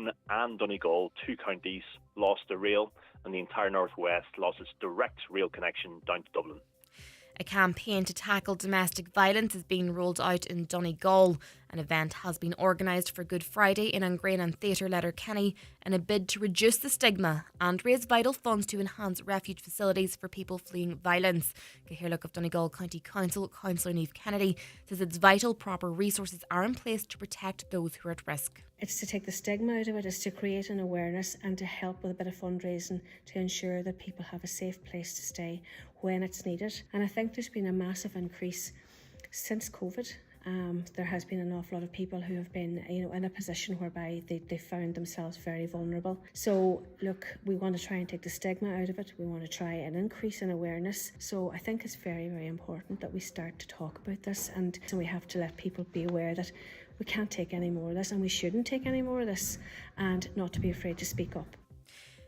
Dublin and Donegal, two counties, lost the rail, and the entire northwest lost its direct rail connection down to Dublin. A campaign to tackle domestic violence is being rolled out in Donegal. An event has been organised for Good Friday in Angrain and Theatre Letterkenny in a bid to reduce the stigma and raise vital funds to enhance refuge facilities for people fleeing violence. Cathaoirleach of Donegal County Council, Councillor Niamh Kennedy, says it's vital proper resources are in place to protect those who are at risk. It's to take the stigma out of it, it's to create an awareness and to help with a bit of fundraising to ensure that people have a safe place to stay when it's needed. And I think there's been a massive increase since COVID. There has been an awful lot of people who have been, in a position whereby they found themselves very vulnerable. So, look, we want to try and take the stigma out of it. We want to try and increase in awareness. So I think it's very, very important that we start to talk about this, and so we have to let people be aware that we can't take any more of this, and we shouldn't take any more of this, and not to be afraid to speak up.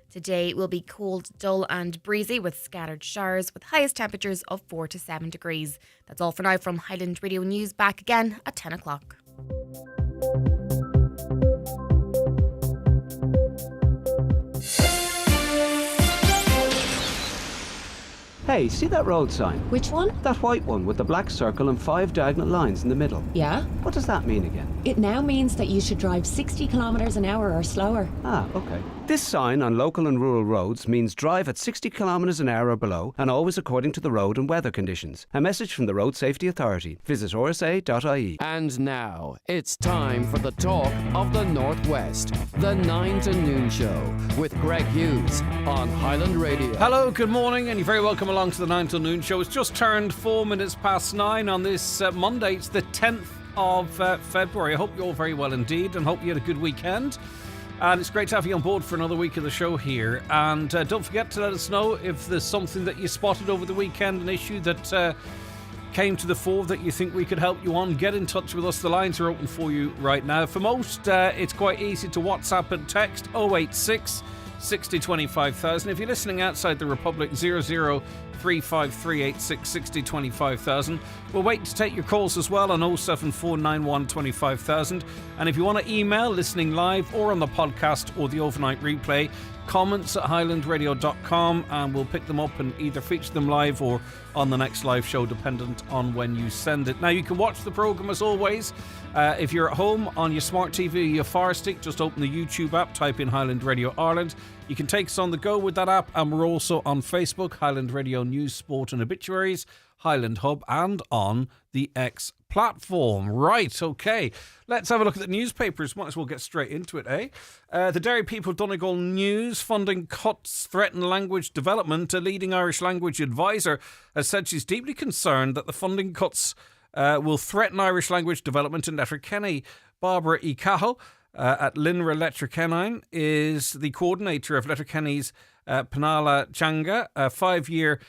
Today will be cold, dull and breezy with scattered showers with highest temperatures of 4 to 7 degrees. That's all for now from Highland Radio News. Back again at 10 o'clock. Hey, see that road sign? Which one? That white one with the black circle and 5 diagonal lines in the middle. Yeah? What does that mean again? It now means that you should drive 60 kilometres an hour or slower. Ah, okay. This sign on local and rural roads means drive at 60 kilometres an hour or below and always according to the road and weather conditions. A message from the Road Safety Authority. Visit rsa.ie. And now, it's time for the talk of the Northwest. The 9 to Noon Show with Greg Hughes on Highland Radio. Hello, good morning, and you're very welcome along to the 9 to Noon Show. It's just turned 4 minutes past 9 on this Monday. It's the 10th of February. I hope you're all very well indeed, and hope you had a good weekend. And it's great to have you on board for another week of the show here. And don't forget to let us know if there's something that you spotted over the weekend, an issue that came to the fore that you think we could help you on. Get in touch with us. The lines are open for you right now. For most, it's quite easy to WhatsApp and text 086 60 25,000. If you're listening outside the Republic, 0035386 60 25,000. We're waiting to take your calls as well on 07491 25,000. And if you want to email, listening live or on the podcast or the overnight replay, comments at highlandradio.com, and we'll pick them up and either feature them live or on the next live show, dependent on when you send it. Now, you can watch the programme as always. If you're at home on your smart TV or your Fire Stick, just open the YouTube app, type in Highland Radio Ireland. You can take us on the go with that app, and we're also on Facebook, Highland Radio News, Sport and Obituaries, Highland Hub, and on the X platform. Right, okay. Let's have a look at the newspapers. Might as well get straight into it, eh? The Derry People Donegal News: funding cuts threaten language development. A leading Irish language advisor has said she's deeply concerned that the funding cuts will threaten Irish language development in Letterkenny. Barbara E. Cahill at Linra Letterkenny is the coordinator of Letterkenny's Penala Changa, a 5-year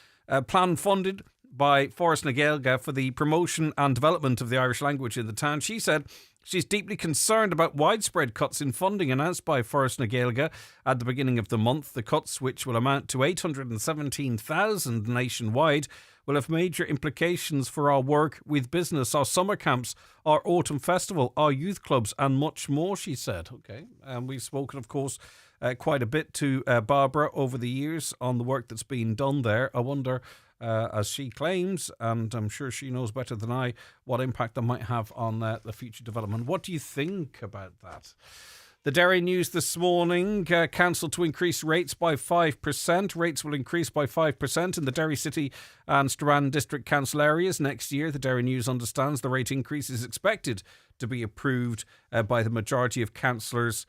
plan funded by Forest na Gaeilge for the promotion and development of the Irish language in the town. She said she's deeply concerned about widespread cuts in funding announced by Forest na Gaeilge at the beginning of the month. The cuts, which will amount to 817,000 nationwide, will have major implications for our work with business, our summer camps, our autumn festival, our youth clubs, and much more, she said. Okay, and we've spoken, of course, quite a bit to Barbara over the years on the work that's been done there. I wonder, as she claims, and I'm sure she knows better than I, what impact that might have on the future development. What do you think about that? The Derry News this morning, council to increase rates by 5%. Rates will increase by 5% in the Derry City and Strabane District Council areas next year. The Derry News understands the rate increase is expected to be approved by the majority of councillors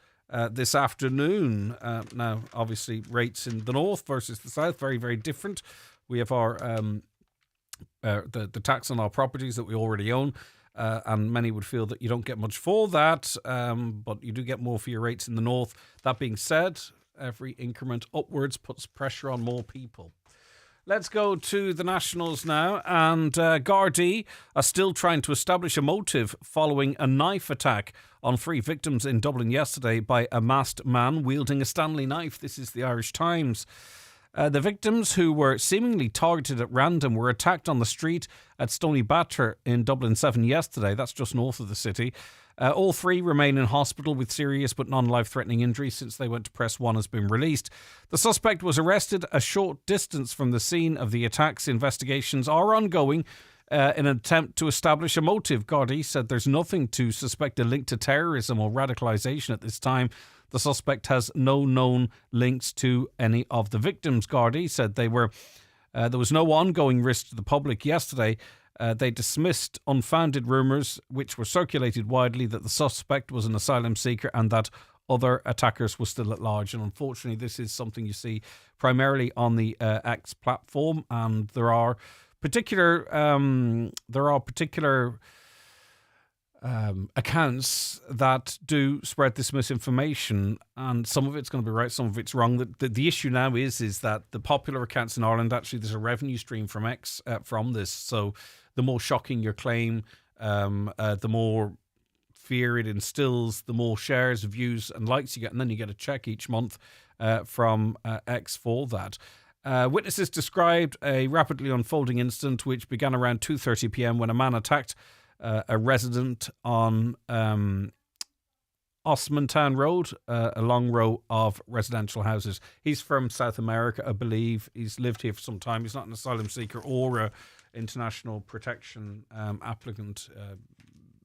this afternoon. Now, obviously, rates in the north versus the south, very, very different. We have our the tax on our properties that we already own. And many would feel that you don't get much for that, but you do get more for your rates in the north. That being said, every increment upwards puts pressure on more people. Let's go to the Nationals now, and Gardaí are still trying to establish a motive following a knife attack on 3 victims in Dublin yesterday by a masked man wielding a Stanley knife. This is the Irish Times. The victims, who were seemingly targeted at random, were attacked on the street at Stony Batter in Dublin 7 yesterday. That's just north of the city. All three remain in hospital with serious but non-life-threatening injuries since they went to press 1 has been released. The suspect was arrested a short distance from the scene of the attacks. Investigations are ongoing in an attempt to establish a motive. Gardaí said there's nothing to suspect a link to terrorism or radicalisation at this time. The suspect has no known links to any of the victims. Gardaí said there was no ongoing risk to the public. Yesterday, they dismissed unfounded rumours which were circulated widely that the suspect was an asylum seeker and that other attackers were still at large. And unfortunately, this is something you see primarily on the X platform, and there are particular accounts that do spread this misinformation, and some of it's going to be right, some of it's wrong. The issue now is that the popular accounts in Ireland, actually there's a revenue stream from X from this. So the more shocking your claim, the more fear it instills, the more shares, views and likes you get, and then you get a check each month from X for that. Witnesses described a rapidly unfolding incident which began around 2:30 p.m. when a man attacked a resident on Osmantown Road, a long row of residential houses. He's from South America, I believe. He's lived here for some time. He's not an asylum seeker or an international protection applicant,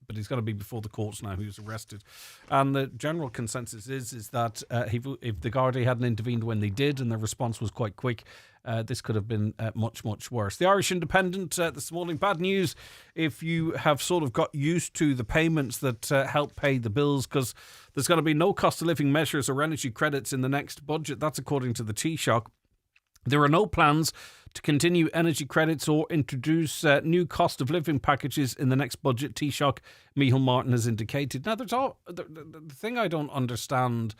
but he's going to be before the courts now. He was arrested. And the general consensus is that if the Gardaí hadn't intervened when they did, and their response was quite quick, this could have been much, much worse. The Irish Independent this morning, bad news if you have sort of got used to the payments that help pay the bills, because there's going to be no cost of living measures or energy credits in the next budget. That's according to the Taoiseach. There are no plans to continue energy credits or introduce new cost of living packages in the next budget, Taoiseach Micheál Martin has indicated. Now, the thing I don't understand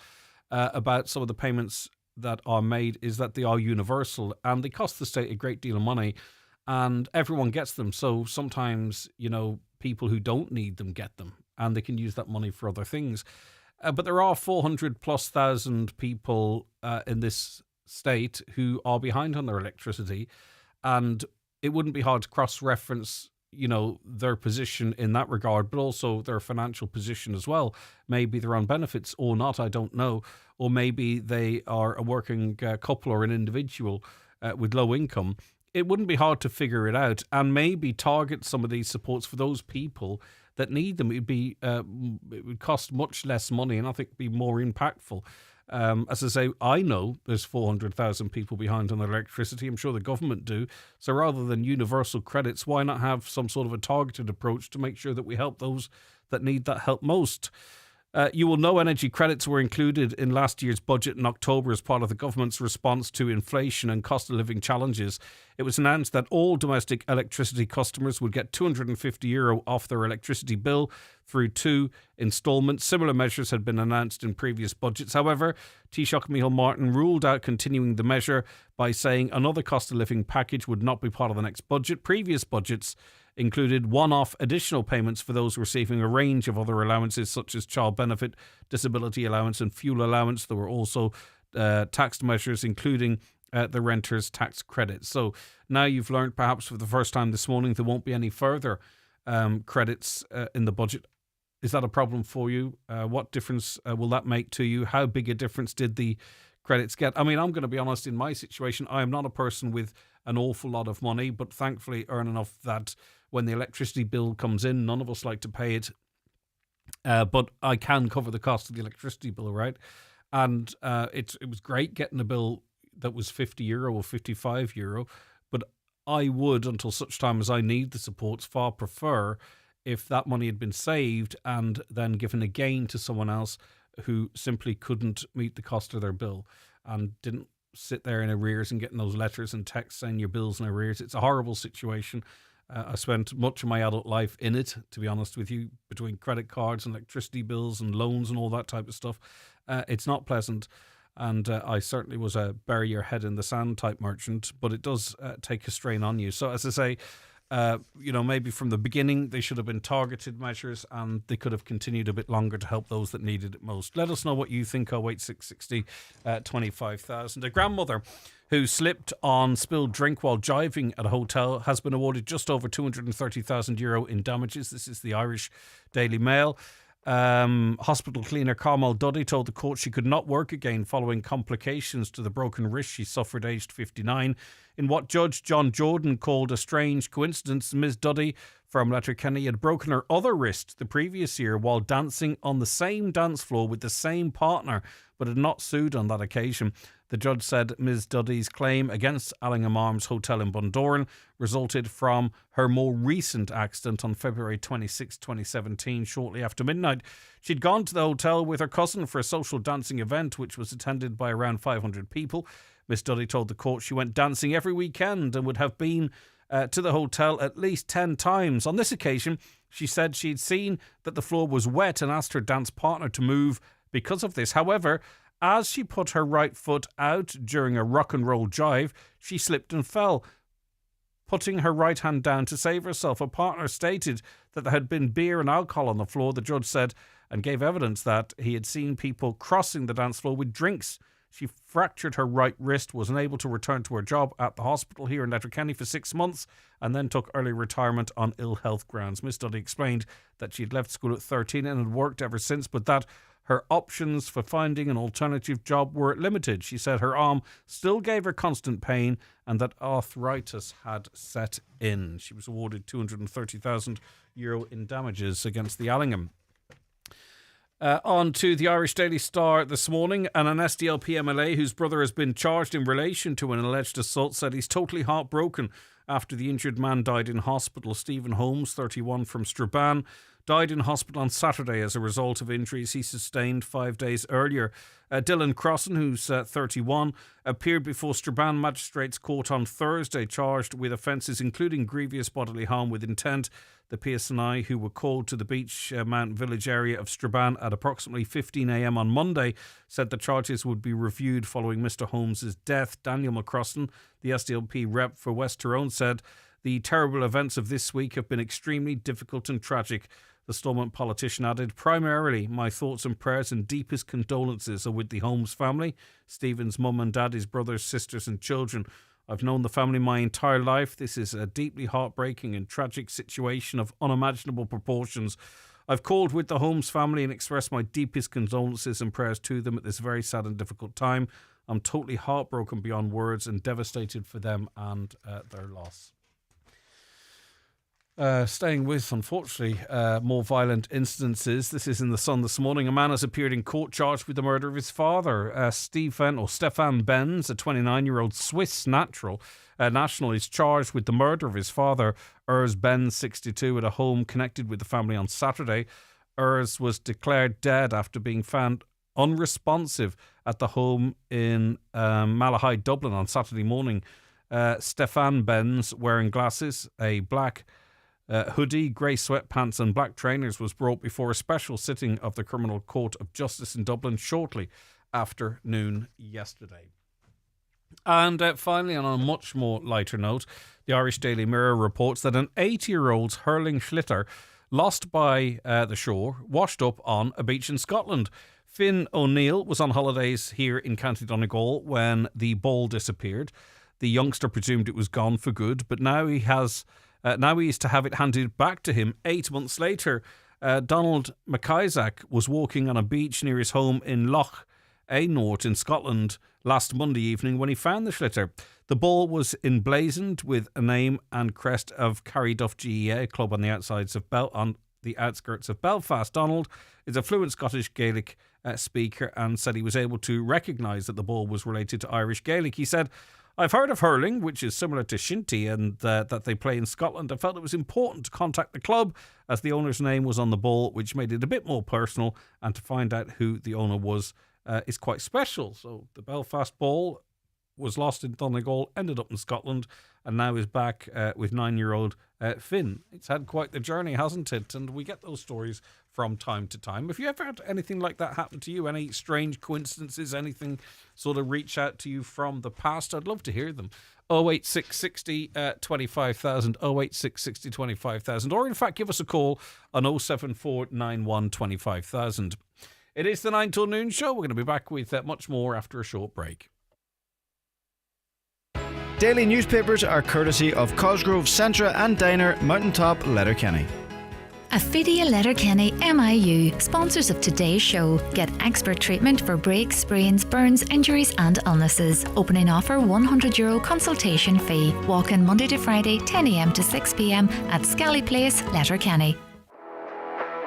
about some of the payments that are made is that they are universal and they cost the state a great deal of money and everyone gets them. So sometimes, people who don't need them get them and they can use that money for other things. But there are 400,000+ people in this state who are behind on their electricity, and it wouldn't be hard to cross-reference their position in that regard, but also their financial position as well. Maybe they're on benefits or not, I don't know, or maybe they are a working couple or an individual with low income. It wouldn't be hard to figure it out and maybe target some of these supports for those people that need them. It would cost much less money and I think be more impactful. As I say, I know there's 400,000 people behind on their electricity. I'm sure the government do. So rather than universal credits, why not have some sort of a targeted approach to make sure that we help those that need that help most? You will know energy credits were included in last year's budget in October as part of the government's response to inflation and cost of living challenges. It was announced that all domestic electricity customers would get €250 off their electricity bill through 2 instalments. Similar measures had been announced in previous budgets. However, Taoiseach Micheál Martin ruled out continuing the measure by saying another cost of living package would not be part of the next budget. Previous budgets included one-off additional payments for those receiving a range of other allowances such as child benefit, disability allowance and fuel allowance. There were also tax measures including the renter's tax credit. So now you've learned perhaps for the first time this morning there won't be any further credits in the budget. Is that a problem for you? What difference will that make to you? How big a difference did the credits get? I mean, I'm going to be honest, in my situation, I am not a person with an awful lot of money, but thankfully earn enough that when the electricity bill comes in, none of us like to pay it. But I can cover the cost of the electricity bill, right? And it was great getting a bill that was €50 or €55. But I would, until such time as I need the supports, far prefer if that money had been saved and then given again to someone else who simply couldn't meet the cost of their bill and didn't sit there in arrears and getting those letters and texts saying your bill's in arrears. It's a horrible situation. I spent much of my adult life in it, to be honest with you, between credit cards and electricity bills and loans and all that type of stuff. It's not pleasant. And I certainly was a bury your head in the sand type merchant, but it does take a strain on you. So as I say, maybe from the beginning they should have been targeted measures and they could have continued a bit longer to help those that needed it most. Let us know what you think. 08660 25,000. A grandmother who slipped on spilled drink while driving at a hotel has been awarded just over €230,000 in damages. This is the Irish Daily Mail. Hospital cleaner Carmel Duddy told the court she could not work again following complications to the broken wrist she suffered aged 59. In what Judge John Jordan called a strange coincidence, Ms Duddy from Letterkenny had broken her other wrist the previous year while dancing on the same dance floor with the same partner, but had not sued on that occasion. The judge said Ms Duddy's claim against Allingham Arms Hotel in Bundoran resulted from her more recent accident on February 26, 2017, shortly after midnight. She'd gone to the hotel with her cousin for a social dancing event, which was attended by around 500 people. Ms Duddy told the court she went dancing every weekend and would have been to the hotel at least 10 times. On this occasion, she said she'd seen that the floor was wet and asked her dance partner to move because of this. However, as she put her right foot out during a rock and roll jive, she slipped and fell, putting her right hand down to save herself. Her partner stated that there had been beer and alcohol on the floor, the judge said, and gave evidence that he had seen people crossing the dance floor with drinks. She fractured her right wrist, was unable to return to her job at the hospital here in Letterkenny for 6 months, and then took early retirement on ill health grounds. Miss Duddy explained that she'd left school at 13 and had worked ever since, but that her options for finding an alternative job were limited. She said her arm still gave her constant pain and that arthritis had set in. She was awarded €230,000 in damages against the Allingham. On to the Irish Daily Star this morning, and an SDLP MLA whose brother has been charged in relation to an alleged assault said he's totally heartbroken after the injured man died in hospital. Stephen Holmes, 31, from Strabane, died in hospital on Saturday as a result of injuries he sustained 5 days earlier. Dylan Crossan, who's 31, appeared before Strabane Magistrates Court on Thursday, charged with offences including grievous bodily harm with intent. The PSNI, who were called to the Beach Mount Village area of Strabane at approximately 15 a.m. on Monday, said the charges would be reviewed following Mr Holmes' death. Daniel McCrossan, the SDLP rep for West Tyrone, said the terrible events of this week have been extremely difficult and tragic. The Stormont politician added, primarily, my thoughts and prayers and deepest condolences are with the Holmes family, Stephen's mum and dad, his brothers, sisters and children. I've known the family my entire life. This is a deeply heartbreaking and tragic situation of unimaginable proportions. I've called with the Holmes family and expressed my deepest condolences and prayers to them at this very sad and difficult time. I'm totally heartbroken beyond words and devastated for them and their loss. Staying with, unfortunately, more violent incidences. This is in the Sun this morning. A man has appeared in court charged with the murder of his father. Stefan Benz, a 29-year-old Swiss national, is charged with the murder of his father, Urs Benz, 62, at a home connected with the family on Saturday. Urs was declared dead after being found unresponsive at the home in Malahide, Dublin on Saturday morning. Stefan Benz, wearing glasses, a black hoodie, grey sweatpants and black trainers, was brought before a special sitting of the Criminal Court of Justice in Dublin shortly after noon yesterday. And finally, on a much more lighter note, the Irish Daily Mirror reports that an 80-year-old's hurling schlitter lost by the shore washed up on a beach in Scotland. Finn O'Neill was on holidays here in County Donegal when the ball disappeared. The youngster presumed it was gone for good, but now he is to have it handed back to him 8 months later. Donald McIsaac was walking on a beach near his home in Loch Aynort in Scotland last Monday evening when he found the schlitter. The ball was emblazoned with a name and crest of Carryduff GEA, a club on the outskirts of Belfast. Donald is a fluent Scottish Gaelic speaker and said he was able to recognise that the ball was related to Irish Gaelic. He said, I've heard of hurling, which is similar to shinty, and that they play in Scotland. I felt it was important to contact the club as the owner's name was on the ball, which made it a bit more personal, and to find out who the owner was is quite special. So the Belfast ball was lost in Donegal, ended up in Scotland, and now is back with 9-year-old Finn. It's had quite the journey, hasn't it? And we get those stories from time to time. Have you ever had anything like that happen to you? Any strange coincidences? Anything sort of reach out to you from the past? I'd love to hear them. 08660 25,000, 08660 25,000, or in fact give us a call on 07491 25,000. It is the 9 till noon show. We're going to be back with much more after a short break. Daily newspapers are courtesy of Cosgrove, Centra and Diner, Mountaintop, Letterkenny. Affidia Letterkenny MIU, sponsors of today's show. Get expert treatment for breaks, sprains, burns, injuries and illnesses. Opening offer €100 consultation fee. Walk in Monday to Friday 10am to 6pm at Scally Place, Letterkenny.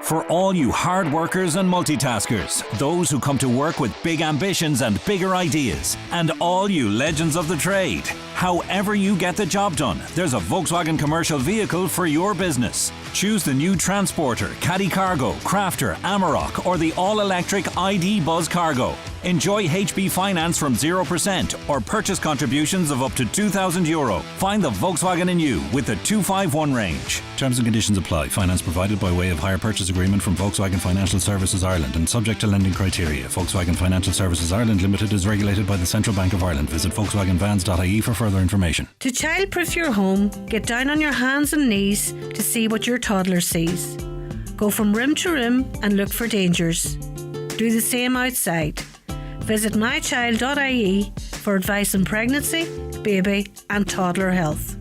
For all you hard workers and multitaskers, those who come to work with big ambitions and bigger ideas, and all you legends of the trade, however you get the job done, there's a Volkswagen commercial vehicle for your business. Choose the new Transporter, Caddy Cargo, Crafter, Amarok, or the all-electric ID Buzz Cargo. Enjoy HB finance from 0% or purchase contributions of up to €2,000. Find the Volkswagen in you with the 251 range. Terms and conditions apply. Finance provided by way of hire purchase agreement from Volkswagen Financial Services Ireland and subject to lending criteria. Volkswagen Financial Services Ireland Limited is regulated by the Central Bank of Ireland. Visit volkswagenvans.ie for further information. To childproof your home, get down on your hands and knees to see what your toddler sees. Go from room to room and look for dangers. Do the same outside. Visit mychild.ie for advice on pregnancy, baby and toddler health.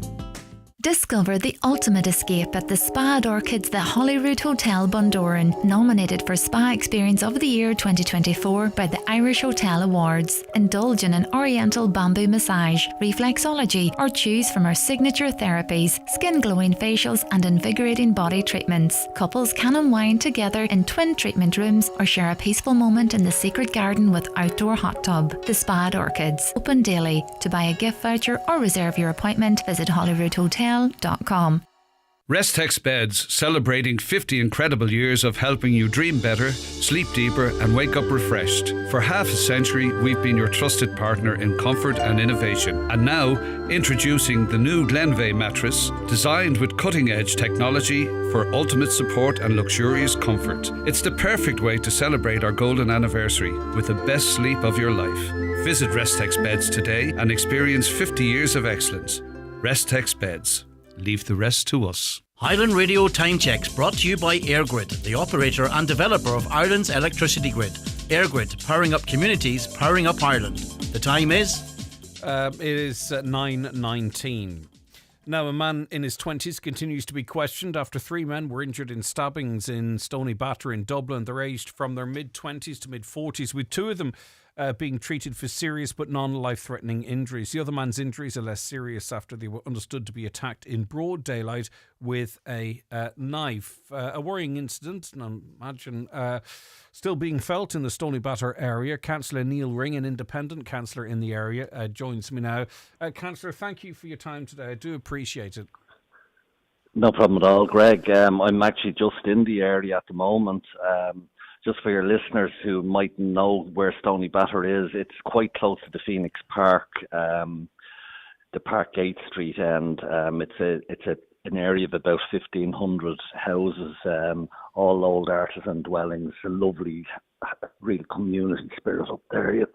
Discover the ultimate escape at the Spa at Orchids, the Holyrood Hotel, Bundoran, nominated for Spa Experience of the Year 2024 by the Irish Hotel Awards. Indulge in an oriental bamboo massage, reflexology, or choose from our signature therapies, skin glowing facials and invigorating body treatments. Couples can unwind together in twin treatment rooms or share a peaceful moment in the secret garden with outdoor hot tub. The Spa at Orchids, open daily. To buy a gift voucher or reserve your appointment, visit holyroodhotel.com. Restex Beds, celebrating 50 incredible years of helping you dream better, sleep deeper and wake up refreshed. For half a century, we've been your trusted partner in comfort and innovation. And now, introducing the new Glenveigh mattress, designed with cutting-edge technology for ultimate support and luxurious comfort. It's the perfect way to celebrate our golden anniversary with the best sleep of your life. Visit Restex Beds today and experience 50 years of excellence. Restex Beds. Leave the rest to us. Highland Radio Time Checks brought to you by EirGrid, the operator and developer of Ireland's electricity grid. EirGrid, powering up communities, powering up Ireland. The time is? It is 9:19. Now, a man in his 20s continues to be questioned after 3 men were injured in stabbings in Stoney Batter in Dublin. They're aged from their mid-20s to mid-40s, with 2 of them being treated for serious but non-life-threatening injuries. The other man's injuries are less serious after they were understood to be attacked in broad daylight with a knife. A worrying incident, and I imagine still being felt in the Stoney Batter area. Councillor Neil Ring, an independent councillor in the area, joins me now. Councillor, thank you for your time today. I do appreciate it. No problem at all, Greg. I'm actually just in the area at the moment. Just for your listeners who might know where Stoney Batter is, it's quite close to the Phoenix Park, the Park Gate Street end. It's an area of about 1,500 houses, all old artisan dwellings. A lovely, real community spirit up there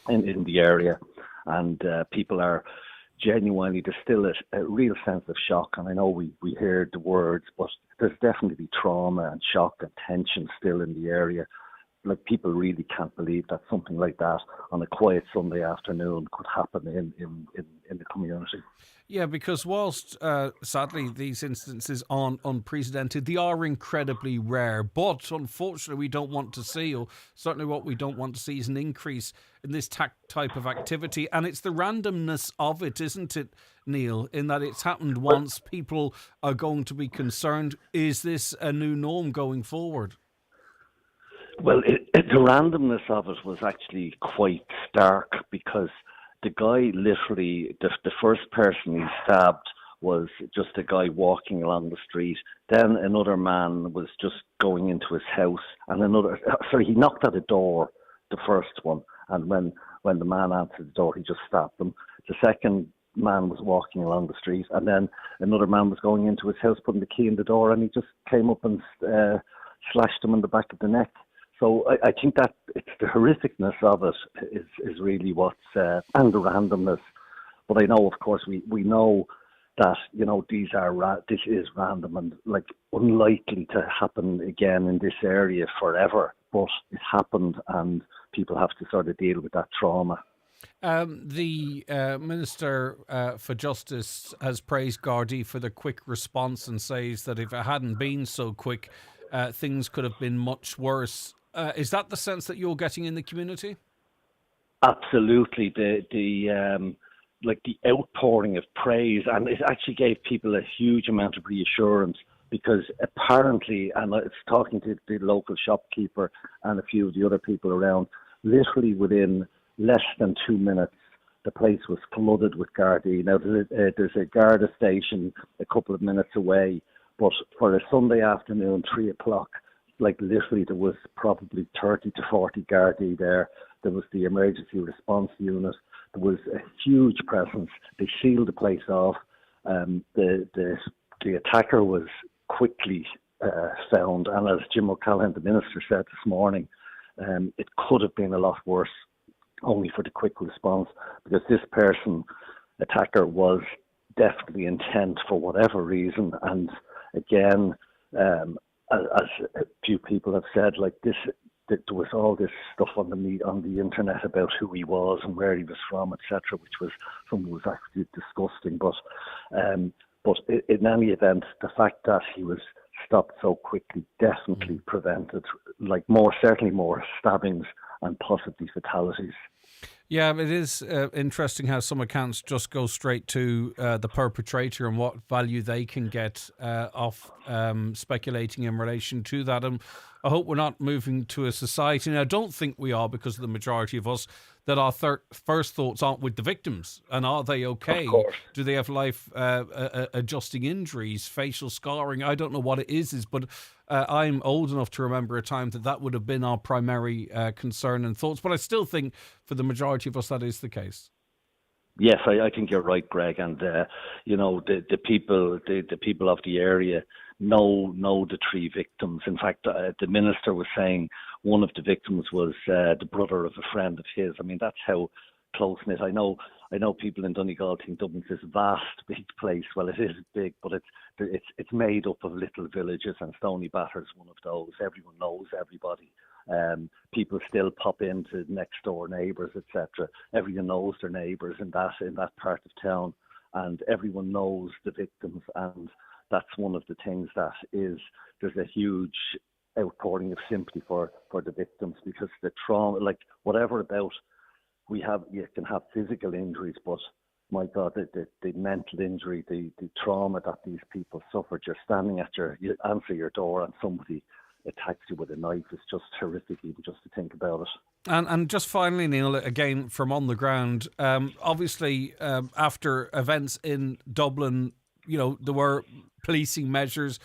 in the area, and people are genuinely, there's still a real sense of shock, and I know we heard the words, but there's definitely trauma and shock and tension still in the area. Like, people really can't believe that something like that on a quiet Sunday afternoon could happen in the community. Yeah, because whilst sadly these instances aren't unprecedented, they are incredibly rare. But unfortunately, we don't want to see, or certainly what we don't want to see, is an increase in this type of activity. And it's the randomness of it, isn't it, Neil, in that it's happened once, people are going to be concerned. Is this a new norm going forward? Well, the randomness of it was actually quite stark, because the guy literally, the first person he stabbed was just a guy walking along the street. Then another man was just going into his house, and he knocked at a door, the first one, and when the man answered the door, he just stabbed him. The second man was walking along the street, and then another man was going into his house, putting the key in the door, and he just came up and slashed him in the back of the neck. So I think that it's the horrificness of it is really what's, and the randomness. But I know, of course, we know that, this is random and unlikely to happen again in this area forever. But it happened, and people have to sort of deal with that trauma. The Minister for Justice has praised Gardaí for the quick response and says that if it hadn't been so quick, things could have been much worse. Is that the sense that you're getting in the community? Absolutely. The outpouring of praise, and it actually gave people a huge amount of reassurance, because apparently, and I was talking to the local shopkeeper and a few of the other people around, literally within less than 2 minutes, the place was flooded with Gardaí. Now, there's a Garda station a couple of minutes away, but for a Sunday afternoon, 3 o'clock, like literally there was probably 30 to 40 Gardaí there. There was the emergency response unit. There was a huge presence. They sealed the place off. The attacker was quickly found, and as Jim O'Callaghan, the minister, said this morning, it could have been a lot worse, only for the quick response, because this attacker was definitely intent for whatever reason. And again, as a few people have said, like this, there was all this stuff on the internet about who he was and where he was from, etc., which was something was actually disgusting. But in any event, the fact that he was stopped so quickly definitely prevented, certainly more stabbings and possibly fatalities. Yeah, it is interesting how some accounts just go straight to the perpetrator and what value they can get off speculating in relation to that. And I hope we're not moving to a society, and I don't think we are, because of the majority of us, that our first thoughts aren't with the victims. And are they okay? Do they have life adjusting injuries, facial scarring? I don't know what it is, but I'm old enough to remember a time that would have been our primary concern and thoughts. But I still think for the majority of us that is the case. Yes, I think you're right, Greg. And the people of the area know the 3 victims. In fact, the minister was saying one of the victims was the brother of a friend of his. I mean, that's how close knit. I know people in Donegal think Dublin's this vast big place. Well, it is big, but it's made up of little villages, and Stony Batter's one of those. Everyone knows everybody. People still pop into next door neighbours, etc. Everyone knows their neighbours in that part of town, and everyone knows the victims. And that's one of the things that is, there's a huge outpouring of sympathy for the victims, because the trauma, like whatever about you can have physical injuries, but my God, the mental injury, the trauma that these people suffered. You're standing you answer your door and somebody attacks you with a knife. Is just horrific even just to think about it. And just finally, Neil, again from on the ground, obviously after events in Dublin, there were policing measures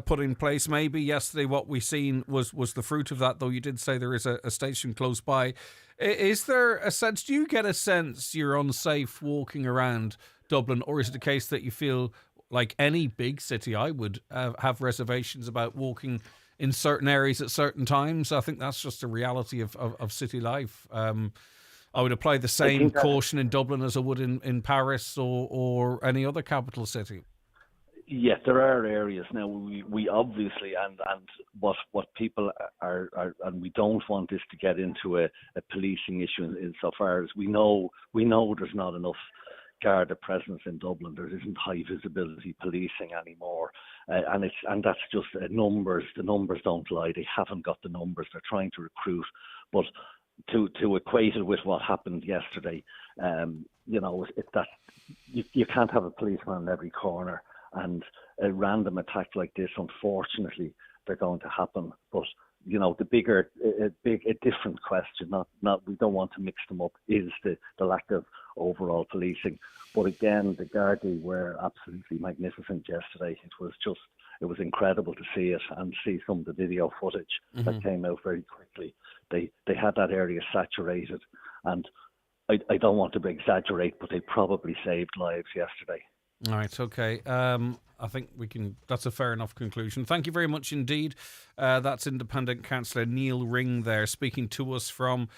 put in place. Maybe yesterday what we seen was the fruit of that, though you did say there is a station close by. Is there a sense, do you get a sense you're unsafe walking around Dublin, or is it a case that you feel like any big city, I would have reservations about walking in certain areas at certain times? I think that's just a reality of city life. I would apply the same caution in Dublin as I would in Paris or any other capital city. Yes, there are areas now. We obviously and what people are, and we don't want this to get into a policing issue insofar as we know there's not enough Garda presence in Dublin. There isn't high visibility policing anymore, and that's just numbers. The numbers don't lie. They haven't got the numbers. They're trying to recruit, but to equate it with what happened yesterday, it's that you can't have a policeman in every corner. And a random attack like this, unfortunately, they're going to happen. But a different question. Not we don't want to mix them up. Is the lack of overall policing? But again, the Gardaí were absolutely magnificent yesterday. It was incredible to see it and see some of the video footage that came out very quickly. They had that area saturated, and I don't want to exaggerate, but they probably saved lives yesterday. All right, okay. I think that's a fair enough conclusion. Thank you very much indeed. That's Independent Councillor Neil Ring there, speaking to us from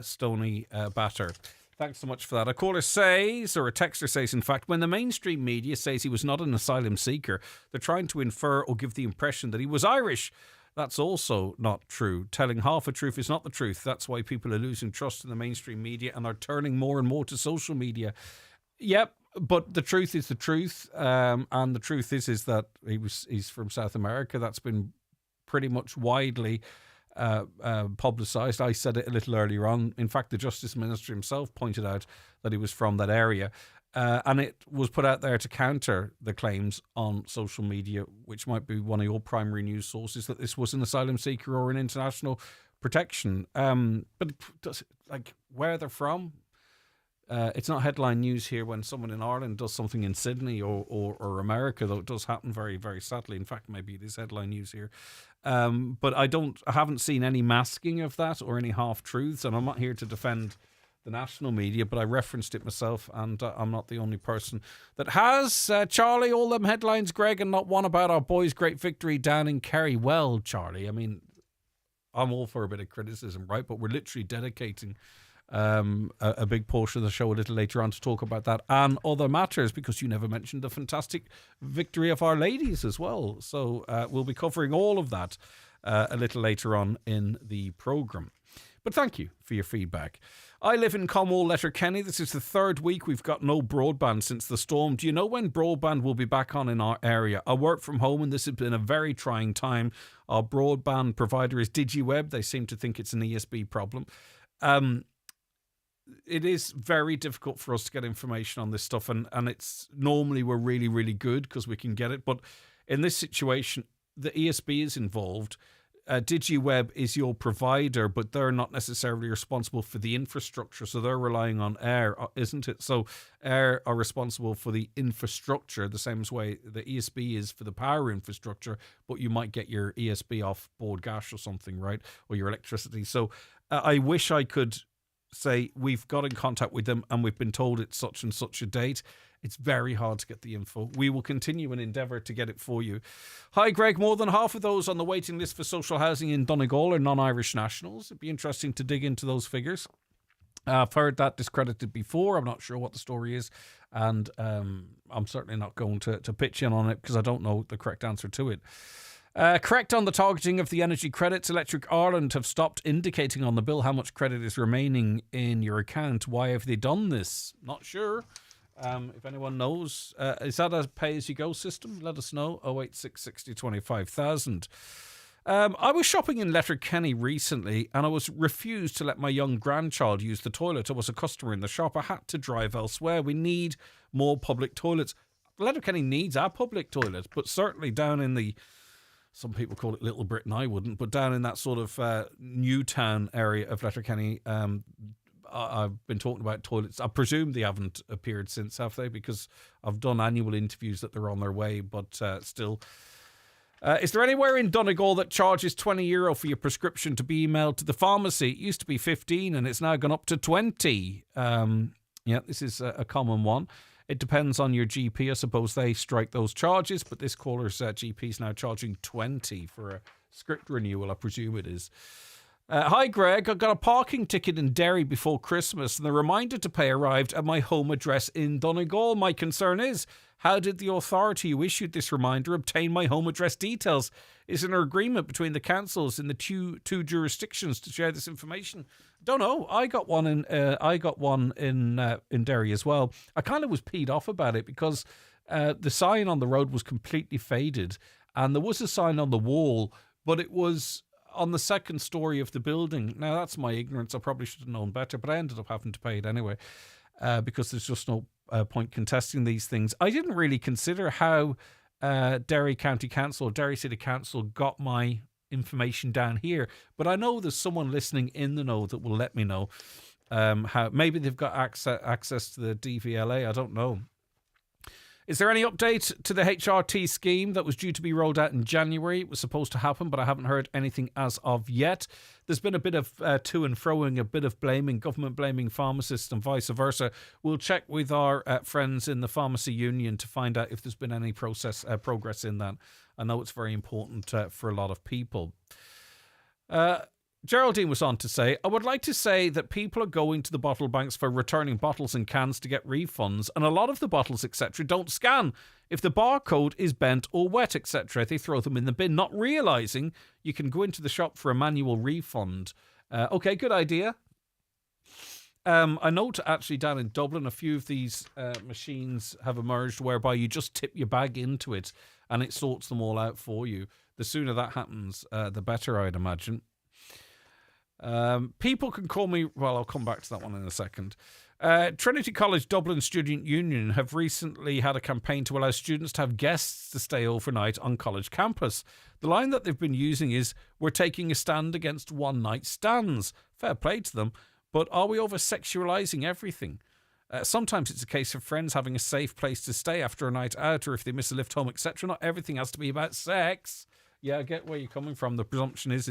Stony Batter. Thanks so much for that. A caller says, or a texter says, in fact, when the mainstream media says he was not an asylum seeker, they're trying to infer or give the impression that he was Irish. That's also not true. Telling half a truth is not the truth. That's why people are losing trust in the mainstream media and are turning more and more to social media. Yep, but the truth is the truth. And the truth is that he's from South America. That's been pretty much widely publicised. I said it a little earlier on. In fact, the Justice Minister himself pointed out that he was from that area. And it was put out there to counter the claims on social media, which might be one of your primary news sources, that this was an asylum seeker or an international protection. But where they're from, it's not headline news here when someone in Ireland does something in Sydney or America, though it does happen very, very sadly. In fact, maybe it is headline news here. But I haven't seen any masking of that or any half-truths, and I'm not here to defend the national media, but I referenced it myself, and I'm not the only person that has. Charlie, all them headlines, Greg, and not one about our boys' great victory down in Kerry. Well, Charlie, I mean, I'm all for a bit of criticism, right? But we're literally dedicating a big portion of the show a little later on to talk about that and other matters, because you never mentioned the fantastic victory of our ladies as well. So we'll be covering all of that a little later on in the programme. But thank you for your feedback. I live in Comwall, Letterkenny. This is the third week we've got no broadband since the storm. Do you know when broadband will be back on in our area? I work from home and this has been a very trying time. Our broadband provider is DigiWeb. They seem to think it's an ESB problem. It is very difficult for us to get information on this stuff, and it's normally we're really, really good because we can get it. But in this situation, the ESB is involved. DigiWeb is your provider, but they're not necessarily responsible for the infrastructure, so they're relying on Air, isn't it? So Air are responsible for the infrastructure, the same way the ESB is for the power infrastructure, but you might get your ESB off board gas or something, right? Or your electricity. So I wish I could say we've got in contact with them and we've been told it's such and such a date. It's very hard to get the info. We will continue and endeavour to get it for you. Hi, Greg. More than half of those on the waiting list for social housing in Donegal are non-Irish nationals. It'd be interesting to dig into those figures. I've heard that discredited before. I'm not sure what the story is. And I'm certainly not going to pitch in on it because I don't know the correct answer to it. Correct on the targeting of the energy credits. Electric Ireland have stopped indicating on the bill how much credit is remaining in your account. Why have they done this? Not sure. If anyone knows, is that a pay-as-you-go system? Let us know. 086 60 25,000. I was shopping in Letterkenny recently and I was refused to let my young grandchild use the toilet. I was a customer in the shop. I had to drive elsewhere. We need more public toilets. Letterkenny needs our public toilets, but certainly down in the, some people call it Little Britain, I wouldn't, but down in that sort of Newtown area of Letterkenny, I've been talking about toilets. I presume they haven't appeared since, have they? Because I've done annual interviews that they're on their way, but still. Is there anywhere in Donegal that charges €20 for your prescription to be emailed to the pharmacy? It used to be 15 and it's now gone up to 20. Yeah, this is a common one. It depends on your GP. I suppose they strike those charges, but this caller's GP is now charging 20 for a script renewal, I presume it is. Hi, Greg. I got a parking ticket in Derry before Christmas and the reminder to pay arrived at my home address in Donegal. My concern is, how did the authority who issued this reminder obtain my home address details? Is there an agreement between the councils in the two jurisdictions to share this information? Don't know. I got one in Derry as well. I kind of was peed off about it because the sign on the road was completely faded and there was a sign on the wall, but it was on the second story of the building. Now, that's my ignorance. I probably should have known better, but I ended up having to pay it anyway because there's just no point contesting these things. I didn't really consider how Derry County Council, Derry City Council got my information down here, but I know there's someone listening in the know that will let me know how. Maybe they've got access to the DVLA. I don't know. Is there any update to the HRT scheme that was due to be rolled out in January? It was supposed to happen, but I haven't heard anything as of yet. There's been a bit of to and froing, a bit of blaming, government blaming pharmacists and vice versa. We'll check with our friends in the pharmacy union to find out if there's been any progress in that. I know it's very important for a lot of people. Geraldine was on to say, I would like to say that people are going to the bottle banks for returning bottles and cans to get refunds, and a lot of the bottles, etc., don't scan. If the barcode is bent or wet, etc., they throw them in the bin, not realising you can go into the shop for a manual refund. Okay, good idea. I note actually down in Dublin, a few of these machines have emerged whereby you just tip your bag into it and it sorts them all out for you. The sooner that happens, the better, I'd imagine. People can call me... Well, I'll come back to that one in a second. Trinity College Dublin Student Union have recently had a campaign to allow students to have guests to stay overnight on college campus. The line that they've been using is, we're taking a stand against one-night stands. Fair play to them, but are we over-sexualising everything? Sometimes it's a case of friends having a safe place to stay after a night out, or if they miss a lift home, etc. Not everything has to be about sex. Yeah, I get where you're coming from. The presumption is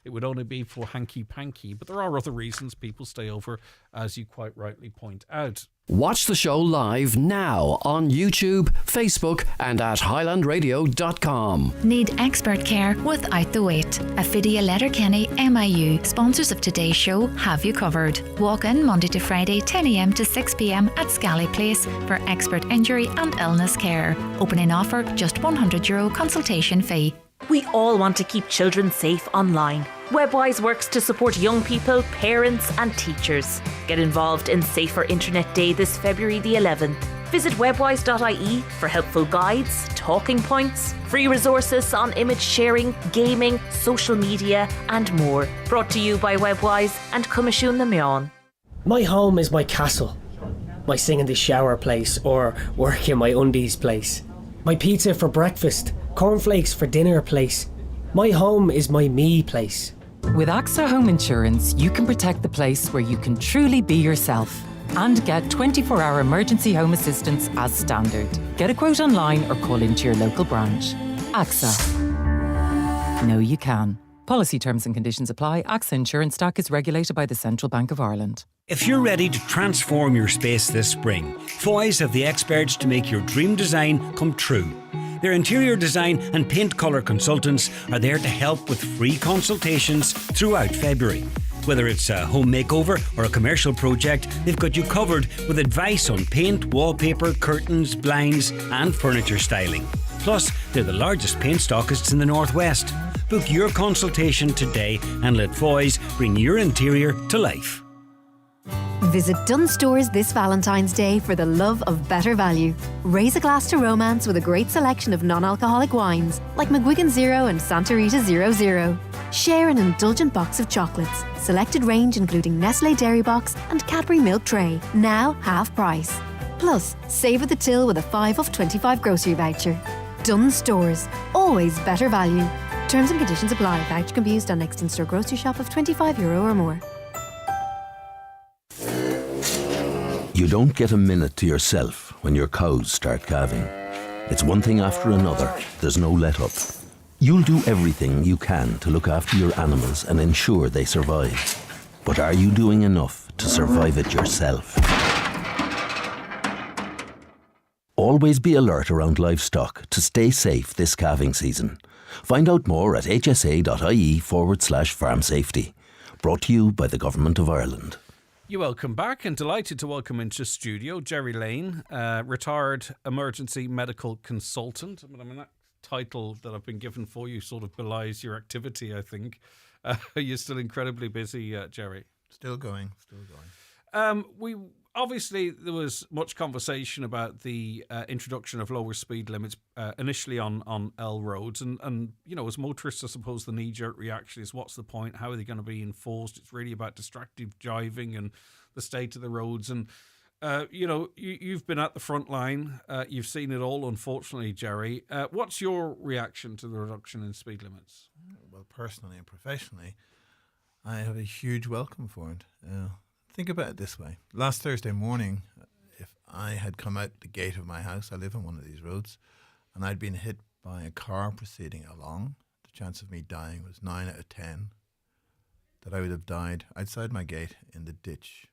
it would only be for hanky-panky, but there are other reasons people stay over, as you quite rightly point out. Watch the show live now on YouTube, Facebook and at highlandradio.com. Need expert care without the wait? Affidia Letterkenny MIU, sponsors of today's show, have you covered. Walk in Monday to Friday 10am to 6pm at Scally Place for expert injury and illness care. Opening offer just €100 consultation fee. We all want to keep children safe online. Webwise works to support young people, parents and teachers. Get involved in Safer Internet Day this February the 11th. Visit webwise.ie for helpful guides, talking points, free resources on image sharing, gaming, social media and more. Brought to you by Webwise and Cumishún na Meán. My home is my castle. My sing in the shower place or work in my undies place. My pizza for breakfast, cornflakes for dinner place. My home is my me place. With AXA Home Insurance, you can protect the place where you can truly be yourself and get 24-hour emergency home assistance as standard. Get a quote online or call into your local branch. AXA. Know you can. Policy terms and conditions apply. AXA Insurance Stack is regulated by the Central Bank of Ireland. If you're ready to transform your space this spring, Foy's have the experts to make your dream design come true. Their interior design and paint colour consultants are there to help with free consultations throughout February. Whether it's a home makeover or a commercial project, they've got you covered with advice on paint, wallpaper, curtains, blinds and furniture styling. Plus, they're the largest paint stockists in the Northwest. Book your consultation today and let Foy's bring your interior to life. Visit Dunnes Stores this Valentine's Day for the love of better value. Raise a glass to romance with a great selection of non-alcoholic wines like McGuigan Zero and Santa Rita 00. Share an indulgent box of chocolates. Selected range including Nestle Dairy Box and Cadbury Milk Tray. Now half price. Plus, save at the till with a 5 off 25 grocery voucher. Dunnes Stores. Always better value. Terms and conditions apply. Voucher can be used on next in-store grocery shop of €25 or more. You don't get a minute to yourself when your cows start calving. It's one thing after another. There's no let up. You'll do everything you can to look after your animals and ensure they survive. But are you doing enough to survive it yourself? Always be alert around livestock to stay safe this calving season. Find out more at hsa.ie/farm safety. Brought to you by the Government of Ireland. You're welcome back and delighted to welcome into studio Jerry Lane, retired emergency medical consultant. I mean, that title that I've been given for you sort of belies your activity, I think. You're still incredibly busy, Jerry. Still going. Obviously, there was much conversation about the introduction of lower speed limits initially on L roads. And, you know, as motorists, I suppose the knee-jerk reaction is, what's the point? How are they going to be enforced? It's really about distracted driving and the state of the roads. And, you know, you've been at the front line. You've seen it all, unfortunately, Jerry. What's your reaction to the reduction in speed limits? Well, personally and professionally, I have a huge welcome for it. Think about it this way. Last Thursday morning, if I had come out the gate of my house, I live on one of these roads, and I'd been hit by a car proceeding along, the chance of me dying was 9 out of 10, that I would have died outside my gate in the ditch,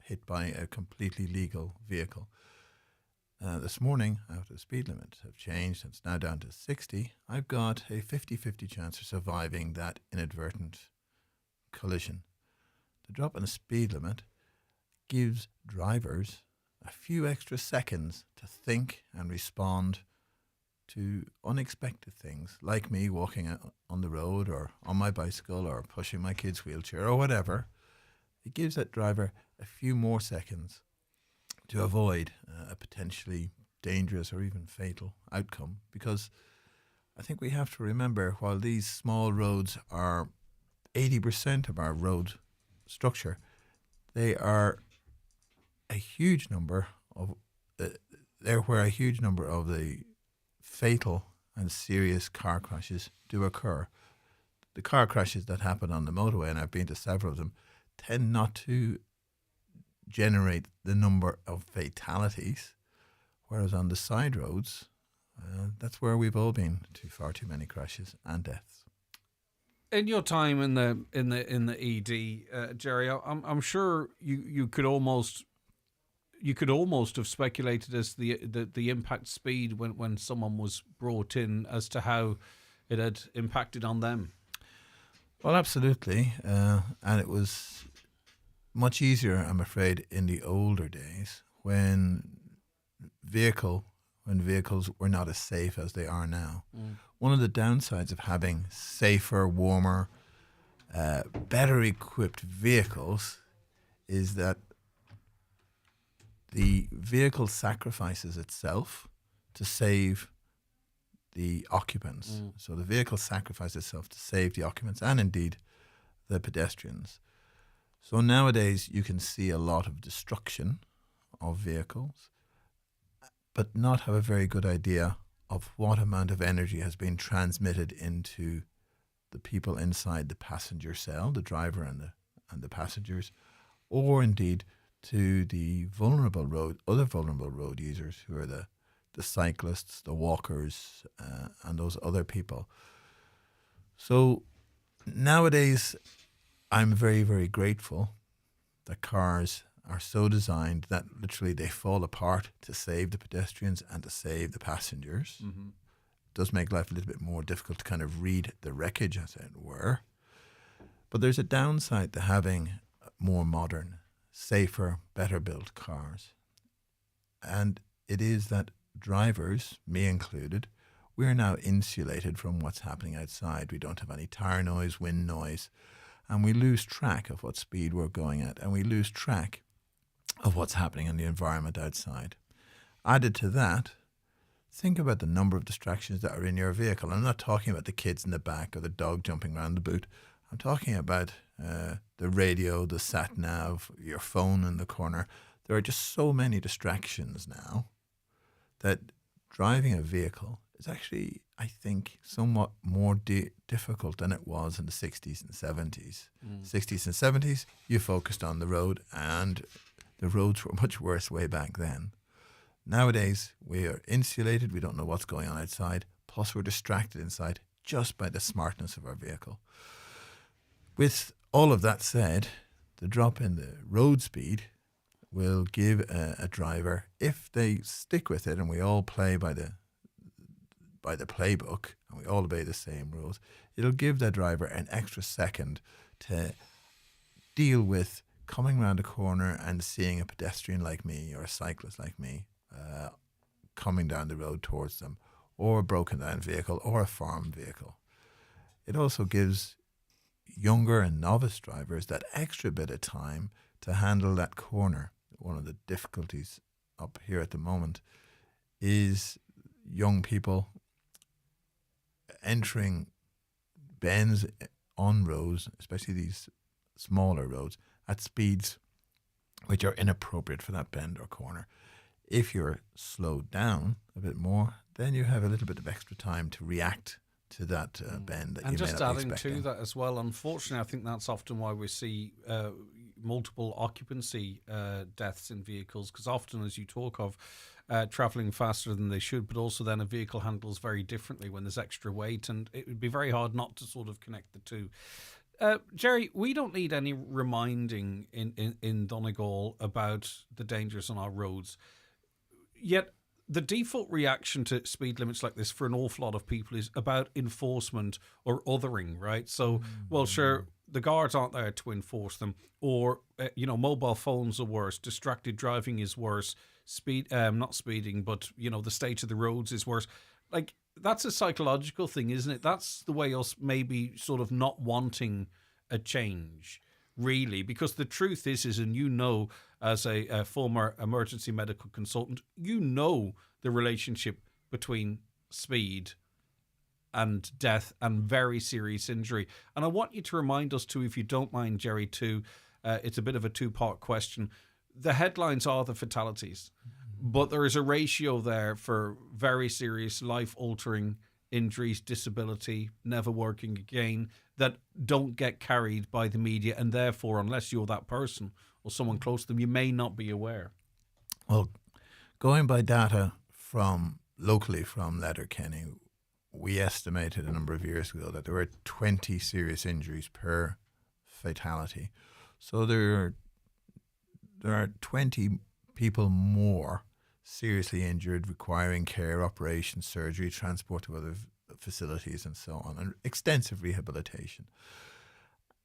hit by a completely legal vehicle. This morning, after the speed limits have changed, it's now down to 60, I've got a 50-50 chance of surviving that inadvertent collision. The drop in the speed limit gives drivers a few extra seconds to think and respond to unexpected things, like me walking on the road or on my bicycle or pushing my kid's wheelchair or whatever. It gives that driver a few more seconds to avoid a potentially dangerous or even fatal outcome, because I think we have to remember, while these small roads are 80% of our road structure, they are a huge number of they're where a huge number of the fatal and serious car crashes do occur. The car crashes that happen on the motorway, and I've been to several of them, tend not to generate the number of fatalities, whereas on the side roads, that's where we've all been to far too many crashes and deaths. In your time in the ED, Jerry, I'm sure you could almost have speculated as the impact speed when someone was brought in as to how it had impacted on them. Well, absolutely, and it was much easier, I'm afraid, in the older days when vehicles were not as safe as they are now. One of the downsides of having safer, warmer, better equipped vehicles is that the vehicle sacrifices itself to save the occupants. So the vehicle sacrifices itself to save the occupants and indeed the pedestrians. So nowadays you can see a lot of destruction of vehicles, but not have a very good idea of what amount of energy has been transmitted into the people inside the passenger cell, the driver and the passengers, or indeed to the other vulnerable road users, who are the cyclists, the walkers, and those other people. So nowadays, I'm very, very grateful that cars are so designed that literally they fall apart to save the pedestrians and to save the passengers. Mm-hmm. It does make life a little bit more difficult to kind of read the wreckage, as it were. But there's a downside to having more modern, safer, better built cars. And it is that drivers, me included, we're now insulated from what's happening outside. We don't have any tire noise, wind noise, and we lose track of what speed we're going at, and we lose track of what's happening in the environment outside. Added to that, think about the number of distractions that are in your vehicle. I'm not talking about the kids in the back or the dog jumping around the boot. I'm talking about the radio, the sat-nav, your phone in the corner. There are just so many distractions now that driving a vehicle is actually, I think, somewhat more difficult than it was in the 60s and 70s. 60s and 70s, you focused on the road, and the roads were much worse way back then. Nowadays, we are insulated. We don't know what's going on outside. Plus, we're distracted inside just by the smartness of our vehicle. With all of that said, the drop in the road speed will give a driver, if they stick with it, and we all play by the playbook and we all obey the same rules, it'll give that driver an extra second to deal with coming around a corner and seeing a pedestrian like me or a cyclist like me coming down the road towards them, or a broken down vehicle or a farm vehicle. It also gives younger and novice drivers that extra bit of time to handle that corner. One of the difficulties up here at the moment is young people entering bends on roads, especially these smaller roads, at speeds which are inappropriate for that bend or corner. If you're slowed down a bit more, then you have a little bit of extra time to react to that bend that and you may just not be adding expecting. to that as well, unfortunately, I think that's often why we see multiple occupancy deaths in vehicles, because often, as you talk of, travelling faster than they should, but also then a vehicle handles very differently when there's extra weight, and it would be very hard not to sort of connect the two. Jerry, we don't need any reminding in Donegal about the dangers on our roads. Yet the default reaction to speed limits like this for an awful lot of people is about enforcement or othering, right? So, well, sure, the guards aren't there to enforce them, or mobile phones are worse, distracted driving is worse, not speeding, but the state of the roads is worse. Like, that's a psychological thing, isn't it? That's the way us maybe sort of not wanting a change, really, because the truth is, and as a former emergency medical consultant, the relationship between speed and death and very serious injury. And I want you to remind us too, if you don't mind, Jerry, too, it's a bit of a two-part question. The headlines are the fatalities, but there is a ratio there for very serious life-altering injuries, disability, never working again, that don't get carried by the media, and therefore, unless you're that person or someone close to them, you may not be aware. Well, going by data locally from Letterkenny, we estimated a number of years ago that there were 20 serious injuries per fatality. So there are 20 people more seriously injured, requiring care, operation, surgery, transport to other facilities and so on, and extensive rehabilitation.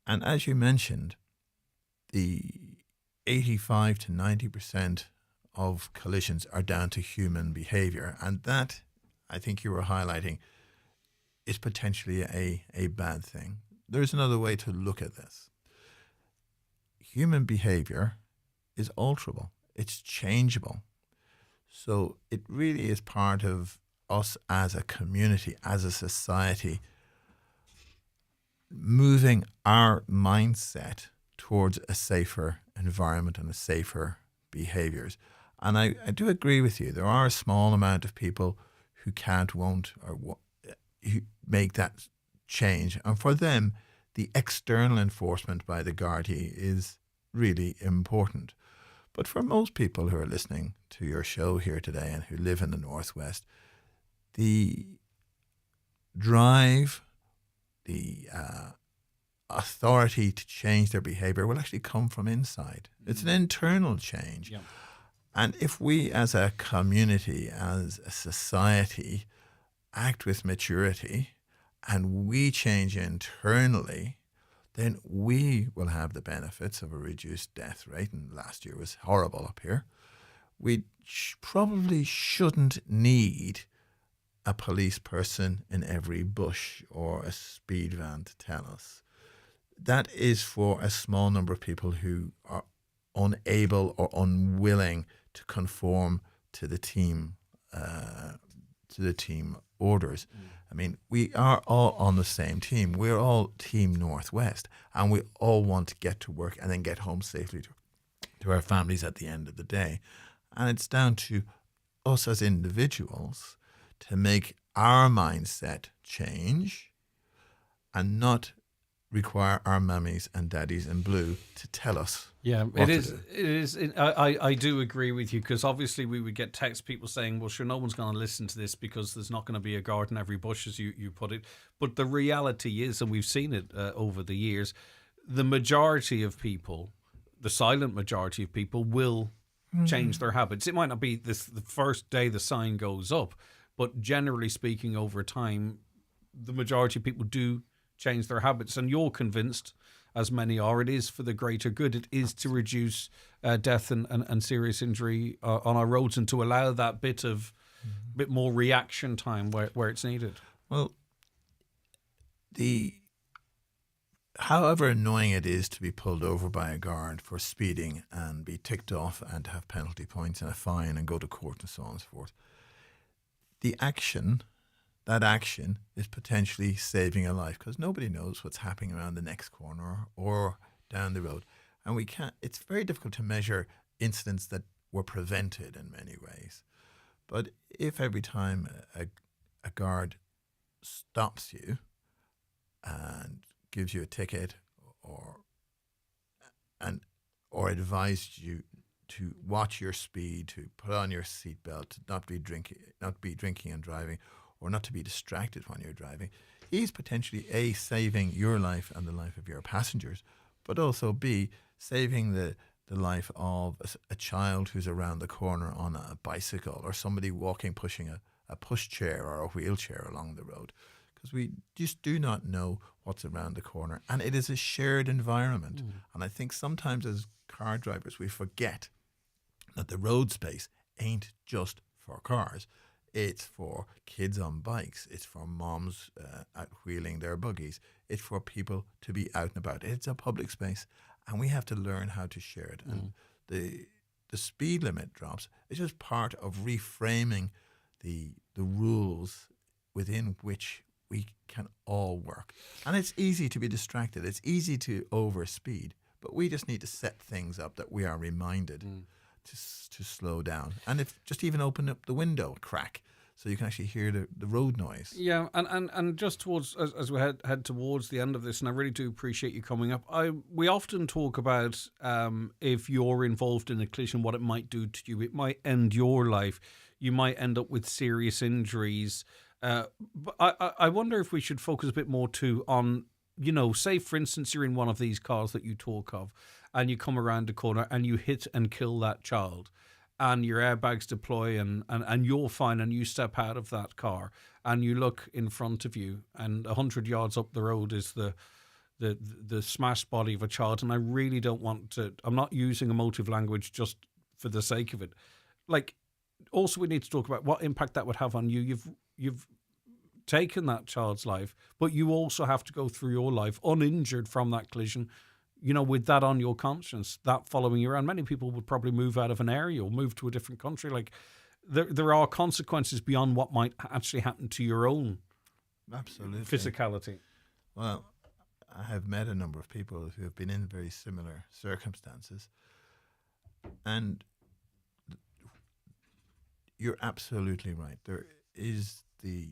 And as you mentioned, the 85 to 90% of collisions are down to human behaviour, and that, I think you were highlighting, is potentially a bad thing. There's another way to look at this. Human behaviour is alterable. It's changeable. So it really is part of us as a community, as a society, moving our mindset towards a safer environment and a safer behaviours. And I do agree with you. There are a small amount of people who won't, or who make that change. And for them, the external enforcement by the Gardaí is really important. But for most people who are listening to your show here today and who live in the Northwest, the drive, the authority to change their behaviour will actually come from inside. It's an internal change. Yeah. And if we as a community, as a society, act with maturity and we change internally, then we will have the benefits of a reduced death rate. And last year was horrible up here. We probably shouldn't need a police person in every bush or a speed van to tell us. That is for a small number of people who are unable or unwilling to conform to the team orders. I mean, we are all on the same team. We're all Team Northwest, and we all want to get to work and then get home safely to our families at the end of the day. And it's down to us as individuals to make our mindset change and not require our mummies and daddies in blue to tell us. Yeah, it is. I do agree with you, because obviously we would get text people saying, well, sure, no one's going to listen to this because there's not going to be a guard in every bush, as you put it. But the reality is, and we've seen it over the years, the majority of people, the silent majority of people, will change their habits. It might not be the first day the sign goes up, but generally speaking, over time, the majority of people do change their habits. And you're convinced, as many are, it is for the greater good. It is to reduce death and serious injury on our roads, and to allow that bit more reaction time where it's needed. Well, however annoying it is to be pulled over by a guard for speeding and be ticked off and to have penalty points and a fine and go to court and so on and so forth, that action is potentially saving a life, because nobody knows what's happening around the next corner or down the road. And it's very difficult to measure incidents that were prevented in many ways. But if every time a guard stops you and gives you a ticket or advises you to watch your speed, to put on your seatbelt, to not be drinking and driving, or not to be distracted when you're driving, he's potentially A, saving your life and the life of your passengers, but also B, saving the life of a child who's around the corner on a bicycle, or somebody pushing a pushchair or a wheelchair along the road. because we just do not know what's around the corner. And it is a shared environment. And I think sometimes as car drivers, we forget that the road space ain't just for cars. It's for kids on bikes. It's for moms out wheeling their buggies. It's for people to be out and about. It's a public space, and we have to learn how to share it. And the speed limit drops is just part of reframing the rules within which we can all work. And it's easy to be distracted. It's easy to overspeed, but we just need to set things up that we are reminded to slow down. And if just even open up the window a crack so you can actually hear the road noise. Yeah, and just towards as we head towards the end of this, and I really do appreciate you coming up. We often talk about if you're involved in a collision, what it might do to you. It might end your life. You might end up with serious injuries. But I wonder if we should focus a bit more too on, you know, say for instance you're in one of these cars that you talk of, and you come around the corner and you hit and kill that child, and your airbags deploy and you're fine, and you step out of that car and you look in front of you, and 100 yards up the road is the smashed body of a child. And I really don't want to, I'm not using emotive language just for the sake of it. Like, also we need to talk about what impact that would have on you. You've taken that child's life, but you also have to go through your life uninjured from that collision, you know, with that on your conscience, that following you around. Many people would probably move out of an area or move to a different country. Like, there are consequences beyond what might actually happen to your own physicality. Well, I have met a number of people who have been in very similar circumstances, and you're absolutely right. There is the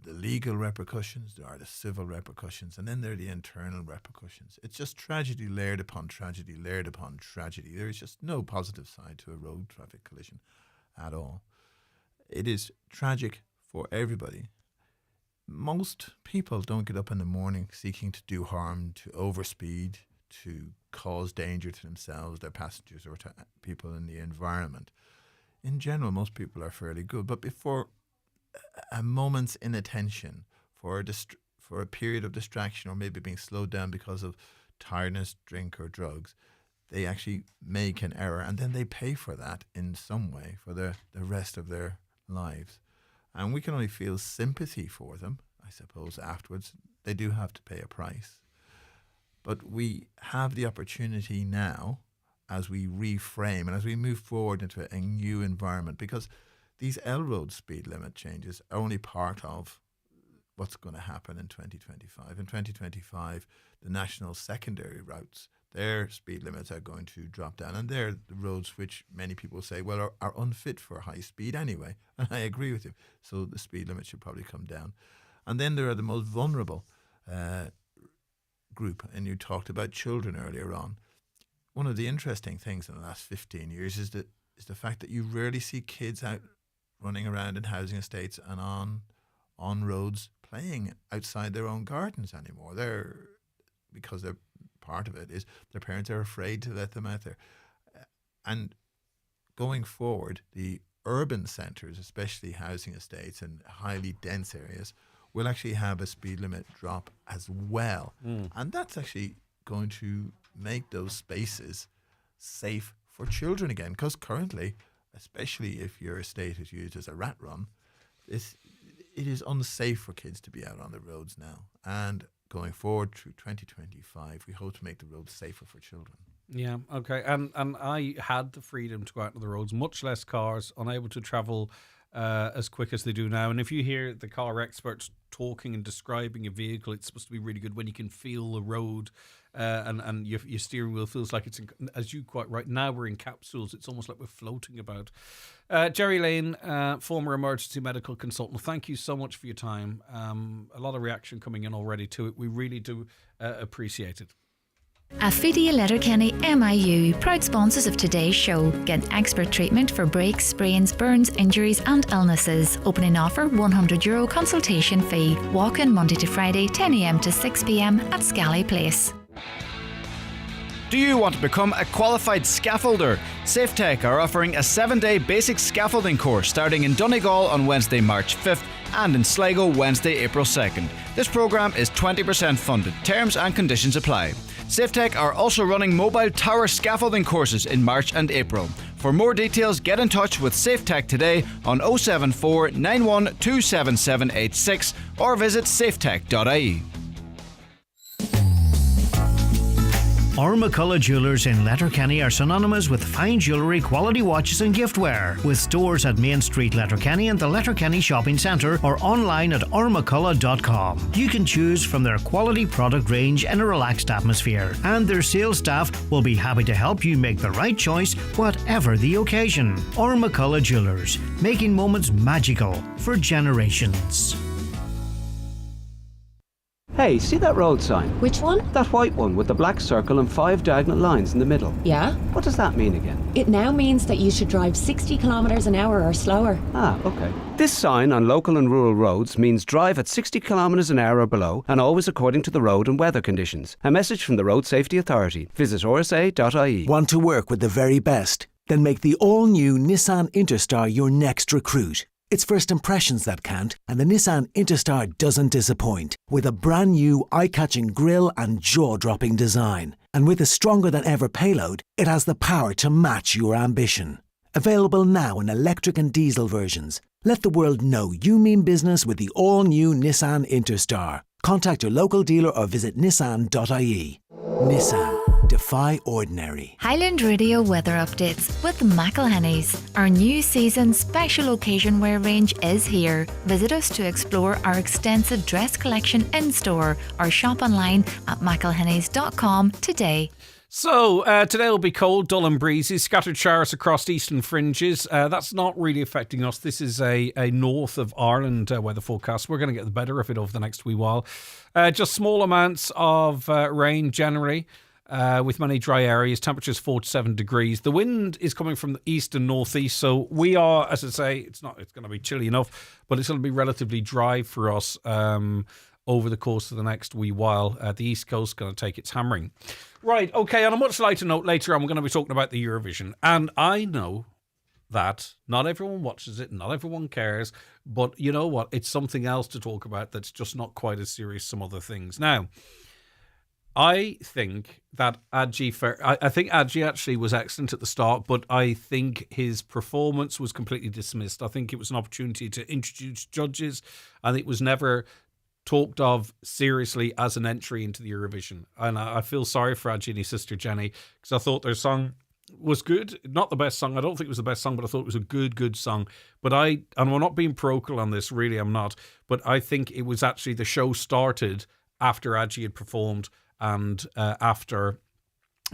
legal repercussions, there are the civil repercussions, and then there are the internal repercussions. It's just tragedy layered upon tragedy, layered upon tragedy. There is just no positive side to a road traffic collision at all. It is tragic for everybody. Most people don't get up in the morning seeking to do harm, to overspeed, to cause danger to themselves, their passengers, or to people in the environment. In general, most people are fairly good, but before a moment's inattention, for a period of distraction, or maybe being slowed down because of tiredness, drink, or drugs, they actually make an error, and then they pay for that in some way for the rest of their lives. And we can only feel sympathy for them, I suppose, afterwards. They do have to pay a price. But we have the opportunity now, as we reframe and as we move forward into a new environment, because these L-road speed limit changes are only part of what's going to happen in 2025. In 2025, the national secondary routes, their speed limits are going to drop down, and they're the roads which many people say, well, are unfit for high speed anyway. And I agree with you. So the speed limit should probably come down. And then there are the most vulnerable group, and you talked about children earlier on. One of the interesting things in the last 15 years is the fact that you rarely see kids out running around in housing estates and on roads playing outside their own gardens anymore. Because they're part of it is their parents are afraid to let them out there. And going forward, the urban centres, especially housing estates and highly dense areas, will actually have a speed limit drop as well. And that's actually going to make those spaces safe for children again, because currently, especially if your estate is used as a rat run, it is unsafe for kids to be out on the roads now. And going forward through 2025, we hope to make the roads safer for children. Yeah, okay. And I had the freedom to go out on the roads, much less cars, unable to travel as quick as they do now. And if you hear the car experts talking and describing a vehicle, it's supposed to be really good when you can feel the road and your steering wheel feels like it's, as you quite right, now we're in capsules. It's almost like we're floating about. Jerry Lane, former emergency medical consultant, thank you so much for your time. A lot of reaction coming in already to it. We really do appreciate it. Affidia Letterkenny MIU, proud sponsors of today's show. Get expert treatment for breaks, sprains, burns, injuries and illnesses. Opening offer €100 consultation fee. Walk in Monday to Friday 10 a.m. to 6 p.m. at Scally Place. Do you want to become a qualified scaffolder? SafeTech are offering a 7-day basic scaffolding course starting in Donegal on Wednesday, March 5th and in Sligo Wednesday, April 2nd. This programme is 20% funded. Terms and conditions apply. SafeTech are also running mobile tower scaffolding courses in March and April. For more details, get in touch with SafeTech today on 074 91 27786 or visit safetech.ie. McCullough Jewellers in Letterkenny are synonymous with fine jewellery, quality watches and giftware. With stores at Main Street, Letterkenny and the Letterkenny Shopping Centre or online at ormccullough.com. You can choose from their quality product range in a relaxed atmosphere, and their sales staff will be happy to help you make the right choice whatever the occasion. McCullough Jewellers, making moments magical for generations. Hey, see that road sign? Which one? That white one with the black circle and 5 diagonal lines in the middle. Yeah? What does that mean again? It now means that you should drive 60 kilometres an hour or slower. Ah, okay. This sign on local and rural roads means drive at 60 kilometres an hour or below and always according to the road and weather conditions. A message from the Road Safety Authority. Visit rsa.ie. Want to work with the very best? Then make the all-new Nissan Interstar your next recruit. It's first impressions that count, and the Nissan Interstar doesn't disappoint. With a brand new eye-catching grille and jaw-dropping design. And with a stronger than ever payload, it has the power to match your ambition. Available now in electric and diesel versions. Let the world know you mean business with the all-new Nissan Interstar. Contact your local dealer or visit nissan.ie. Nissan. Defy ordinary. Highland Radio weather updates with McElhenny's. Our new season special occasion wear range is here. Visit us to explore our extensive dress collection in store or shop online at mcelhennys.com today. So, today will be cold, dull and breezy, scattered showers across eastern fringes. That's not really affecting us. This is a north of Ireland weather forecast. We're going to get the better of it over the next wee while. Just small amounts of rain generally. With many dry areas, temperatures 4 to 7 degrees. The wind is coming from the east and northeast, so we are, as I say, it's going to be chilly enough, but it's going to be relatively dry for us over the course of the next wee while. The east coast is going to take its hammering. Right, okay, on a much lighter note, later on we're going to be talking about the Eurovision, and I know that not everyone watches it, not everyone cares, but you know what, it's something else to talk about that's just not quite as serious as some other things. Now, I think that Adji, I think Adji actually was excellent at the start, but I think his performance was completely dismissed. I think it was an opportunity to introduce judges, and it was never talked of seriously as an entry into the Eurovision. And I feel sorry for Adji and his sister Jenny, because I thought their song was good. Not the best song. I don't think it was the best song, but I thought it was a good song. But and we're not being parochial on this, really, I'm not. But I think it was actually the show started after Adji had performed, and after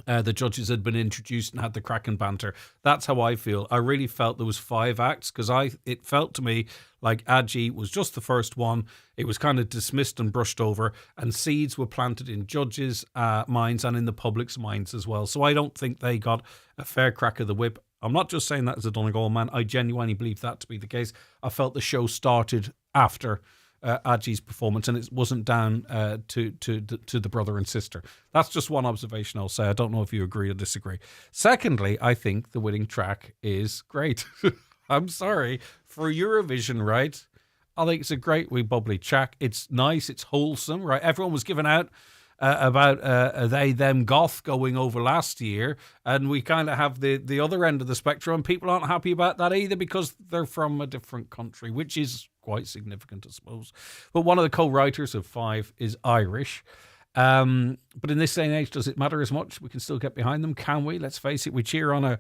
the judges had been introduced and had the crack and banter. That's how I feel. I really felt there was 5 acts, because it felt to me like Adji was just the first one. It was kind of dismissed and brushed over, and seeds were planted in judges' minds and in the public's minds as well. So I don't think they got a fair crack of the whip. I'm not just saying that as a Donegal man. I genuinely believe that to be the case. I felt the show started after Adji's performance, and it wasn't down to the brother and sister. That's just one observation I'll say. I don't know if you agree or disagree. Secondly, I think the winning track is great. I'm sorry. For Eurovision, right? I think it's a great wee bubbly track. It's nice. It's wholesome, right? Everyone was giving out about they, them goth going over last year, and we kind of have the other end of the spectrum. People aren't happy about that either, because they're from a different country, which is quite significant, I suppose. But one of the co-writers of 5 is Irish. But in this day and age, does it matter as much? We can still get behind them, can we? Let's face it, we cheer on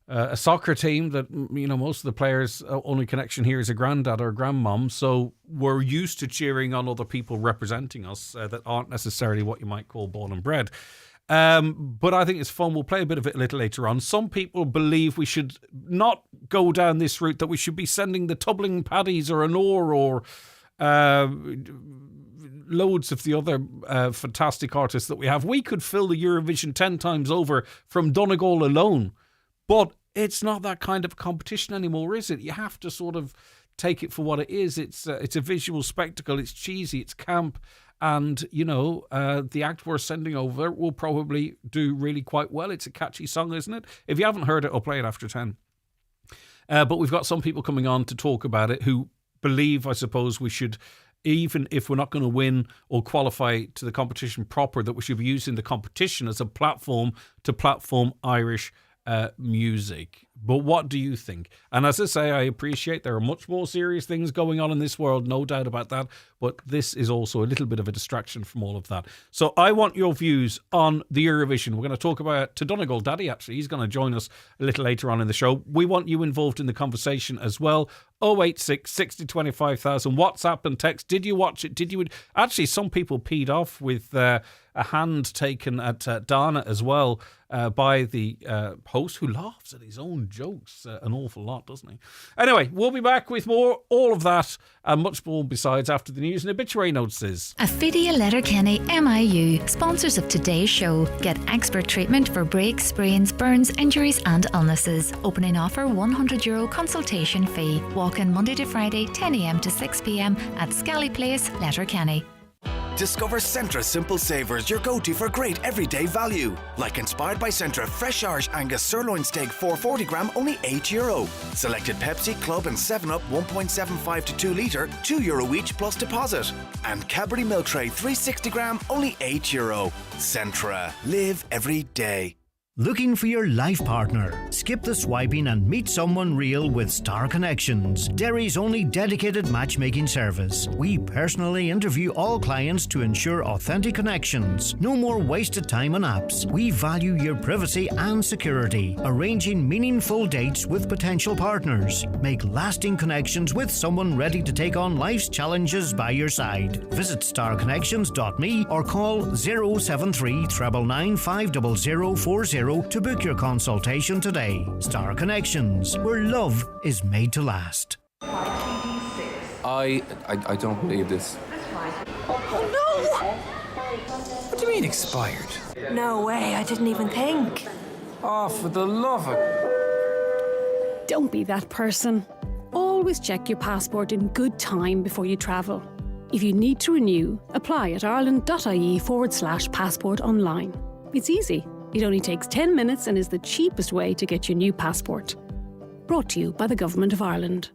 a soccer team that, you know, most of the players' only connection here is a granddad or a grandmom, so we're used to cheering on other people representing us that aren't necessarily what you might call born and bred. But I think it's fun. We'll play a bit of it a little later on. Some people believe we should not go down this route, that we should be sending the Tumbling Paddies or Anor or loads of the other fantastic artists that we have. We could fill the Eurovision 10 times over from Donegal alone. But it's not that kind of competition anymore, is it? You have to sort of take it for what it is. It's a visual spectacle. It's cheesy. It's camp. And, you know, the act we're sending over will probably do really quite well. It's a catchy song, isn't it? If you haven't heard it, I'll play it after 10. But we've got some people coming on to talk about it who believe, I suppose, we should, even if we're not going to win or qualify to the competition proper, that we should be using the competition as a platform to platform Irish music. But what do you think? And as I say, I appreciate there are much more serious things going on in this world, no doubt about that, but this is also a little bit of a distraction from all of that. So I want your views on the Eurovision. We're going to talk about to Donegal Daddy, actually. He's going to join us a little later on in the show. We want you involved in the conversation as well. 086 60 25,000 WhatsApp and text. Did you watch it? Did you? Actually, some people peed off with a hand taken at Dana as well by the host, who laughs at his own jokes an awful lot, doesn't he? Anyway, we'll be back with more, all of that and much more besides after the news and obituary notices. Affidia Letterkenny MIU, sponsors of today's show. Get expert treatment for breaks, sprains, burns, injuries and illnesses. Opening offer €100 consultation fee. Walk in Monday to Friday 10 a.m. to 6 p.m. at Scally Place, Letterkenny. Discover Centra Simple Savers, your go-to for great everyday value. Like inspired by Centra Fresh Irish Angus Sirloin Steak 440 gram, only €8. Selected Pepsi, Club and 7-Up 1.75 to 2 litre, €2 each plus deposit. And Cadbury Milk Tray 360 gram, only €8. Centra. Live every day. Looking for your life partner? Skip the swiping and meet someone real with Star Connections, Derry's only dedicated matchmaking service. We personally interview all clients to ensure authentic connections. No more wasted time on apps. We value your privacy and security, arranging meaningful dates with potential partners. Make lasting connections with someone ready to take on life's challenges by your side. Visit starconnections.me or call 073 999 50040 to book your consultation today. Star Connections, where love is made to last. I don't believe this. Oh no! What do you mean expired? No way, I didn't even think. Oh, for the love of... Don't be that person. Always check your passport in good time before you travel. If you need to renew, apply at ireland.ie/passport online. It's easy. It only takes 10 minutes and is the cheapest way to get your new passport. Brought to you by the Government of Ireland.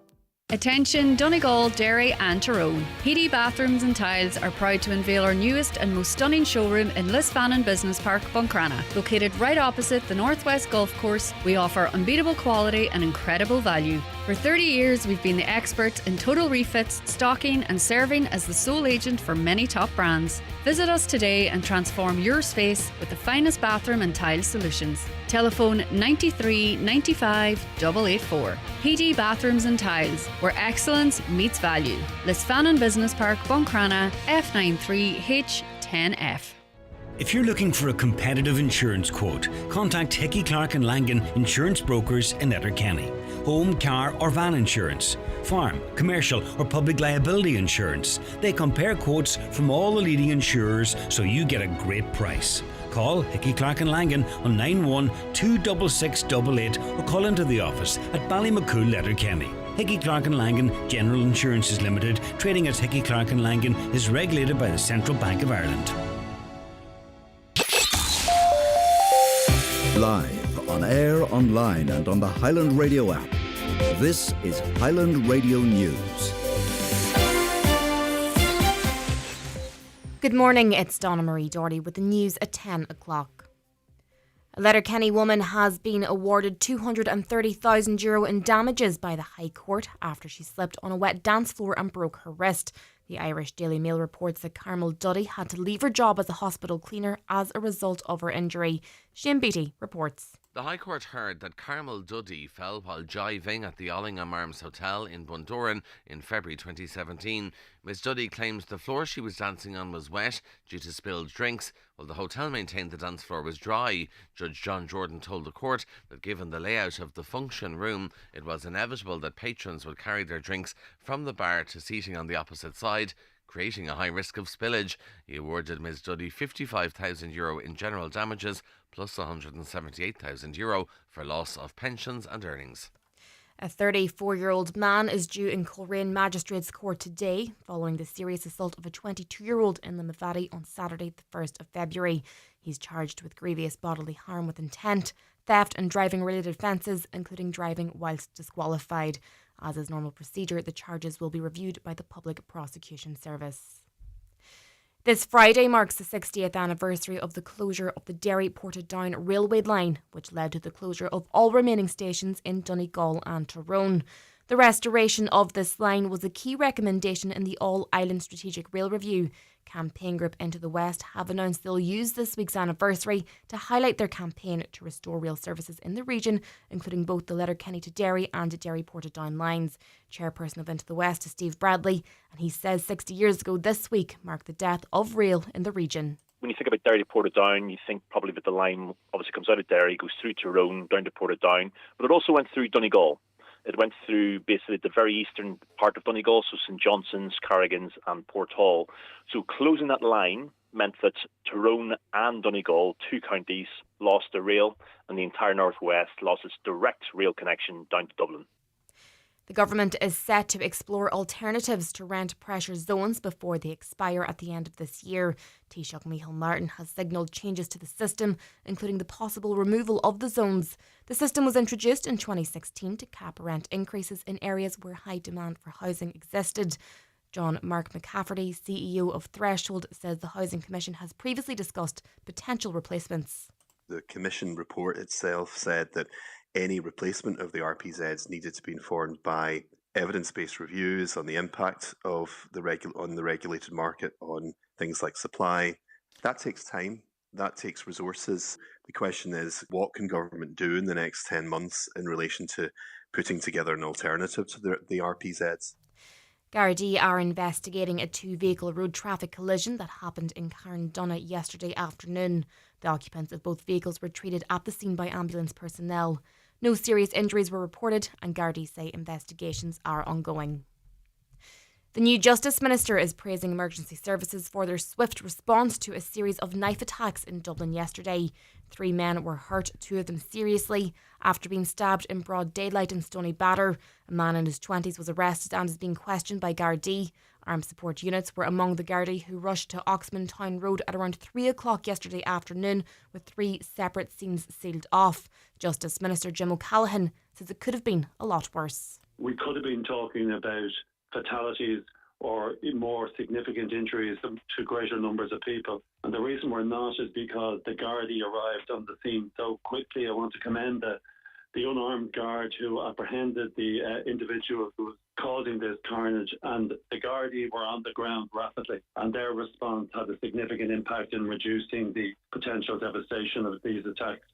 Attention Donegal, Derry and Tyrone. PD Bathrooms and Tiles are proud to unveil our newest and most stunning showroom in Lisfannon Business Park, Buncrana. Located right opposite the Northwest Golf Course, we offer unbeatable quality and incredible value. For 30 years, we've been the experts in total refits, stocking and serving as the sole agent for many top brands. Visit us today and transform your space with the finest bathroom and tile solutions. Telephone 93 95 884. PD Bathrooms and Tiles, where excellence meets value. Lisfannon Business Park, Buncrana, F93H10F. If you're looking for a competitive insurance quote, contact Hickey Clark and Langan Insurance Brokers in Letterkenny. Home, car or van insurance, farm, commercial or public liability insurance. They compare quotes from all the leading insurers so you get a great price. Call Hickey Clark and Langan on 91 26688 or call into the office at Ballymacool, Letterkenny. Hickey Clark and Langan General Insurances Limited, trading as Hickey Clark and Langan, is regulated by the Central Bank of Ireland. Live, on air, online and on the Highland Radio app. This is Highland Radio News. Good morning, it's Donna Marie Doherty with the news at 10 o'clock. A Letterkenny woman has been awarded €230,000 in damages by the High Court after she slipped on a wet dance floor and broke her wrist. The Irish Daily Mail reports that Carmel Duddy had to leave her job as a hospital cleaner as a result of her injury. Shane Beattie reports. The High Court heard that Carmel Duddy fell while jiving at the Allingham Arms Hotel in Bundoran in February 2017. Ms Duddy claims the floor she was dancing on was wet due to spilled drinks, while the hotel maintained the dance floor was dry. Judge John Jordan told the court that given the layout of the function room, it was inevitable that patrons would carry their drinks from the bar to seating on the opposite side, creating a high risk of spillage. He awarded Ms Duddy €55,000 in general damages plus €178,000 for loss of pensions and earnings. A 34-year-old man is due in Coleraine Magistrates Court today following the serious assault of a 22-year-old in the Mavati on Saturday the 1st of February. He's charged with grievous bodily harm with intent, theft and driving related offences, including driving whilst disqualified. As is normal procedure, the charges will be reviewed by the Public Prosecution Service. This Friday marks the 60th anniversary of the closure of the Derry-Portadown railway line, which led to the closure of all remaining stations in Donegal and Tyrone. The restoration of this line was a key recommendation in the All-Ireland Strategic Rail Review. Campaign Group Into the West have announced they'll use this week's anniversary to highlight their campaign to restore rail services in the region, including both the Letterkenny to Derry and Derry-Portadown lines. Chairperson of Into the West is Steve Bradley, and he says 60 years ago this week marked the death of rail in the region. When you think about Derry to Portadown, you think probably that the line obviously comes out of Derry, goes through Tyrone, down to Portadown, but it also went through Donegal. It went through basically the very eastern part of Donegal, so St Johnson's, Carrigan's and Porthall. So closing that line meant that Tyrone and Donegal, two counties, lost their rail, and the entire northwest lost its direct rail connection down to Dublin. The government is set to explore alternatives to rent pressure zones before they expire at the end of this year. Taoiseach Micheál Martin has signalled changes to the system, including the possible removal of the zones. The system was introduced in 2016 to cap rent increases in areas where high demand for housing existed. John Mark McCafferty, CEO of Threshold, says the Housing Commission has previously discussed potential replacements. The Commission report itself said that any replacement of the RPZs needed to be informed by evidence-based reviews on the impact of on the regulated market on things like supply. That takes time. That takes resources. The question is, what can government do in the next 10 months in relation to putting together an alternative to the RPZs? Gardaí are investigating a two-vehicle road traffic collision that happened in Carndonagh yesterday afternoon. The occupants of both vehicles were treated at the scene by ambulance personnel. No serious injuries were reported, and Gardaí say investigations are ongoing. The new Justice Minister is praising emergency services for their swift response to a series of knife attacks in Dublin yesterday. 3 men were hurt, 2 of them seriously, after being stabbed in broad daylight in Stoney Batter. A man in his 20s was arrested and is being questioned by Gardaí. Armed support units were among the Gardaí who rushed to Oxman Town Road at around 3 o'clock yesterday afternoon, with 3 separate scenes sealed off. Justice Minister Jim O'Callaghan says it could have been a lot worse. We could have been talking about fatalities or more significant injuries to greater numbers of people. And the reason we're not is because the Gardaí arrived on the scene so quickly. I want to commend the unarmed guard who apprehended the individual who was causing this carnage, and the Gardaí were on the ground rapidly, and their response had a significant impact in reducing the potential devastation of these attacks.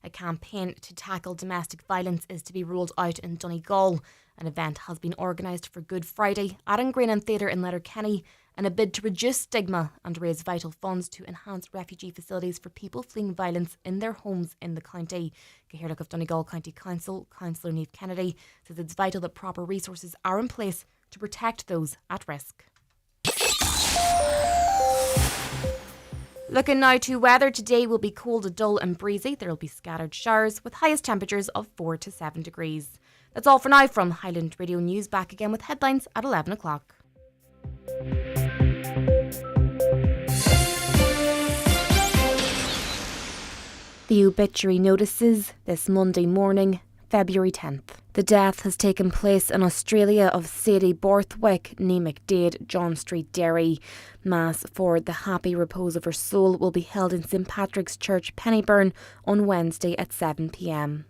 A campaign to tackle domestic violence is to be rolled out in Donegal. An event has been organised for Good Friday at Greenan Theatre in Letterkenny in a bid to reduce stigma and raise vital funds to enhance refugee facilities for people fleeing violence in their homes in the county. Gaherlock of Donegal County Council, Councillor Niamh Kennedy, says it's vital that proper resources are in place to protect those at risk. Looking now to weather, today will be cold, dull and breezy. There will be scattered showers with highest temperatures of 4 to 7 degrees. That's all for now from Highland Radio News. Back again with headlines at 11 o'clock. The obituary notices this Monday morning, February 10th. The death has taken place in Australia of Sadie Borthwick, née McDade, John Street, Derry. Mass for the happy repose of her soul will be held in St Patrick's Church, Pennyburn, on Wednesday at 7 p.m.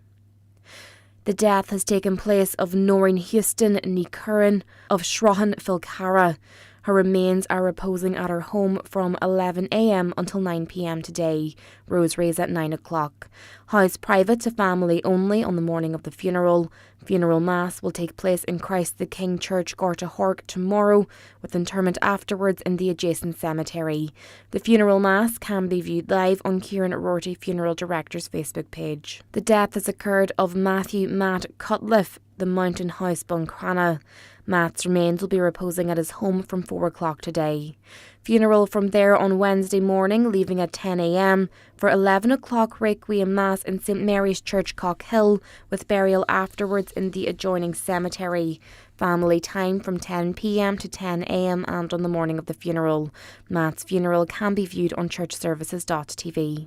The death has taken place of Noreen Houston, née Curran, of Shrohan, Filcara. Her remains are reposing at her home from 11 a.m. until 9 p.m. today. Rosaries at 9 o'clock. House private to family only on the morning of the funeral. Funeral mass will take place in Christ the King Church, Gorta Hork tomorrow, with interment afterwards in the adjacent cemetery. The funeral mass can be viewed live on Kieran Rorty Funeral Director's Facebook page. The death has occurred of Matthew Matt Cutliff, the Mountain House, Buncrana. Matt's remains will be reposing at his home from 4 o'clock today. Funeral from there on Wednesday morning, leaving at 10 a.m. for 11 o'clock Requiem Mass in St Mary's Church, Cockhill, with burial afterwards in the adjoining cemetery. Family time from 10 p.m. to 10 a.m. and on the morning of the funeral. Matt's funeral can be viewed on churchservices.tv.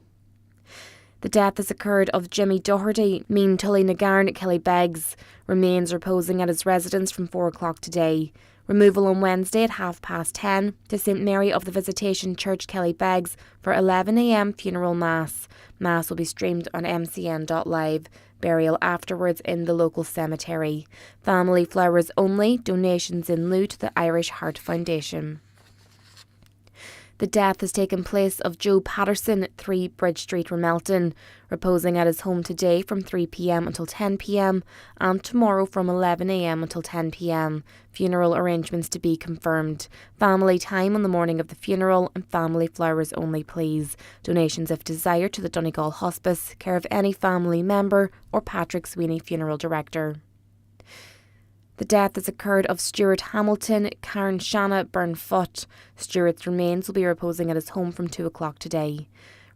The death has occurred of Jimmy Doherty, Mean Tully Nagarn, Killybegs. Remains reposing at his residence from 4 o'clock today. Removal on Wednesday at 10:30 to St Mary of the Visitation Church, Killybegs, for 11 a.m. funeral mass. Mass will be streamed on mcn.live. Burial afterwards in the local cemetery. Family flowers only. Donations in lieu to the Irish Heart Foundation. The death has taken place of Joe Patterson, 3 Bridge Street, Ramelton, reposing at his home today from 3 p.m. until 10 p.m. and tomorrow from 11 a.m. until 10 p.m. Funeral arrangements to be confirmed. Family time on the morning of the funeral and family flowers only, please. Donations if desired to the Donegal Hospice, care of any family member or Patrick Sweeney, Funeral Director. The death has occurred of Stuart Hamilton, Karen Shanna, Burnfoot. Stuart's remains will be reposing at his home from 2 o'clock today.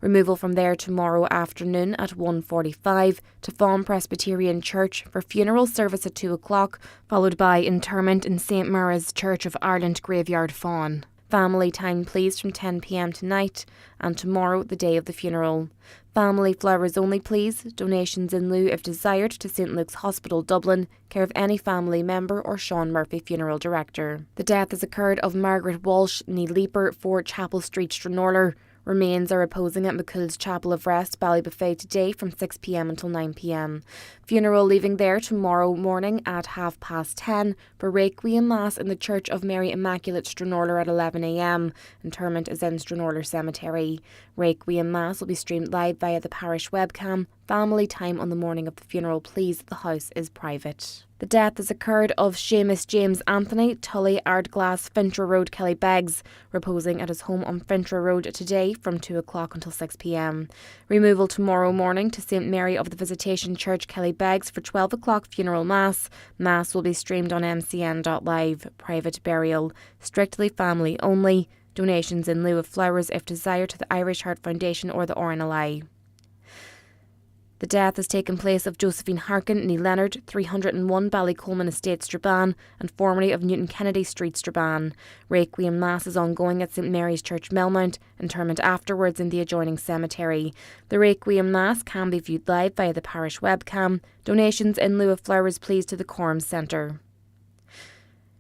Removal from there tomorrow afternoon at 1:45 to Fawn Presbyterian Church for funeral service at 2 o'clock, followed by interment in St Mary's Church of Ireland, Graveyard, Fawn. Family time please from 10 p.m. tonight and tomorrow, the day of the funeral. Family flowers only, please. Donations in lieu if desired to St Luke's Hospital, Dublin, care of any family member or Sean Murphy, Funeral Director. The death has occurred of Margaret Walsh, Ní Leaper, 4 Chapel Street, Stranorlar. Remains are reposing at McCool's Chapel of Rest, Ballybuffet today from 6 p.m. until 9 p.m. Funeral leaving there tomorrow morning at 10:30 for Requiem Mass in the Church of Mary Immaculate, Stranorlar at 11 a.m. Interment is in Stranorlar Cemetery. Requiem Mass will be streamed live via the parish webcam. Family time on the morning of the funeral, please. The house is private. The death has occurred of Seamus James Anthony, Tully Ardglass, Fintra Road, Killybegs, reposing at his home on Fintra Road today from 2 o'clock until 6 p.m. Removal tomorrow morning to St Mary of the Visitation Church, Killybegs, for 12 o'clock funeral mass. Mass will be streamed on mcn.live. Private burial. Strictly family only. Donations in lieu of flowers if desired to the Irish Heart Foundation or the RNLI. The death has taken place of Josephine Harkin, Ní Leonard, 301 Ballycolman Estate, Strabane, and formerly of Newton Kennedy Street, Strabane. Requiem Mass is ongoing at St Mary's Church, Melmount, interment afterwards in the adjoining cemetery. The Requiem Mass can be viewed live via the parish webcam. Donations in lieu of flowers, please, to the Quorum Centre.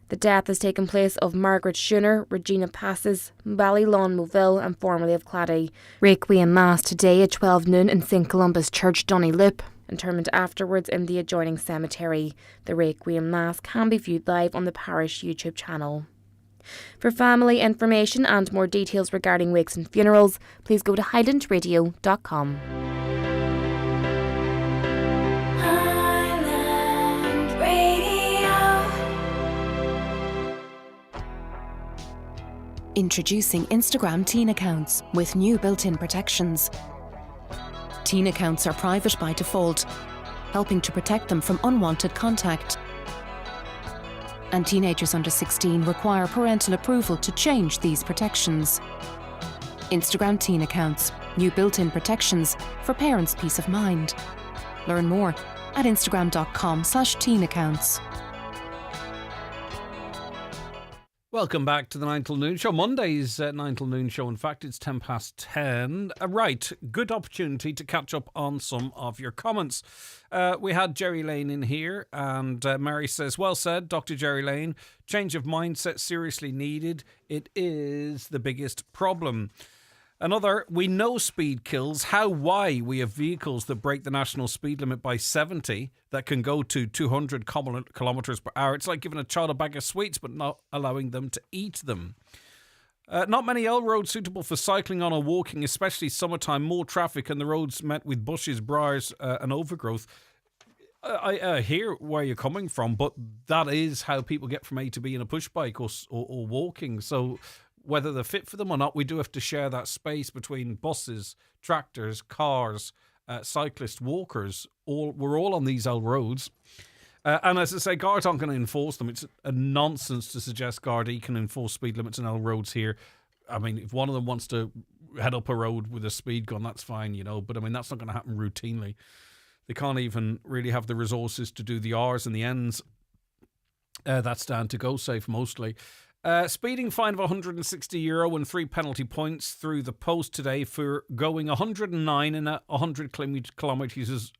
The death has taken place of Margaret Schooner, Regina Passes, Ballylawn Moville and formerly of Claddagh. Requiem Mass today at 12 noon in St Columba's Church, Donegalip. Interment afterwards in the adjoining cemetery. The Requiem Mass can be viewed live on the parish YouTube channel. For family information and more details regarding wakes and funerals, please go to highlandradio.com. Introducing Instagram teen accounts with new built-in protections. Teen accounts are private by default, helping to protect them from unwanted contact. And teenagers under 16 require parental approval to change these protections. Instagram teen accounts, new built-in protections for parents' peace of mind. Learn more at instagram.com/teen accounts. Welcome back to the 9 till noon show. Monday's 9 till noon show. In fact, it's 10:10. Right, good opportunity to catch up on some of your comments. We had Jerry Lane in here, and Mary says, well said, Dr. Jerry Lane. Change of mindset seriously needed. It is the biggest problem. Another, we know speed kills. Why we have vehicles that break the national speed limit by 70 that can go to 200 kilometres per hour. It's like giving a child a bag of sweets but not allowing them to eat them. Not many L roads suitable for cycling on or walking, especially summertime. More traffic and the roads met with bushes, briars and overgrowth. I hear where you're coming from, but that is how people get from A to B in a push bike or walking. So whether they're fit for them or not, we do have to share that space between buses, tractors, cars, cyclists, walkers. We're all on these old roads. And as I say, Garda aren't going to enforce them. It's a nonsense to suggest Garda can enforce speed limits on old roads here. I mean, if one of them wants to head up a road with a speed gun, that's fine, you know. But I mean, that's not going to happen routinely. They can't even really have the resources to do the R's and the N's. That's down to GoSafe mostly. Speeding fine of €160 and 3 penalty points through the post today for going 109 in a 100 kilometres.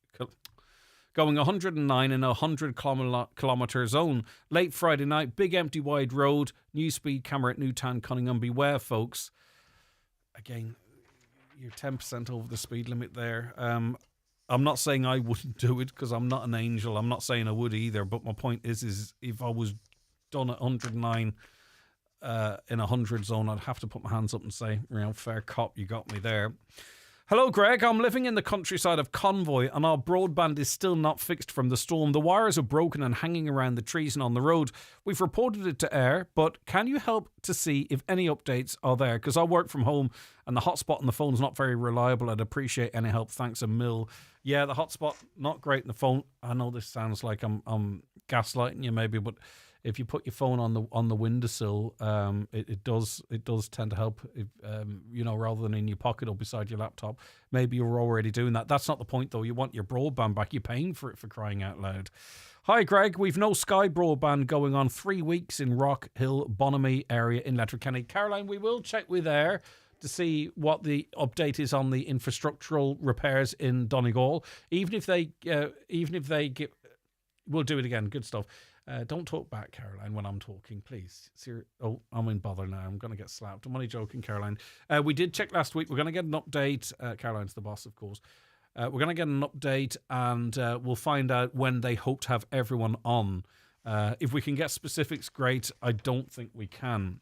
Going 109 in a 100 kilometre zone. Late Friday night, big empty wide road, new speed camera at Newtown, Cunningham. Beware, folks. Again, you're 10% over the speed limit there. I'm not saying I wouldn't do it because I'm not an angel. I'm not saying I would either. But my point is if I was done at 109 in a 100 zone, I'd have to put my hands up and say, fair cop, you got me there. Hello, Greg. I'm living in the countryside of Convoy and our broadband is still not fixed from the storm. The wires are broken and hanging around the trees and on the road. We've reported it to Air, but can you help to see if any updates are there? Because I work from home and the hotspot on the phone is not very reliable. I'd appreciate any help. Thanks a mil. Yeah, the hotspot, not great in the phone. I know this sounds like I'm gaslighting you maybe, but if you put your phone on the windowsill, it does tend to help. If, rather than in your pocket or beside your laptop. Maybe you're already doing that. That's not the point, though. You want your broadband back. You're paying for it, for crying out loud. Hi, Greg. We've no Sky broadband going on 3 weeks in Rock Hill, Bonamy area in Letterkenny. Caroline, we will check with Air to see what the update is on the infrastructural repairs in Donegal. Even if they get, we'll do it again. Good stuff. Don't talk back, Caroline, when I'm talking, please. I'm in bother now. I'm going to get slapped. I'm only joking, Caroline. We did check last week. We're going to get an update. Caroline's the boss, of course. We're going to get an update and we'll find out when they hope to have everyone on. If we can get specifics, great. I don't think we can.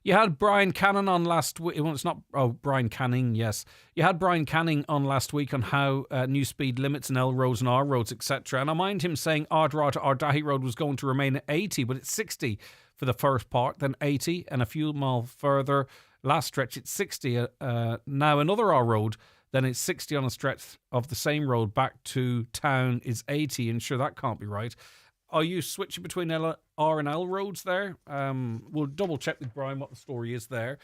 You had Brian Cannon on last week. Well, it's not. Oh, Brian Canning, yes. You had Brian Canning on last week on how new speed limits in L roads and R roads, etc. And I mind him saying Ardra to Ardahi Road was going to remain at 80, but it's 60 for the first part, then 80, and a few mile further, last stretch, it's 60. Now another R road, then it's 60 on a stretch of the same road back to town is 80, and sure, that can't be right. Are you switching between R and L roads there? We'll double check with Brian what the story is there.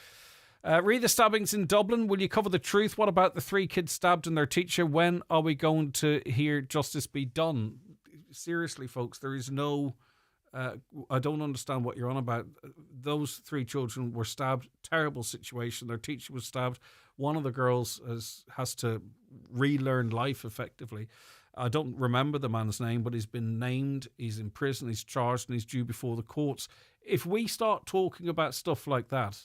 Read the stabbings in Dublin. Will you cover the truth? What about the 3 kids stabbed and their teacher? When are we going to hear justice be done? Seriously, folks, there is no... I don't understand what you're on about. Those 3 children were stabbed. Terrible situation. Their teacher was stabbed. One of the girls has to relearn life, effectively. I don't remember the man's name, but he's been named, he's in prison, he's charged, and he's due before the courts. If we start talking about stuff like that,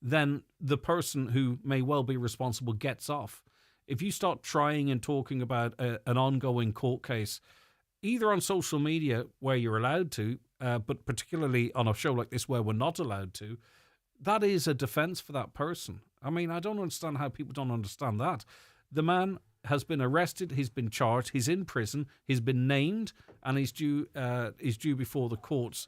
then the person who may well be responsible gets off. If you start trying and talking about an ongoing court case, either on social media where you're allowed to, but particularly on a show like this where we're not allowed to, that is a defence for that person. I mean, I don't understand how people don't understand that. The man has been arrested, he's been charged, he's in prison, he's been named, and he's due before the courts.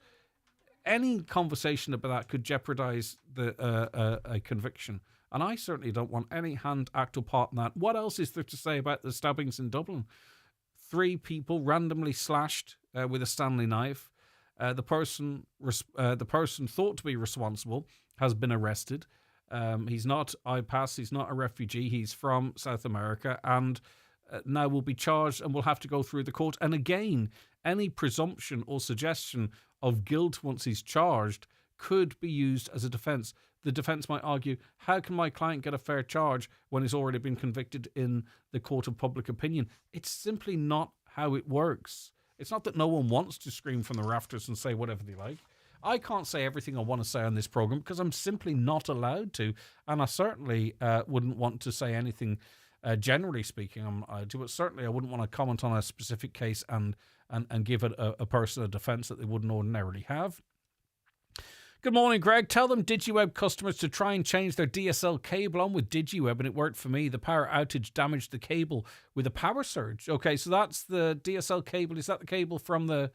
Any conversation about that could jeopardise a conviction, and I certainly don't want any hand, act or part in that. What else is there to say about the stabbings in Dublin? 3 people randomly slashed with a Stanley knife. The person thought to be responsible has been arrested. He's not IPAS, he's not a refugee, he's from South America, and now will be charged and will have to go through the court. And again, any presumption or suggestion of guilt once he's charged could be used as a defence. The defence might argue, how can my client get a fair charge when he's already been convicted in the court of public opinion? It's simply not how it works. It's not that no one wants to scream from the rafters and say whatever they like. I can't say everything I want to say on this programme because I'm simply not allowed to. And I certainly wouldn't want to say anything, generally speaking, but certainly I wouldn't want to comment on a specific case and give a person a defence that they wouldn't ordinarily have. Good morning, Greg. Tell them DigiWeb customers to try and change their DSL cable on with DigiWeb, and it worked for me. The power outage damaged the cable with a power surge. Okay, so that's the DSL cable. Is that the cable from the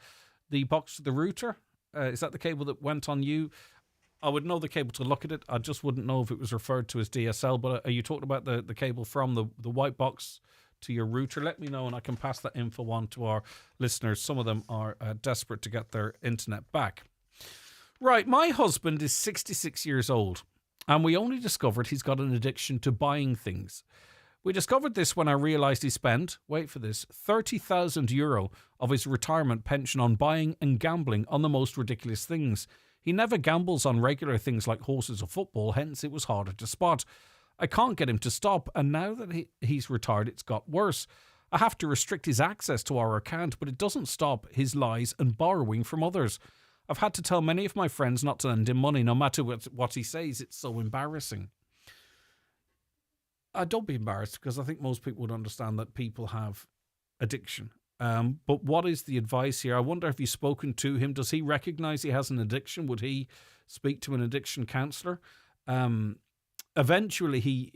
box to the router? Is that the cable that went on you? I would know the cable to look at it. I just wouldn't know if it was referred to as DSL. But are you talking about the cable from the white box to your router? Let me know and I can pass that info on to our listeners. Some of them are desperate to get their internet back. Right, my husband is 66 years old and we only discovered he's got an addiction to buying things. We discovered this when I realised he spent, wait for this, €30,000 of his retirement pension on buying and gambling on the most ridiculous things. He never gambles on regular things like horses or football, hence it was harder to spot. I can't get him to stop, and now that he's retired, it's got worse. I have to restrict his access to our account, but it doesn't stop his lies and borrowing from others. I've had to tell many of my friends not to lend him money, no matter what he says. It's so embarrassing. Don't be embarrassed, because I think most people would understand that people have addiction. But what is the advice here? I wonder if you've spoken to him. Does he recognise he has an addiction? Would he speak to an addiction counsellor? Eventually,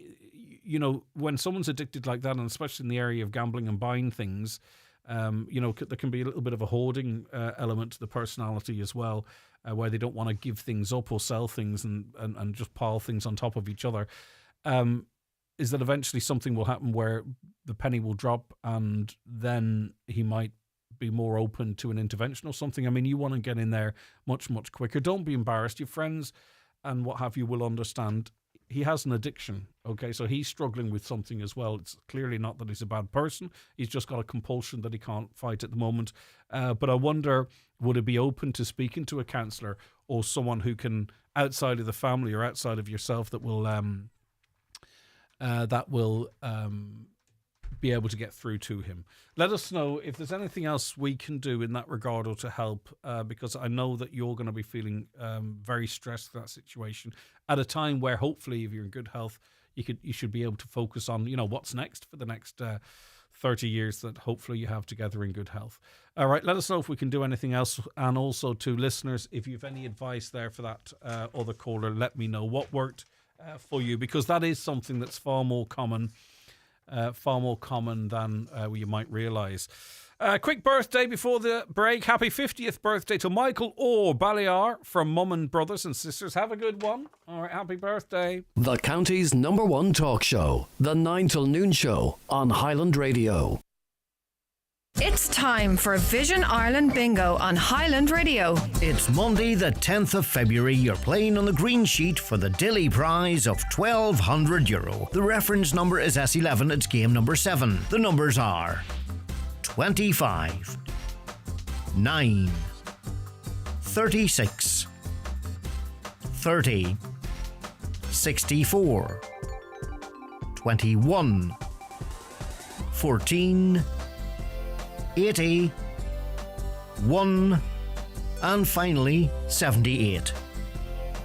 when someone's addicted like that, and especially in the area of gambling and buying things, there can be a little bit of a hoarding element to the personality as well, where they don't want to give things up or sell things and just pile things on top of each other. Is that eventually something will happen where the penny will drop, and then he might be more open to an intervention or something? I mean, you want to get in there much, much quicker. Don't be embarrassed. Your friends and what have you will understand. He has an addiction, okay? So he's struggling with something as well. It's clearly not that he's a bad person. He's just got a compulsion that he can't fight at the moment. But I wonder, would it be open to speaking to a counsellor or someone who can, outside of the family or outside of yourself, that will be able to get through to him? Let us know if there's anything else we can do in that regard or to help, because I know that you're going to be feeling very stressed in that situation at a time where hopefully, if you're in good health, you should be able to focus on what's next for the next 30 years that hopefully you have together in good health. All right, let us know if we can do anything else, and also to listeners, if you have any advice there for that other caller, let me know what worked for you, because that is something that's far more common than you might realise. Quick birthday before the break. Happy 50th birthday to Michael Orr Balear from Mum and Brothers and Sisters. Have a good one. All right, happy birthday. The county's #1 talk show, the 9 till noon show on Highland Radio. It's time for Vision Ireland Bingo on Highland Radio. It's Monday the 10th of February. You're playing on the green sheet for the daily prize of €1,200. The reference number is S11. It's game number 7. The numbers are 25, 9, 36, 30, 64, 21, 14, 80, 1, and finally 78.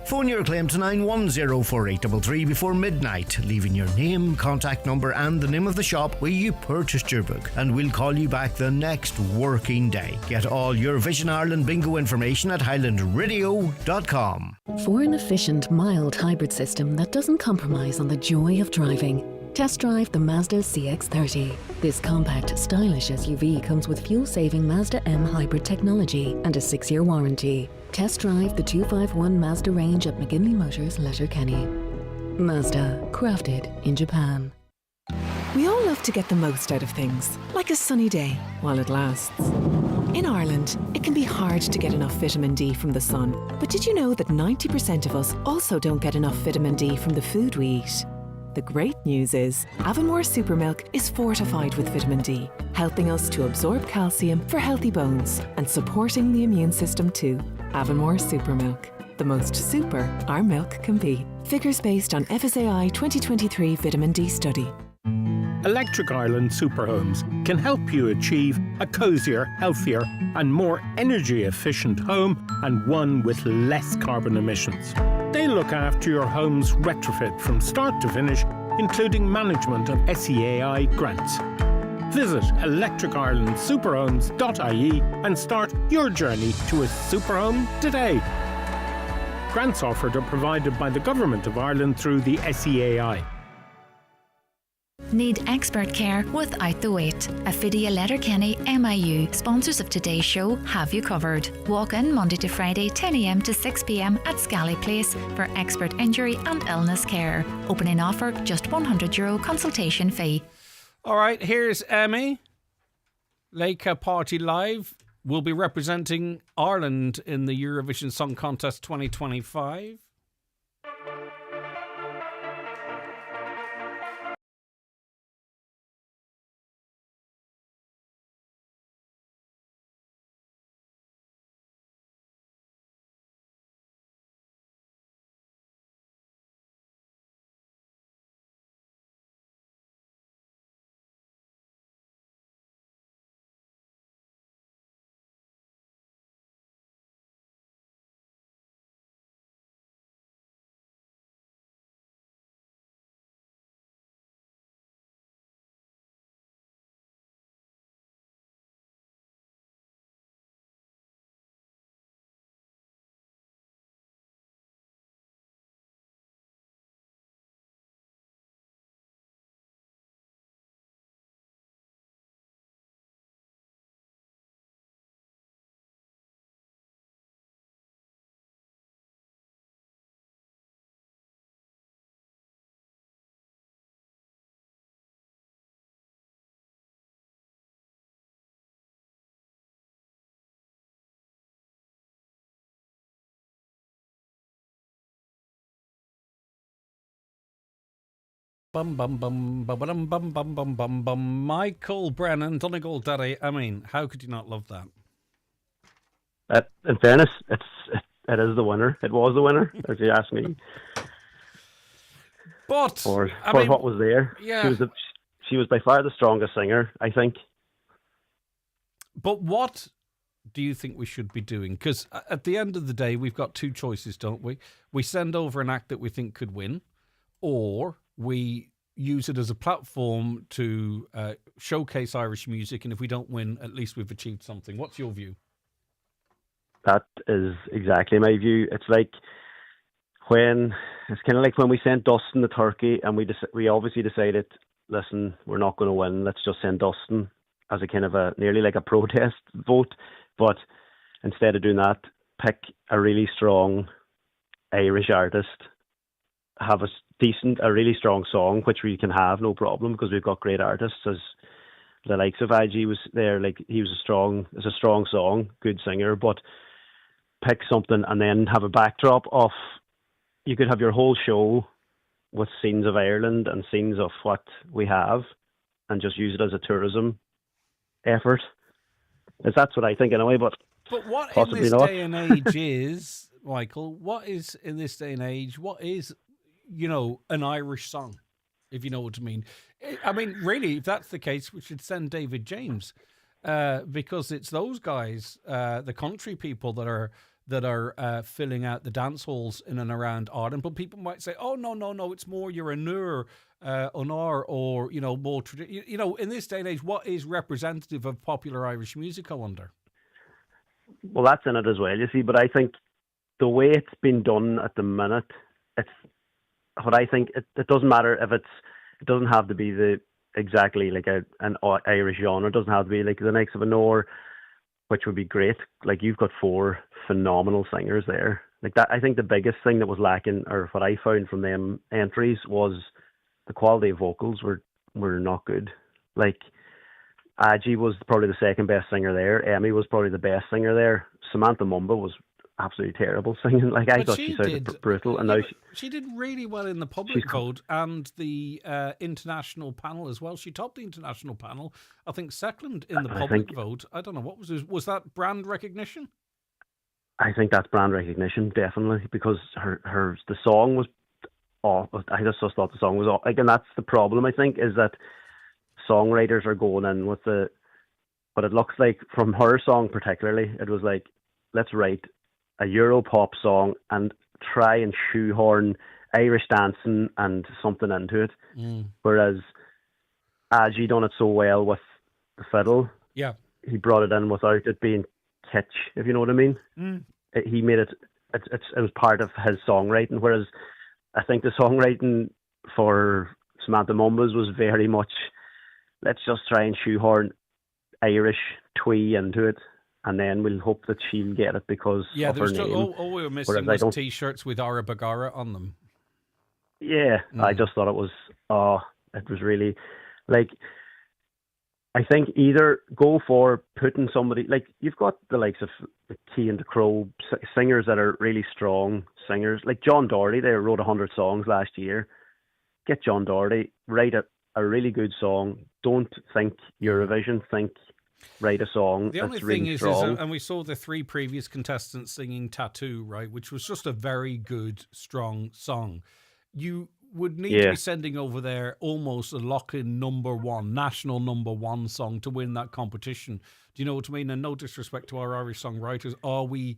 Phone your claim to 9104833 before midnight, leaving your name, contact number and the name of the shop where you purchased your book, and we'll call you back the next working day. Get all your Vision Ireland bingo information at highlandradio.com. For an efficient, mild hybrid system that doesn't compromise on the joy of driving, test drive the Mazda CX-30. This compact, stylish SUV comes with fuel-saving Mazda M hybrid technology and a 6-year warranty. Test drive the 251 Mazda range at McGinley Motors, Letterkenny. Mazda, crafted in Japan. We all love to get the most out of things, like a sunny day while it lasts. In Ireland, it can be hard to get enough vitamin D from the sun. But did you know that 90% of us also don't get enough vitamin D from the food we eat? The great news is, Avonmore Supermilk is fortified with vitamin D, helping us to absorb calcium for healthy bones and supporting the immune system too. Avonmore Supermilk, the most super our milk can be. Figures based on FSAI 2023 vitamin D study. Electric Ireland Superhomes can help you achieve a cosier, healthier and more energy efficient home, and one with less carbon emissions. They look after your home's retrofit from start to finish, including management of SEAI grants. Visit electricirelandsuperhomes.ie and start your journey to a superhome today. Grants offered are provided by the Government of Ireland through the SEAI. Need expert care without the wait? Affidia Letterkenny MIU, sponsors of today's show, have you covered. Walk in Monday to Friday 10 a.m. to 6 p.m. at Scally Place for expert injury and illness care. Opening offer, just €100 consultation fee. All right, here's Emmy. Leica Party Live will be representing Ireland in the Eurovision Song Contest 2025. Bum bum bum bum bum bum bum bum bum bum. Michael Brennan, Donegal Daddy. I mean, how could you not love that? In fairness, it is the winner. It was the winner, if you ask me. But for I mean, what was there, yeah. she was by far the strongest singer, I think. But what do you think we should be doing? Because at the end of the day, we've got two choices, don't we? We send over an act that we think could win, or we use it as a platform to showcase Irish music, and if we don't win, at least we've achieved something. What's your view? That is exactly my view. It's like it's kind of like when we sent Dustin to Turkey, and we obviously decided, listen, we're not going to win. Let's just send Dustin as a kind of nearly like a protest vote. But instead of doing that, pick a really strong Irish artist, have a really strong song, which we can have no problem because we've got great artists. As the likes of IG was there, like it's a strong song, good singer, but pick something and then have a backdrop of. You could have your whole show with scenes of Ireland and scenes of what we have, and just use it as a tourism effort. That's what I think anyway, but what possibly in this not. day and age is, Michael, what is in this day and age, what is, an Irish song, if you know what I mean? I mean, really, if that's the case, we should send David James, because it's those guys, the country people that are filling out the dance halls in and around Ireland. But people might say, oh, no, it's more you're a nur, honor, or, more traditional. In this day and age, what is representative of popular Irish music, I wonder? Well, that's in it as well, you see. But I think the way it's been done at the minute, it's what I think. It doesn't matter if it doesn't have to be exactly like an Irish genre. It doesn't have to be like the likes of a Nor, which would be great. Like, you've got 4 phenomenal singers there. Like that, I think the biggest thing that was lacking, or what I found from them entries, was the quality of vocals were not good. Like, Agi was probably the second best singer there. Emmy was probably the best singer there. Samantha Mumba was absolutely terrible singing. Like, I thought she sounded brutal, and now she did really well in the public vote and the international panel as well. She topped the international panel, I think second in the public vote. I don't know, what was that brand recognition? I think that's brand recognition, definitely, because the song was awful. I just thought the song was awful. Again, that's the problem, I think, is that songwriters are going in with but it looks like from her song particularly, it was like, let's write a Euro pop song and try and shoehorn Irish dancing and something into it. Whereas Agi done it so well with the fiddle. Yeah. He brought it in without it being kitsch, if you know what I mean. He made it was part of his songwriting, whereas I think the songwriting for Samantha Mumba's was very much, let's just try and shoehorn Irish twee into it, and then we'll hope that she'll get it because of her name. All we were missing was T-shirts with Ara Bagara on them. Yeah, I just thought it was really, like, I think either go for putting somebody, like, you've got the likes of Key and the Crow, singers that are really strong singers, like John Doherty. They wrote 100 songs last year. Get John Doherty, write a really good song. Don't think Eurovision, write a song the that's only really thing strong. And we saw the 3 previous contestants singing Tattoo, right, which was just a very good, strong song. You would need to be sending over there almost a lock-in national number one song to win that competition. Do you know what I mean? And no disrespect to our Irish songwriters, are we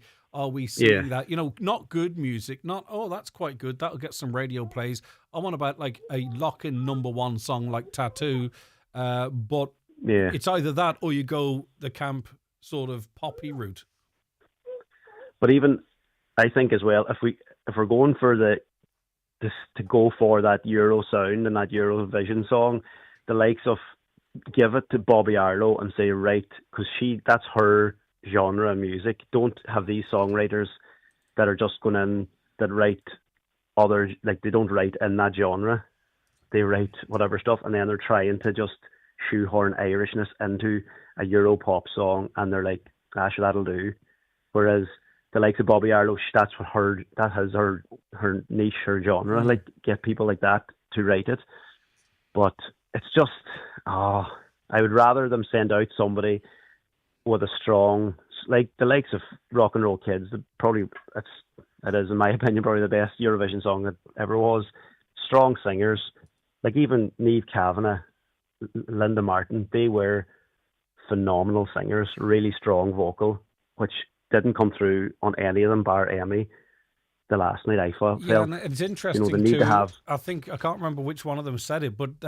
seeing that? Not good music, not, oh, that's quite good, that'll get some radio plays. I want about like a lock-in number one song like Tattoo, but it's either that or you go the camp sort of poppy route. But even, I think as well, if we're going for to go for that Euro sound and that Eurovision song, the likes of, give it to Bobby Arlo and say, right, because that's her genre of music. Don't have these songwriters that are just going in that write other, like, they don't write in that genre. They write whatever stuff, and then they're trying to just shoehorn Irishness into a Euro pop song, and they're like, sure, that'll do. Whereas the likes of Bobby Arlo, that's what that has her niche, her genre. Like, get people like that to write it. But it's just, I would rather them send out somebody with a strong, like the likes of Rock and Roll Kids. It is, in my opinion, probably the best Eurovision song that ever was. Strong singers, like even Niamh Kavanagh, Linda Martin, they were phenomenal singers, really strong vocal, which didn't come through on any of them bar Emmy the last night. I felt. Yeah, and it's interesting the need too. to have. I can't remember which one of them said it, but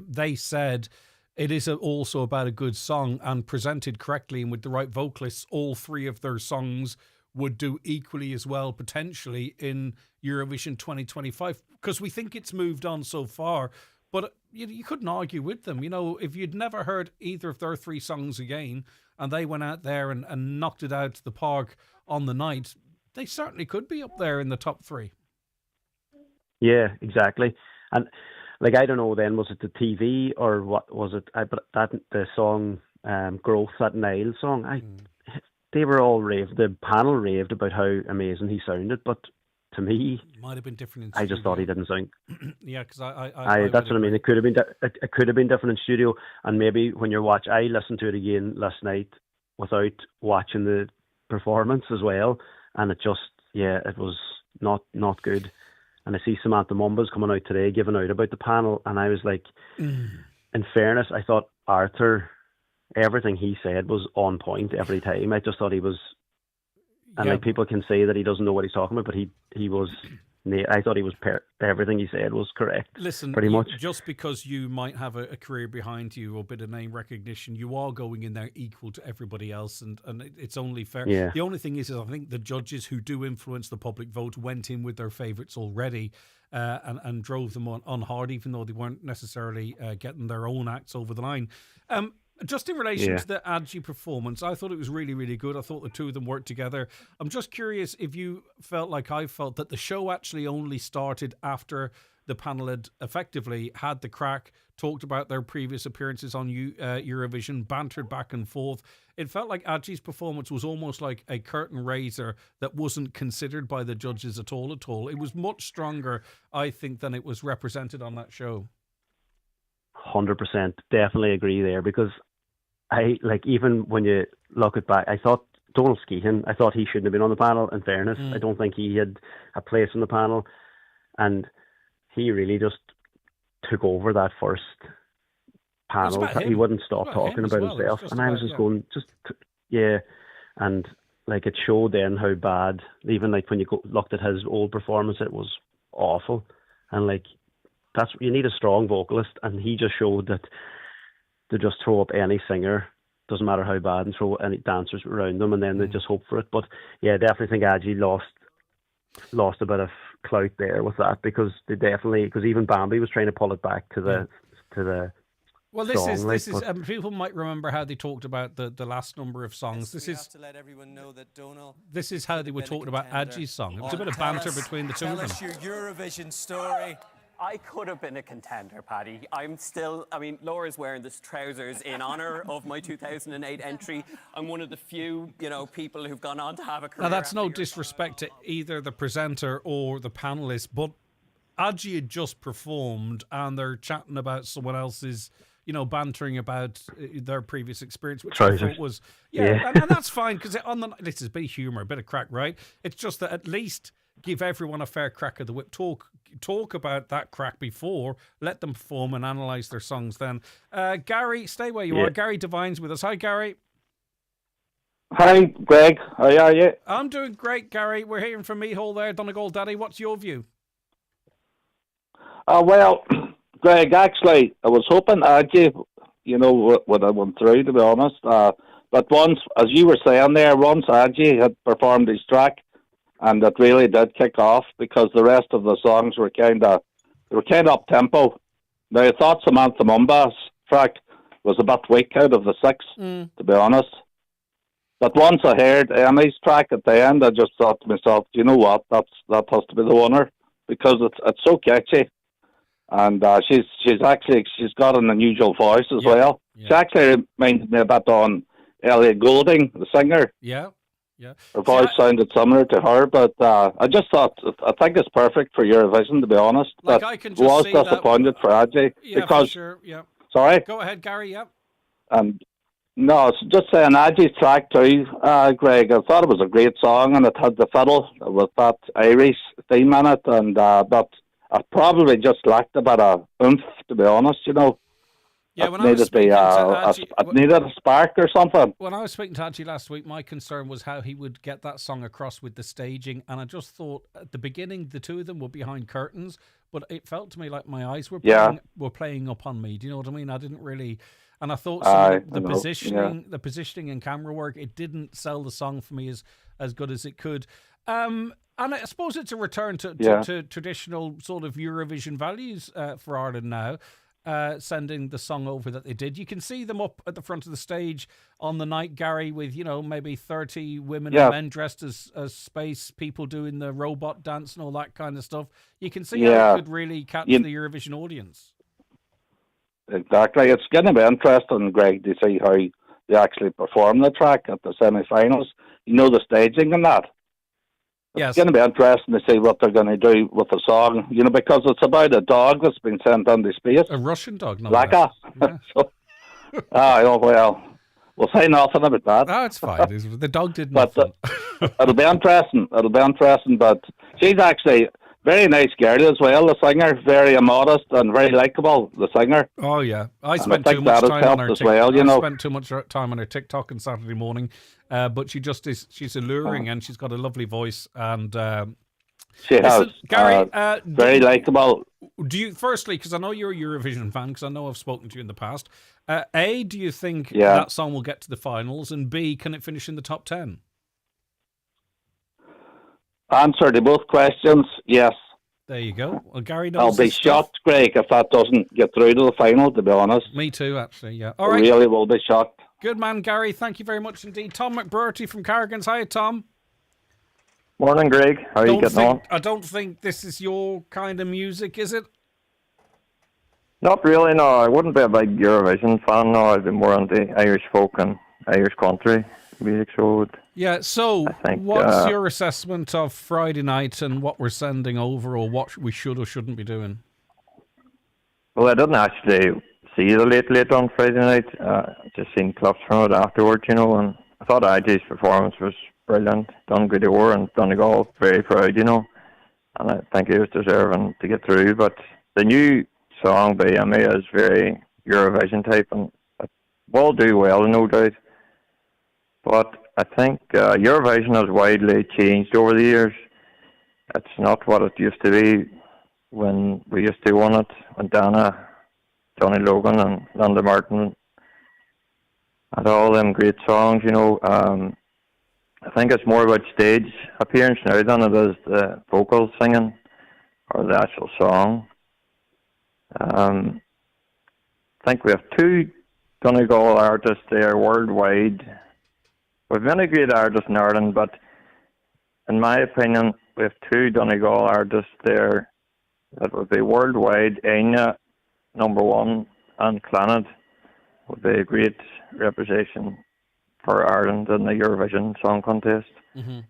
they said it is also about a good song and presented correctly and with the right vocalists. All three of their songs would do equally as well potentially in Eurovision 2025 because we think it's moved on so far. But you couldn't argue with them. If you'd never heard either of their three songs again and they went out there and knocked it out to the park on the night, they certainly could be up there in the top three. Yeah, exactly. And like, I don't know then, was it the TV or what was it? But the song Growth, that Nile song, they were all raved. The panel raved about how amazing he sounded, but to me, might have been different. I just thought he didn't sound. Yeah, because that's what I mean. It could have been. It could have been different in studio, and maybe when you're watching, I listened to it again last night without watching the performance as well, and it was not good. And I see Samantha Mumba's coming out today, giving out about the panel, and I was like, in fairness, I thought Arthur, everything he said was on point every time. I just thought he was. And like people can say that he doesn't know what he's talking about, but he was. I thought he was. Everything he said was correct. Listen, pretty much. Just because you might have a career behind you or a bit of name recognition, you are going in there equal to everybody else, and it's only fair. Yeah. The only thing is I think the judges who do influence the public vote went in with their favourites already, and drove them on hard, even though they weren't necessarily getting their own acts over the line. Just in relation to the Adji performance, I thought it was really, really good. I thought the two of them worked together. I'm just curious if you felt like I felt that the show actually only started after the panel had effectively had the crack, talked about their previous appearances on Eurovision, bantered back and forth. It felt like Adji's performance was almost like a curtain raiser that wasn't considered by the judges at all. It was much stronger, I think, than it was represented on that show. 100%, definitely agree there, because even when you look it back, I thought Donald Skehan, I thought he shouldn't have been on the panel, in fairness. I don't think he had a place on the panel, and he really just took over that first panel. He wouldn't stop talking about himself, and I was just going, and like it showed then how bad, even like when you looked at his old performance, it was awful, and like you need a strong vocalist, and he just showed that to just throw up any singer, doesn't matter how bad, and throw any dancers around them, and then they just hope for it. But yeah, I definitely think Adji lost a bit of clout there with that, because even Bambi was trying to pull it back to the. Well, this is people might remember how they talked about the last number of songs. This is to let everyone know that this is how they were talking about Adji's song. It was a bit of banter between the two of them. Tell us your Eurovision story. I could have been a contender, Paddy. Laura's wearing this trousers in honour of my 2008 entry. I'm one of the few, people who've gone on to have a career. Now, that's no disrespect to either the presenter or the panelist, but Adji had just performed and they're chatting about someone else's, bantering about their previous experience, which I thought was, and that's fine, because this is a bit of humour, a bit of crack, right? It's just that at least give everyone a fair crack of the whip. Talk about that crack before, let them perform and analyse their songs then. Gary, stay where you are. Gary Devine's with us. Hi, Gary. Hi, Greg. How are you? I'm doing great, Gary. We're hearing from Mihal there, Donegal Daddy. What's your view? Well, Greg, actually, I was hoping Adji, would have went through, to be honest. But once, as you were saying there, once Adji had performed his track, and it really did kick off, because the rest of the songs were kind of up tempo. Now, I thought Samantha Mumba's track was a bit weak out of the six, to be honest. But once I heard Emmy's track at the end, I just thought to myself, you know what, that has to be the winner, because it's so catchy, and she's got an unusual voice as well. Yeah. She actually reminded me a bit on Elliot Goulding, the singer. Yeah. Yeah. Her voice sounded similar to her, but I think it's perfect for Eurovision, to be honest. Like, but I can I just was see that- disappointed for Adji Yeah, because. for sure. Yeah. Sorry. Go ahead, Gary. Yep. No, it's just saying Adji's track too, Greg. I thought it was a great song, and it had the fiddle with that Irish theme in it, and but I probably just lacked a bit of oomph, to be honest. Yeah, it when I was speaking to Adji, it needed a spark or something. When I was speaking to Adji last week, my concern was how he would get that song across with the staging, and I just thought at the beginning the two of them were behind curtains, but it felt to me like my eyes were playing up on me. Do you know what I mean? I didn't really, and I thought the positioning and camera work, it didn't sell the song for me as good as it could. And I suppose it's a return to traditional sort of Eurovision values for Ireland now. Sending the song over that they did. You can see them up at the front of the stage on the night, Gary, with, maybe 30 women and men dressed as space people doing the robot dance and all that kind of stuff. You can see how it could really catch the Eurovision audience. Exactly. It's going to be interesting, Greg, to see how they actually perform the track at the semi-finals. The staging and that. It's going to be interesting to see what they're going to do with the song, because it's about a dog that's been sent into space. A Russian dog, no less. Well, we'll say nothing about that. No, it's fine. The dog did nothing. But it'll be interesting. But she's actually a very nice girl as well, the singer. Very modest and very likeable, the singer. Oh, yeah. I spent too much time on her TikTok. I spent too much time on her TikTok on Saturday morning. But she's alluring and she's got a lovely voice. And she has. Gary, very likeable. Do you, firstly, because I know you're a Eurovision fan, because I know I've spoken to you in the past, A, do you think that song will get to the finals? And B, can it finish in the top 10? Answer to both questions, yes. There you go. Well, Gary knows. I'll be shocked, Greg, if that doesn't get through to the final, to be honest. Me too, actually, yeah. All right. I really will be shocked. Good man, Gary. Thank you very much indeed. Tom McBurty from Carrigan's. Hi, Tom. Morning, Greg. How are you getting on? I don't think this is your kind of music, is it? Not really, no. I wouldn't be a big Eurovision fan, no. I'd be more on the Irish folk and Irish country music, so... Yeah, so what's your assessment of Friday night and what we're sending over, or what we should or shouldn't be doing? Well, I didn't actually see the late on Friday night. Just seen clips from it afterwards, and I thought Adji's performance was brilliant. Done good over, and Donegal very proud, and I think he was deserving to get through. But the new song by Emmy is very Eurovision type, and it will do well, no doubt. But I think Eurovision has widely changed over the years. It's not what it used to be when we used to win it, when Dana, Johnny Logan and Linda Martin had all them great songs, I think it's more about stage appearance now than it is the vocal singing or the actual song. I think we have two Donegal artists there worldwide. We've many great artists in Ireland, but in my opinion, we have two Donegal artists there that would be worldwide. Anya, number one, and Clannad would be a great representation for Ireland in the Eurovision Song Contest. Mm-hmm.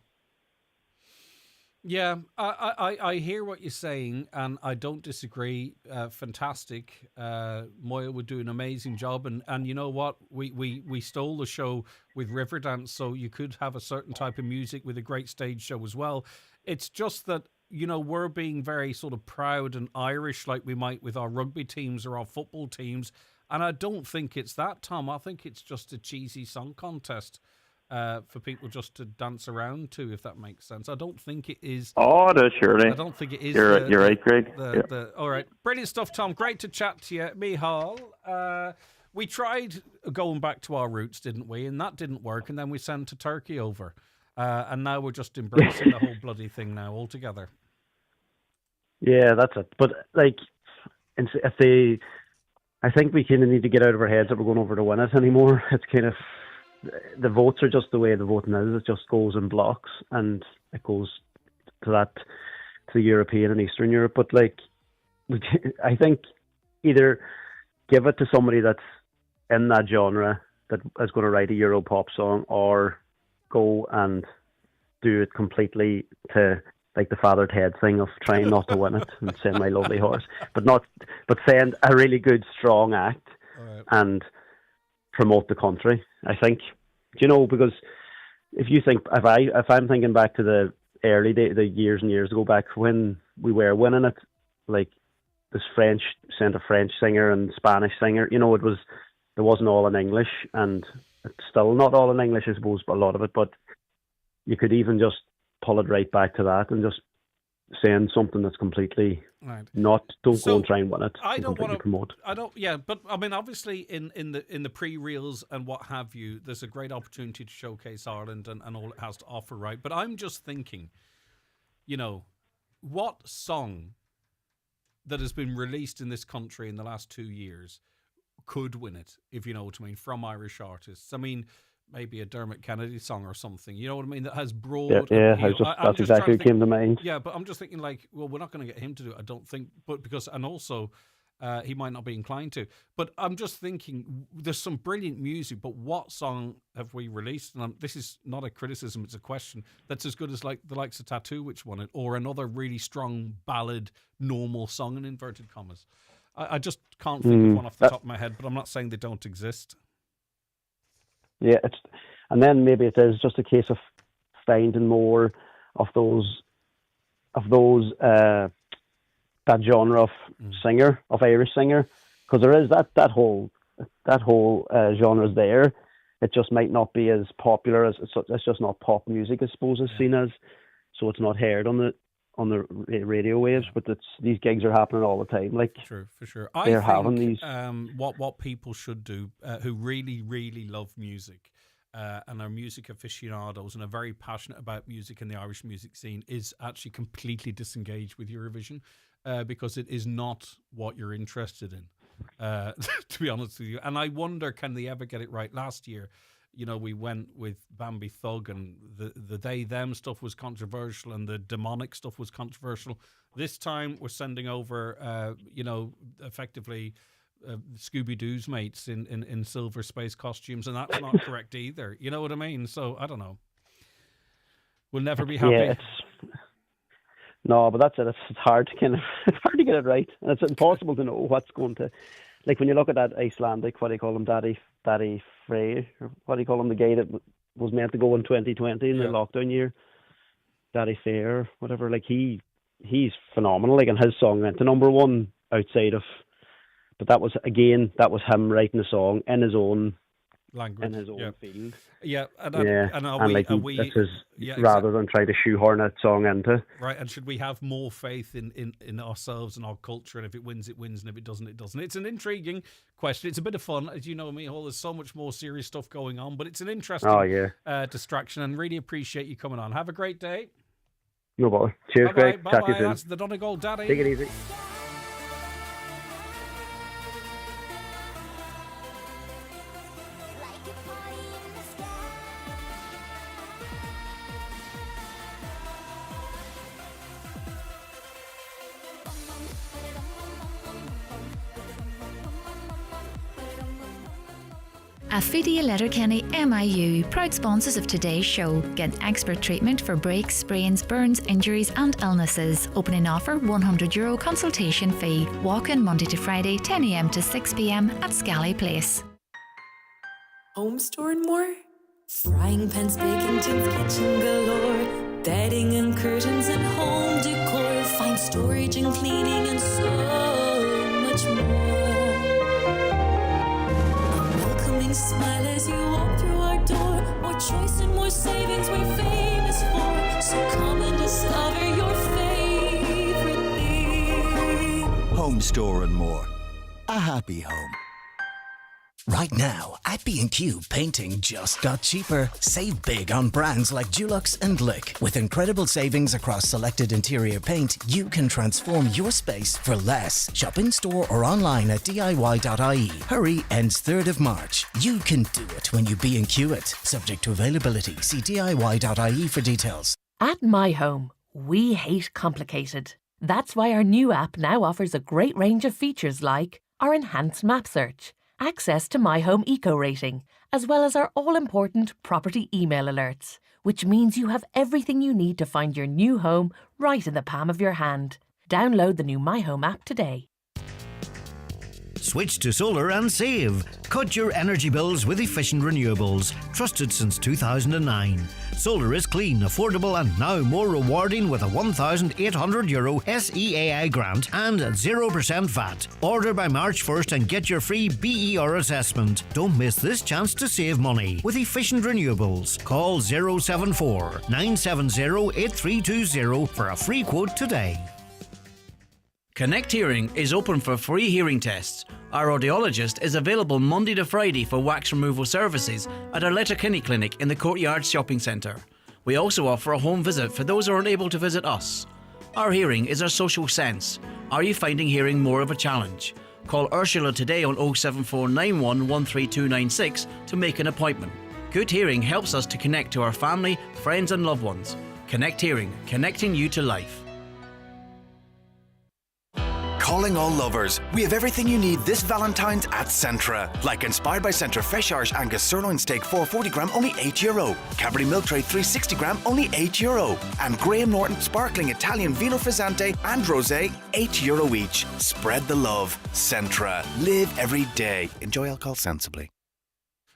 Yeah, I hear what you're saying, and I don't disagree. Fantastic. Moya would do an amazing job, and you know what? We stole the show with Riverdance, so you could have a certain type of music with a great stage show as well. It's just that, we're being very sort of proud and Irish like we might with our rugby teams or our football teams, and I don't think it's that, Tom. I think it's just a cheesy song contest. For people just to dance around to, if that makes sense. I don't think it is. Oh, it is, surely. I don't think it is. You're right, Greg. All right. Brilliant stuff, Tom. Great to chat to you. Mihal, we tried going back to our roots, didn't we? And that didn't work. And then we sent a turkey over. And now we're just embracing the whole bloody thing now altogether. Yeah, that's it. But, I think we kind of need to get out of our heads that we're going over to win it anymore. It's kind of... The votes are just the way the voting is. It just goes in blocks, and it goes to the European and Eastern Europe. But I think either give it to somebody that's in that genre that is going to write a Euro pop song, or go and do it completely to like the Father Ted thing of trying not to win it and send my lovely horse, but send a really good, strong act and promote the country. I think, because if you think if I'm thinking back to the early the years and years ago back when we were winning it, like this French sent a French singer and Spanish singer, there wasn't all in English, and it's still not all in English, I suppose, but a lot of it. But you could even just pull it right back to that and just send something that's completely don't go and try and win it. I don't want to promote. But I mean, obviously, in the pre-reels and what have you, there's a great opportunity to showcase Ireland and all it has to offer, right? But I'm just thinking, what song that has been released in this country in the last 2 years could win it, if you know what I mean, from Irish artists? I mean, maybe a Dermot Kennedy song or something, you know what I mean, that has broad appeal. That's exactly what came to mind. Yeah, but I'm just thinking we're not going to get him to do it, I don't think, and also he might not be inclined to. But I'm just thinking there's some brilliant music, but what song have we released? And this is not a criticism, it's a question, that's as good as like the likes of Tattoo, which won it, or another really strong ballad, normal song in inverted commas. I just can't think of one off the top of my head, but I'm not saying they don't exist. Yeah, and then maybe it is just a case of finding more of that genre of singer, of Irish singer, because there is that whole genre's there. It just might not be as popular as it's just not pop music, I suppose, is seen as, so it's not heard on the radio waves. But these gigs are happening all the time. Like, for sure. They're having these. What people should do, who really, really love music, and are music aficionados and are very passionate about music and the Irish music scene, is actually completely disengaged with Eurovision, because it is not what you're interested in, to be honest with you. And I wonder, can they ever get it right? Last year, we went with Bambi Thug, and the they-them stuff was controversial, and the demonic stuff was controversial. This time, we're sending over, effectively Scooby-Doo's mates in silver space costumes, and that's not correct either. You know what I mean? So, I don't know. We'll never be happy. Yeah, no, but that's it. It's hard to get it right, and it's impossible to know what's going to. Like when you look at that Icelandic, what do you call him, Daddy Frey, or what do you call him, the guy that was meant to go in 2020 in the lockdown year, Daddy Fair, whatever. Like he's phenomenal. Like, and his song went to number one outside of, but that was him writing a song in his own language, in his own field. Yeah, rather than try to shoehorn a song into. Right, and should we have more faith in ourselves and our culture? And if it wins, it wins, and if it doesn't, it doesn't. It's an intriguing question. It's a bit of fun, as you know me, Hall. There's so much more serious stuff going on, but it's an interesting distraction, and really appreciate you coming on. Have a great day. No bother. Cheers, Greg. Bye-bye. Chat to you soon. That's the Donegal Daddy. Take it easy. Affidia Letterkenny MIU, proud sponsors of today's show. Get expert treatment for breaks, sprains, burns, injuries and illnesses. Opening offer €100 consultation fee. Walk in Monday to Friday 10 a.m. to 6 p.m. at Scally Place. Home store and more? Frying pans, baking tins, kitchen galore. Bedding and curtains and home decor. Find storage and cleaning and so much more. Smile as you walk through our door. More choice and more savings we're famous for. So come and discover your favorite thing. Home store and more. A happy home. Right now, at B&Q, painting just got cheaper. Save big on brands like Dulux and Lick. With incredible savings across selected interior paint, you can transform your space for less. Shop in store or online at DIY.ie. Hurry, ends 3rd of March. You can do it when you B&Q it. Subject to availability. See DIY.ie for details. At My Home, we hate complicated. That's why our new app now offers a great range of features like our enhanced map search access to My Home Eco Rating, as well as our all-important property email alerts, which means you have everything you need to find your new home right in the palm of your hand. Download the new My Home app today. Switch to solar and save. Cut your energy bills with efficient renewables. Trusted since 2009. Solar is clean, affordable and now more rewarding with a €1,800 SEAI grant and 0% VAT. Order by March 1st and get your free BER assessment. Don't miss this chance to save money with efficient renewables. Call 074 970 8320 for a free quote today. Connect Hearing is open for free hearing tests. Our audiologist is available Monday to Friday for wax removal services at our Letterkenny clinic in the Courtyard Shopping Centre. We also offer a home visit for those who aren't able to visit us. Our hearing is our social sense. Are you finding hearing more of a challenge? Call Ursula today on 07491 13296 to make an appointment. Good hearing helps us to connect to our family, friends and loved ones. Connect Hearing, connecting you to life. Calling all lovers. We have everything you need this Valentine's at Centra. Like inspired by Centra Fresh Irish Angus Sirloin Steak 440 gram, only €8. Cadbury Milk Tray 360 gram, only €8. And Graham Norton Sparkling Italian Vino Frizzante and Rosé, €8 each. Spread the love. Centra. Live every day. Enjoy alcohol sensibly.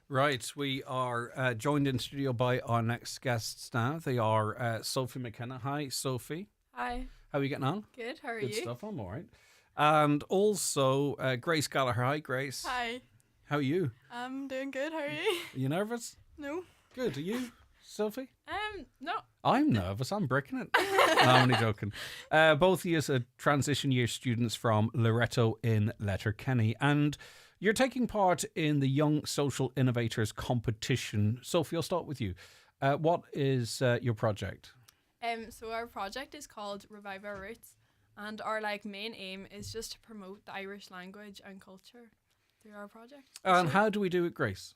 Right, we are joined in studio by our next guests now. They are Sophie McKenna. Hi, Sophie. Hi. How are you getting on? Good, how are Good you? stuff, I'm all right. And also Grace Gallagher. Hi, Grace. Hi. How are you? I'm doing good, how are you? Are you nervous? No. Good. Are you, Sophie? No. I'm nervous. I'm breaking it. No, I'm only joking. Both of you are transition year students from Loreto in Letterkenny, and you're taking part in the Young Social Innovators competition. Sophie, I'll start with you. What is your project? So our project is called Revive Our Roots, and our main aim is just to promote the Irish language and culture through our project. And how do we do it, Grace?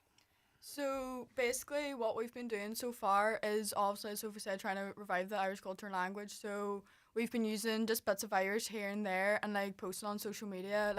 So basically what we've been doing so far is obviously, as Sophie said, trying to revive the Irish culture and language. So we've been using just bits of Irish here and there and posting on social media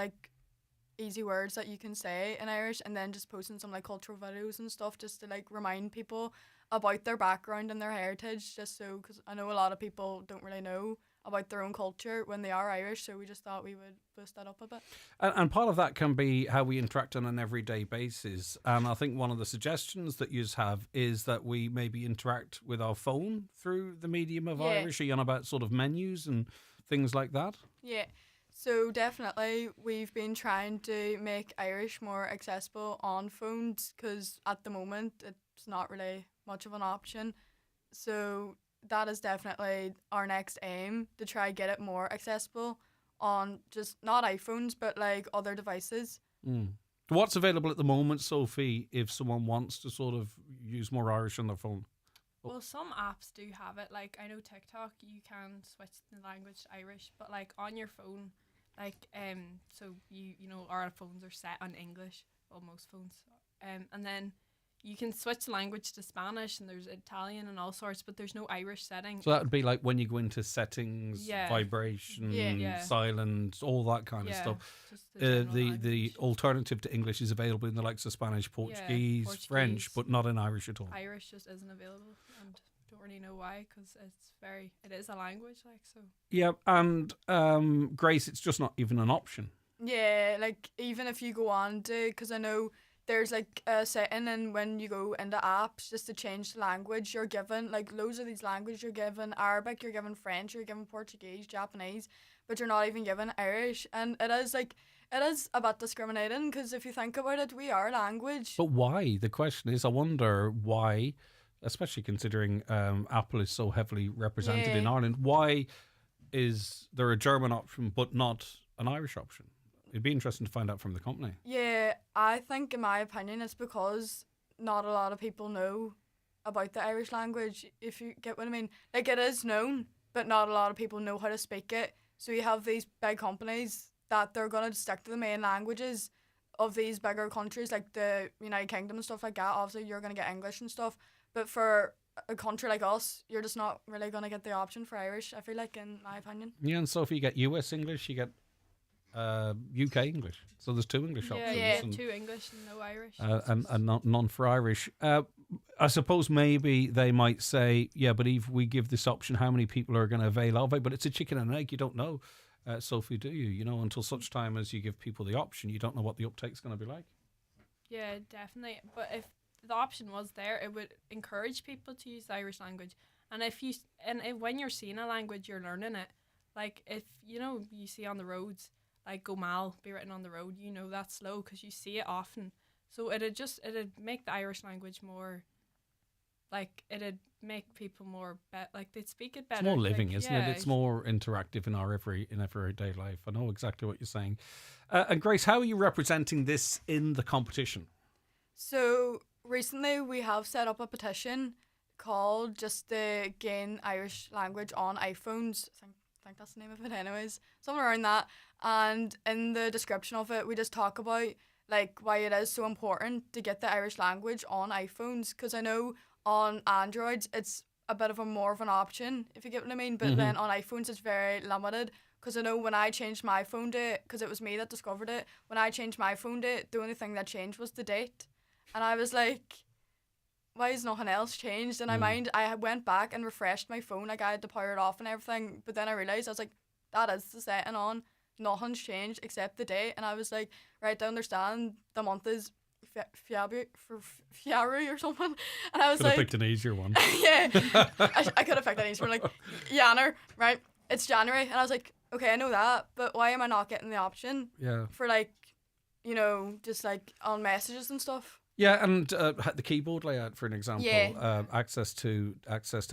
easy words that you can say in Irish, and then just posting some cultural videos and stuff just to remind people about their background and their heritage, just so, because I know a lot of people don't really know about their own culture when they are Irish, so we just thought we would boost that up a bit. And part of that can be how we interact on an everyday basis. And I think one of the suggestions that you have is that we maybe interact with our phone through the medium of Irish. Are you on about sort of menus and things like that? Yeah. So definitely we've been trying to make Irish more accessible on phones, because at the moment it's not really much of an option. So that is definitely our next aim, to try get it more accessible on just not iPhones but other devices. What's available at the moment, Sophie, if someone wants to sort of use more Irish on their phone? Well, some apps do have it. I know TikTok, you can switch the language to Irish, but on your phone, so you know our phones are set on English, well, most phones, and then you can switch the language to Spanish, and there's Italian and all sorts, but there's no Irish setting. So that would be when you go into settings, vibration, silent, all that kind of stuff. The alternative to English is available in the likes of Spanish, Portuguese, French, but not in Irish at all. Irish just isn't available, and don't really know why, because it is a language, so. Yeah, and Grace, it's just not even an option. Yeah, even if you go on to, because I know there's a setting, and when you go into apps, just to change the language you're given, loads of these languages you're given: Arabic, you're given French, you're given Portuguese, Japanese, but you're not even given Irish. And it is a bit discriminating, because if you think about it, we are a language. But why? The question is, I wonder why, especially considering Apple is so heavily represented in Ireland, why is there a German option but not an Irish option? It'd be interesting to find out from the company. Yeah, I think, in my opinion, it's because not a lot of people know about the Irish language, if you get what I mean. It is known, but not a lot of people know how to speak it. So you have these big companies that they're going to stick to the main languages of these bigger countries, like the United Kingdom and stuff like that. Obviously, you're going to get English and stuff. But for a country like us, you're just not really going to get the option for Irish, I feel in my opinion. Yeah, and so if you get US English, you get UK English. So there's 2 English options. Yeah, 2 English and no Irish. And none for Irish. I suppose maybe they might say, yeah, but if we give this option, how many people are going to avail of it? But it's a chicken and egg. You don't know, Sophie, do you? You know, until such time as you give people the option, you don't know what the uptake's going to be like. Yeah, definitely. But if the option was there, it would encourage people to use the Irish language. And if when you're seeing a language, you're learning it. Like if you see on the roads, like Gomal be written on the road, that's slow because you see it often. So it'd make the Irish language more, like it'd make people more like they'd speak it better. It's more living, isn't yeah. it? It's more interactive in our everyday life. I know exactly what you're saying. And Grace, how are you representing this in the competition? So recently we have set up a petition called just to gain Irish language on iPhones. I think that's the name of it anyways, somewhere around that. And in the description of it, we just talk about like why it is so important to get the Irish language on iPhones, because I know on Androids it's a bit of a more of an option, if you get what I mean, but then on iPhones it's very limited, because I know when I changed my phone date, because it was me that discovered it, when I changed my phone date, the only thing that changed was the date, and I was like, why is nothing else changed? And I went back and refreshed my phone, like I had to power it off and everything, but then I realised, I was like, that is the setting on, nothing's changed except the date. And I was like, right, I understand the month is February or something, and I was could like, have picked an easier one. Yeah, I could have picked an easier one, like January, right, it's January, and I was like, okay, I know that, but why am I not getting the option for like, just like on messages and stuff? Yeah, and the keyboard layout, for an example, access to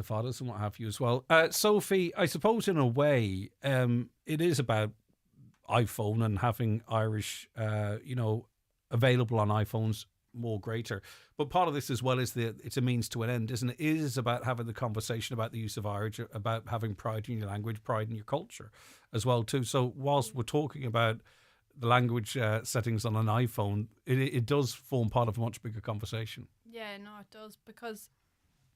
photos and what have you as well. Sophie, I suppose in a way, it is about iPhone and having Irish, available on iPhones more greater. But part of this as well is it's a means to an end, isn't it? It is about having the conversation about the use of Irish, about having pride in your language, pride in your culture as well too. So whilst we're talking about the language settings on an iPhone, it does form part of a much bigger conversation. Yeah, no, it does, because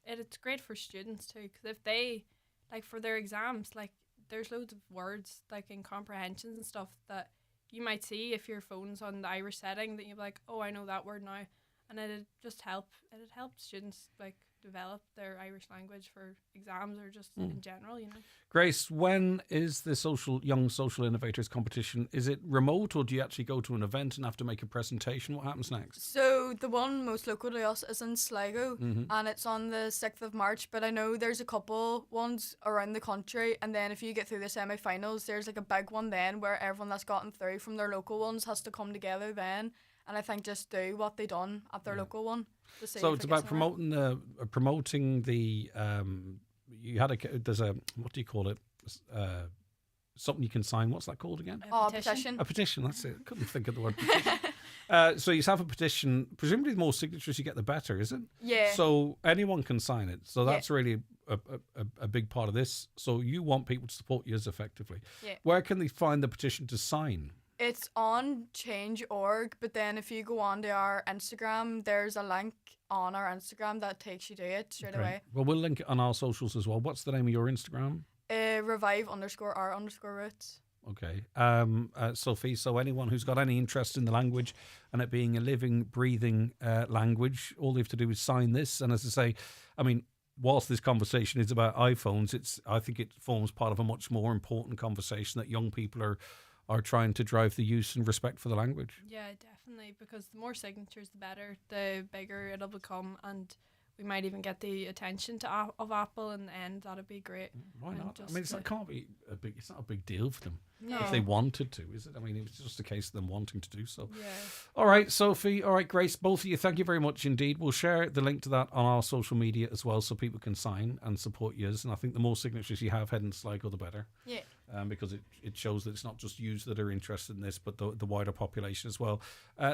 it's great for students too, because if they, like for their exams, like there's loads of words like in comprehensions and stuff that you might see if your phone's on the Irish setting that you're like, oh, I know that word now, and it'd help students like develop their Irish language for exams or just in general, Grace, when is the Young Social Innovators competition? Is it remote, or do you actually go to an event and have to make a presentation? What happens next? So the one most local to us is in Sligo, and it's on the 6th of March, but I know there's a couple ones around the country, and then if you get through the semi-finals, there's like a big one then where everyone that's gotten through from their local ones has to come together then, and I think just do what they done at their local one. So it's about promoting the there's a, what do you call it? Something you can sign. What's that called again? A petition. A petition, that's it. Couldn't think of the word petition. So you have a petition. Presumably the more signatures you get, the better, is it? Yeah. So anyone can sign it. So that's really a big part of this. So you want people to support you as effectively. Yeah. Where can they find the petition to sign? It's on change.org, but then if you go on to our Instagram, there's a link on our Instagram that takes you to it straight away. Well, we'll link it on our socials as well. What's the name of your Instagram? revive_our_roots. Okay. Sophie, so anyone who's got any interest in the language and it being a living, breathing language, all they have to do is sign this. And as I say, I mean, whilst this conversation is about iPhones, I think it forms part of a much more important conversation that young people are trying to drive the use and respect for the language. Yeah, definitely, because the more signatures, the better, the bigger it'll become, and we might even get the attention of Apple in the end. That'd be great. Why not? I mean, it's not a big deal for them. No. If they wanted to, is it? I mean, it was just a case of them wanting to do so. Yeah. All right, Sophie. All right, Grace. Both of you, thank you very much indeed. We'll share the link to that on our social media as well, so people can sign and support yours. And I think the more signatures you have heading to Sligo, the better. Yeah. Because it shows that it's not just you that are interested in this, but the wider population as well.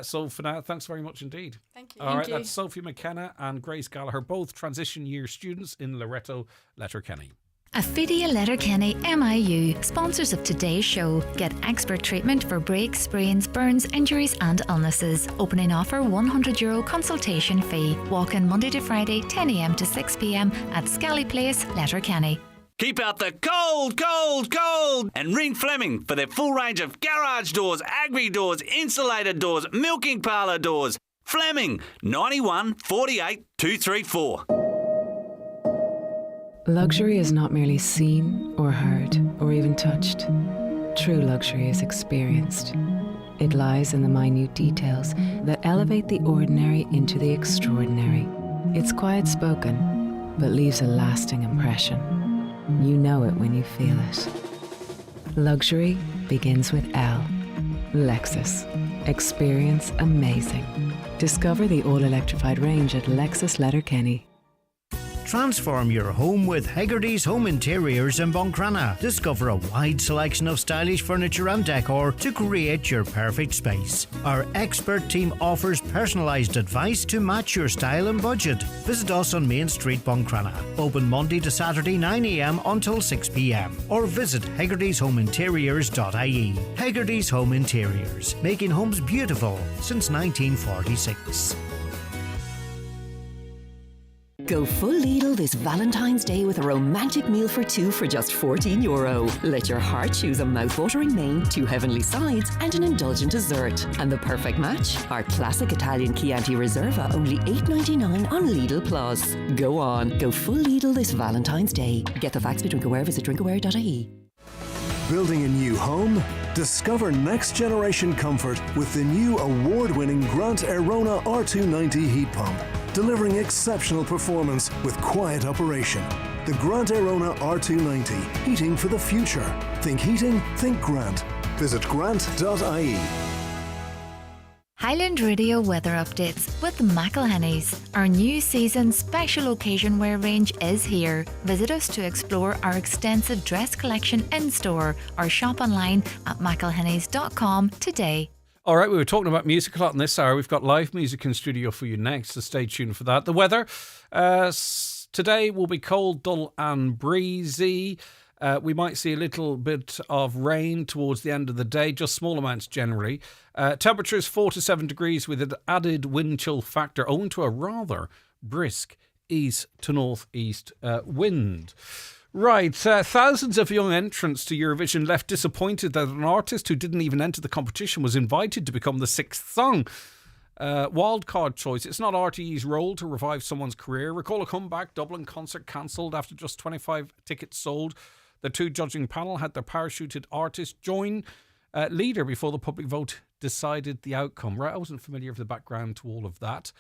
So for now, thanks very much indeed. Thank you. All right, that's Sophie McKenna and Grace Gallagher, both transition year students in Loreto, Letterkenny. Affidia Letterkenny MIU, sponsors of today's show. Get expert treatment for breaks, sprains, burns, injuries and illnesses. Opening offer €100 consultation fee. Walk in Monday to Friday 10 a.m. to 6 p.m. at Scally Place, Letterkenny. Keep out the cold, cold, cold. And ring Fleming for their full range of garage doors, agri doors, insulated doors, milking parlour doors. Fleming, 91 48 234. Luxury is not merely seen or heard or even touched. True luxury is experienced. It lies in the minute details that elevate the ordinary into the extraordinary. It's quiet spoken, but leaves a lasting impression. You know it when you feel it. Luxury begins with L. Lexus. Experience amazing. Discover the all-electrified range at Lexus Letterkenny. Transform your home with Hegarty's Home Interiors in Buncrana. Discover a wide selection of stylish furniture and decor to create your perfect space. Our expert team offers personalised advice to match your style and budget. Visit us on Main Street, Buncrana. Open Monday to Saturday 9 a.m. until 6 p.m. Or visit hegartyshomeinteriors.ie. Hegarty's Home Interiors, making homes beautiful since 1946. Go full Lidl this Valentine's Day with a romantic meal for two for just €14. Let your heart choose a mouth-watering main, 2 heavenly sides and an indulgent dessert. And the perfect match? Our classic Italian Chianti Reserva, only $8.99 on Lidl Plus. Go on, go full Lidl this Valentine's Day. Get the facts for Drinkaware, visit drinkaware.ie. Building a new home? Discover next generation comfort with the new award-winning Grant Airona R290 heat pump, delivering exceptional performance with quiet operation. The Grant Airona R290, heating for the future. Think heating, think Grant. Visit grant.ie. Highland Radio weather updates with McElhenny's. Our new season special occasion wear range is here. Visit us to explore our extensive dress collection in store or shop online at mcelhennys.com today. All right, we were talking about music a lot in this hour. We've got live music in studio for you next, so stay tuned for that. The weather today will be cold, dull and breezy. We might see a little bit of rain towards the end of the day, just small amounts generally. Temperatures 4 to 7 degrees with an added wind chill factor owing to a rather brisk east to northeast wind. Right, thousands of young entrants to Eurovision left disappointed that an artist who didn't even enter the competition was invited to become the sixth song. Wildcard choice. It's not RTE's role to revive someone's career. Recall a comeback Dublin concert cancelled after just 25 tickets sold. The two judging panel had their parachuted artist join leader before the public vote decided the outcome. Right, I wasn't familiar with the background to all of that.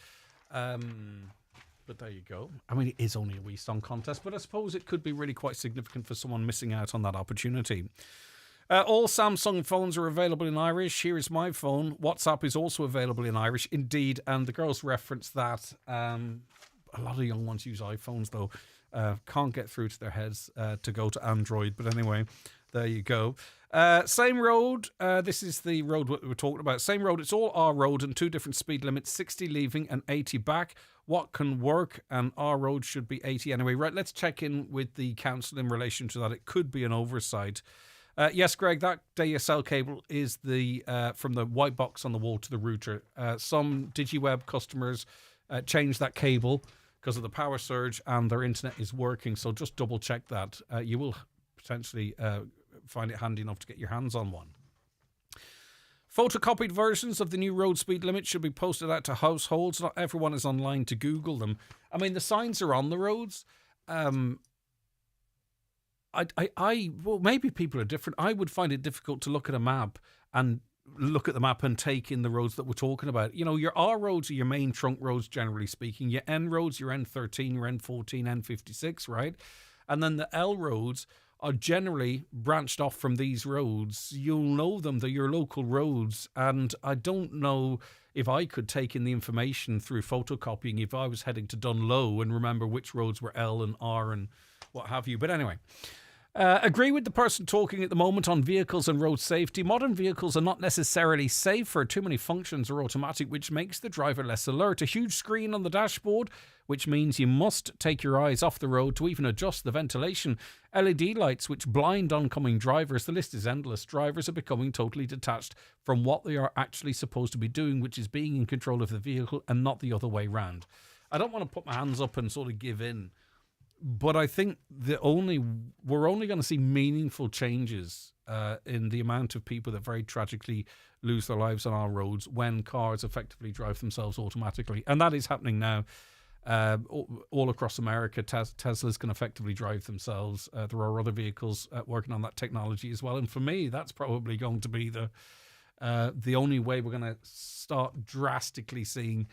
But there you go. I mean, it is only a wee song contest, but I suppose it could be really quite significant for someone missing out on that opportunity. All Samsung phones are available in Irish. Here is my phone. WhatsApp is also available in Irish, indeed. And the girls reference that. A lot of young ones use iPhones, though. Can't get through to their heads to go to Android. But anyway, there you go. Same road. This is the road we were talking about. Same road. It's all R road and 2 different speed limits, 60 leaving and 80 back. What can work? And R road should be 80 anyway. Right, let's check in with the council in relation to that. It could be an oversight. Yes, Greg, that DSL cable is the from the white box on the wall to the router. Some DigiWeb customers changed that cable because of the power surge and their internet is working. So just double check that. You will potentially find it handy enough to get your hands on one. Photocopied versions of the new road speed limit should be posted out to households. Not everyone is online to Google them. I mean, the signs are on the roads. Well, maybe people are different. I would find it difficult to look at a map and take in the roads that we're talking about. You know, your R roads are your main trunk roads, generally speaking. Your N roads, your N13, your N14, N56, right? And then the L roads are generally branched off from these roads. You'll know them, they're your local roads. And I don't know if I could take in the information through photocopying if I was heading to Dunlow and remember which roads were L and R and what have you. But anyway, agree with the person talking at the moment on vehicles and road safety. Modern vehicles are not necessarily safer. Too many functions are automatic, which makes the driver less alert. A huge screen on the dashboard, which means you must take your eyes off the road to even adjust the ventilation. LED lights, which blind oncoming drivers. The list is endless. Drivers are becoming totally detached from what they are actually supposed to be doing, which is being in control of the vehicle and not the other way round. I don't want to put my hands up and sort of give in but I think we're only going to see meaningful changes in the amount of people that very tragically lose their lives on our roads when cars effectively drive themselves automatically. And that is happening now. All across America, Teslas can effectively drive themselves. There are other vehicles working on that technology as well. And for me, that's probably going to be the only way we're going to start drastically seeing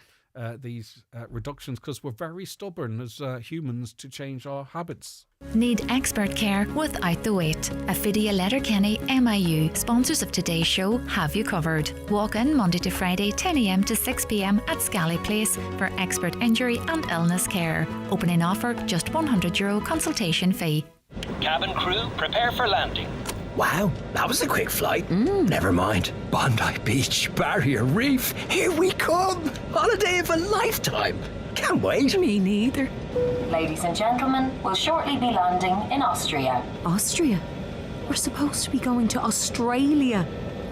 these reductions, because we're very stubborn as humans to change our habits. Need expert care without the wait? Affidia Letterkenny MIU, sponsors of today's show, have you covered. Walk in Monday to Friday 10 a.m. to 6 p.m. at Scally Place for expert injury and illness care. Opening offer, just €100 consultation fee. Cabin crew, prepare for landing. Wow, that was a quick flight. Never mind. Bondi Beach, Barrier Reef, here we come. Holiday of a lifetime. Can't wait. Me neither. Ladies and gentlemen, we'll shortly be landing in Austria. Austria? We're supposed to be going to Australia.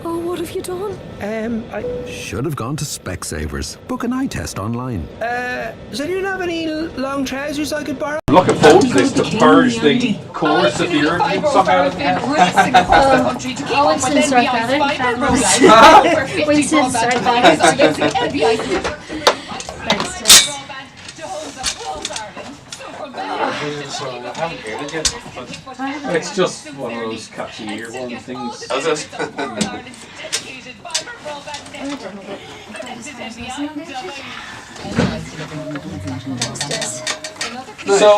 Oh, what have you done? I should have gone to Specsavers. Book an eye test online. Does anyone have any long trousers I could borrow? I'm looking forward to this to purge the chorus of the Eurovision song out of the head. Winston's right at it. Winston's right at it. I haven't heard it yet, but it's just one of those catchy earworm things. Is it? So,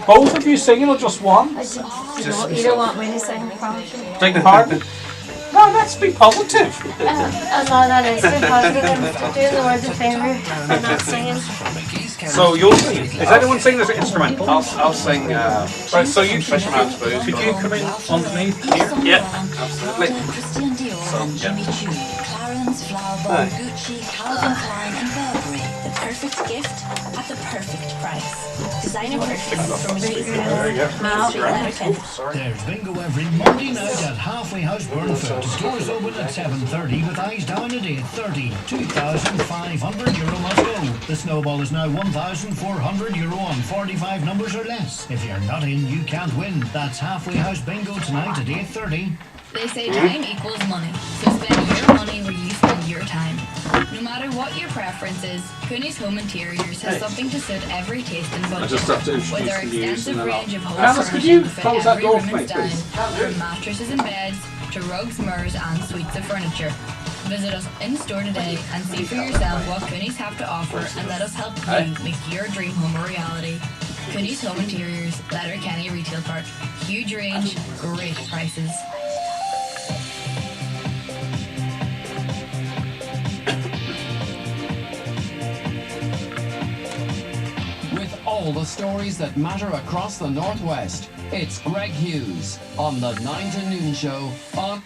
both of you singing or just one? You don't want me to sing, probably. Take the part? No, let's be positive. No, that is too positive. I'm doing the words a favour. I'm not singing. So you'll sing. Is anyone singing this instrumental? I'll sing. Right, so you Fisherman's Blues. could you come in underneath here? Yeah, absolutely. Christian Dior, Jimmy Choo, Clarence, Flowerball, Gucci, Calvin Klein and Burberry. The perfect gift at the perfect price. Designer perfumes from There's bingo every Monday night at Halfway House Burnfoot. Doors open at 7:30 with eyes down at 8:30. €2,500 must go. The snowball is now €1,400 on 45 numbers or less. If you're not in, you can't win. That's Halfway House Bingo tonight at 8:30. They say time equals money, so spend your money where you spend your time. No matter what your preference is, Cooney's Home Interiors has something to suit every taste and budget. With our extensive range of home furnishings fit every room and style, from mattresses and beds to rugs, mirrors and suites of furniture. Visit us in store today and see for yourself what Cooney's have to offer, and let us help you make your dream home a reality. Cooney's Home Interiors, Letterkenny Retail Park. Huge range, great prices. All the stories that matter across the Northwest. It's Greg Hughes on the 9 to Noon Show on...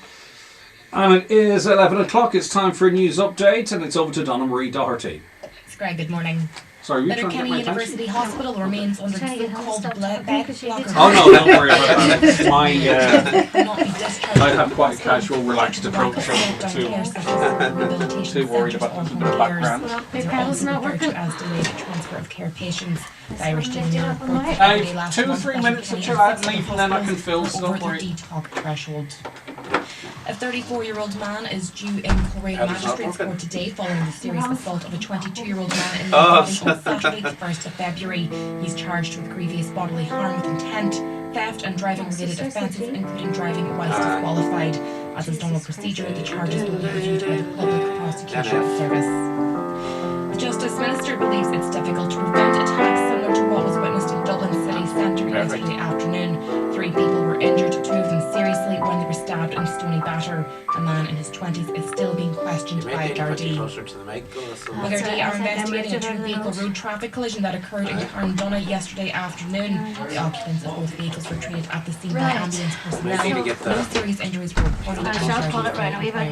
And it is 11 o'clock. It's time for a news update, and it's over to Donna Marie Doherty. It's Greg, good morning. Sorry, were you trying to get Letterkenny my University Hospital remains under so-called bed blocker. Oh no, don't worry about that. I have quite a casual, relaxed approach. I'm too worried about the background. Your panel's not working. As delayed transfer of care patients. The Irish Daily report. 2 or 3 minutes to chill out and leave, and then I can fill. So don't worry. Detox threshold. A 34-year-old man is due in Coleraine Magistrates Court today following the serious assault of a 22-year-old man in the on Saturday, the 1st of February. He's charged with grievous bodily harm with intent, theft and driving-related offences, including driving whilst disqualified. As is normal procedure, the charges will be reviewed by the Public Prosecution Service. The Justice Minister believes it's difficult to prevent attacks similar to what was witnessed in Dublin city centre yesterday afternoon. 3 people were injured, 2 of them seriously, when they were stabbed in Stony Batter. A man in his 20s is still being questioned by Gardaí. Gardaí are investigating a 2-vehicle road traffic collision that occurred in Carndonagh yesterday afternoon. The occupants of both vehicles were treated at the scene by ambulance personnel. No serious injuries were reported.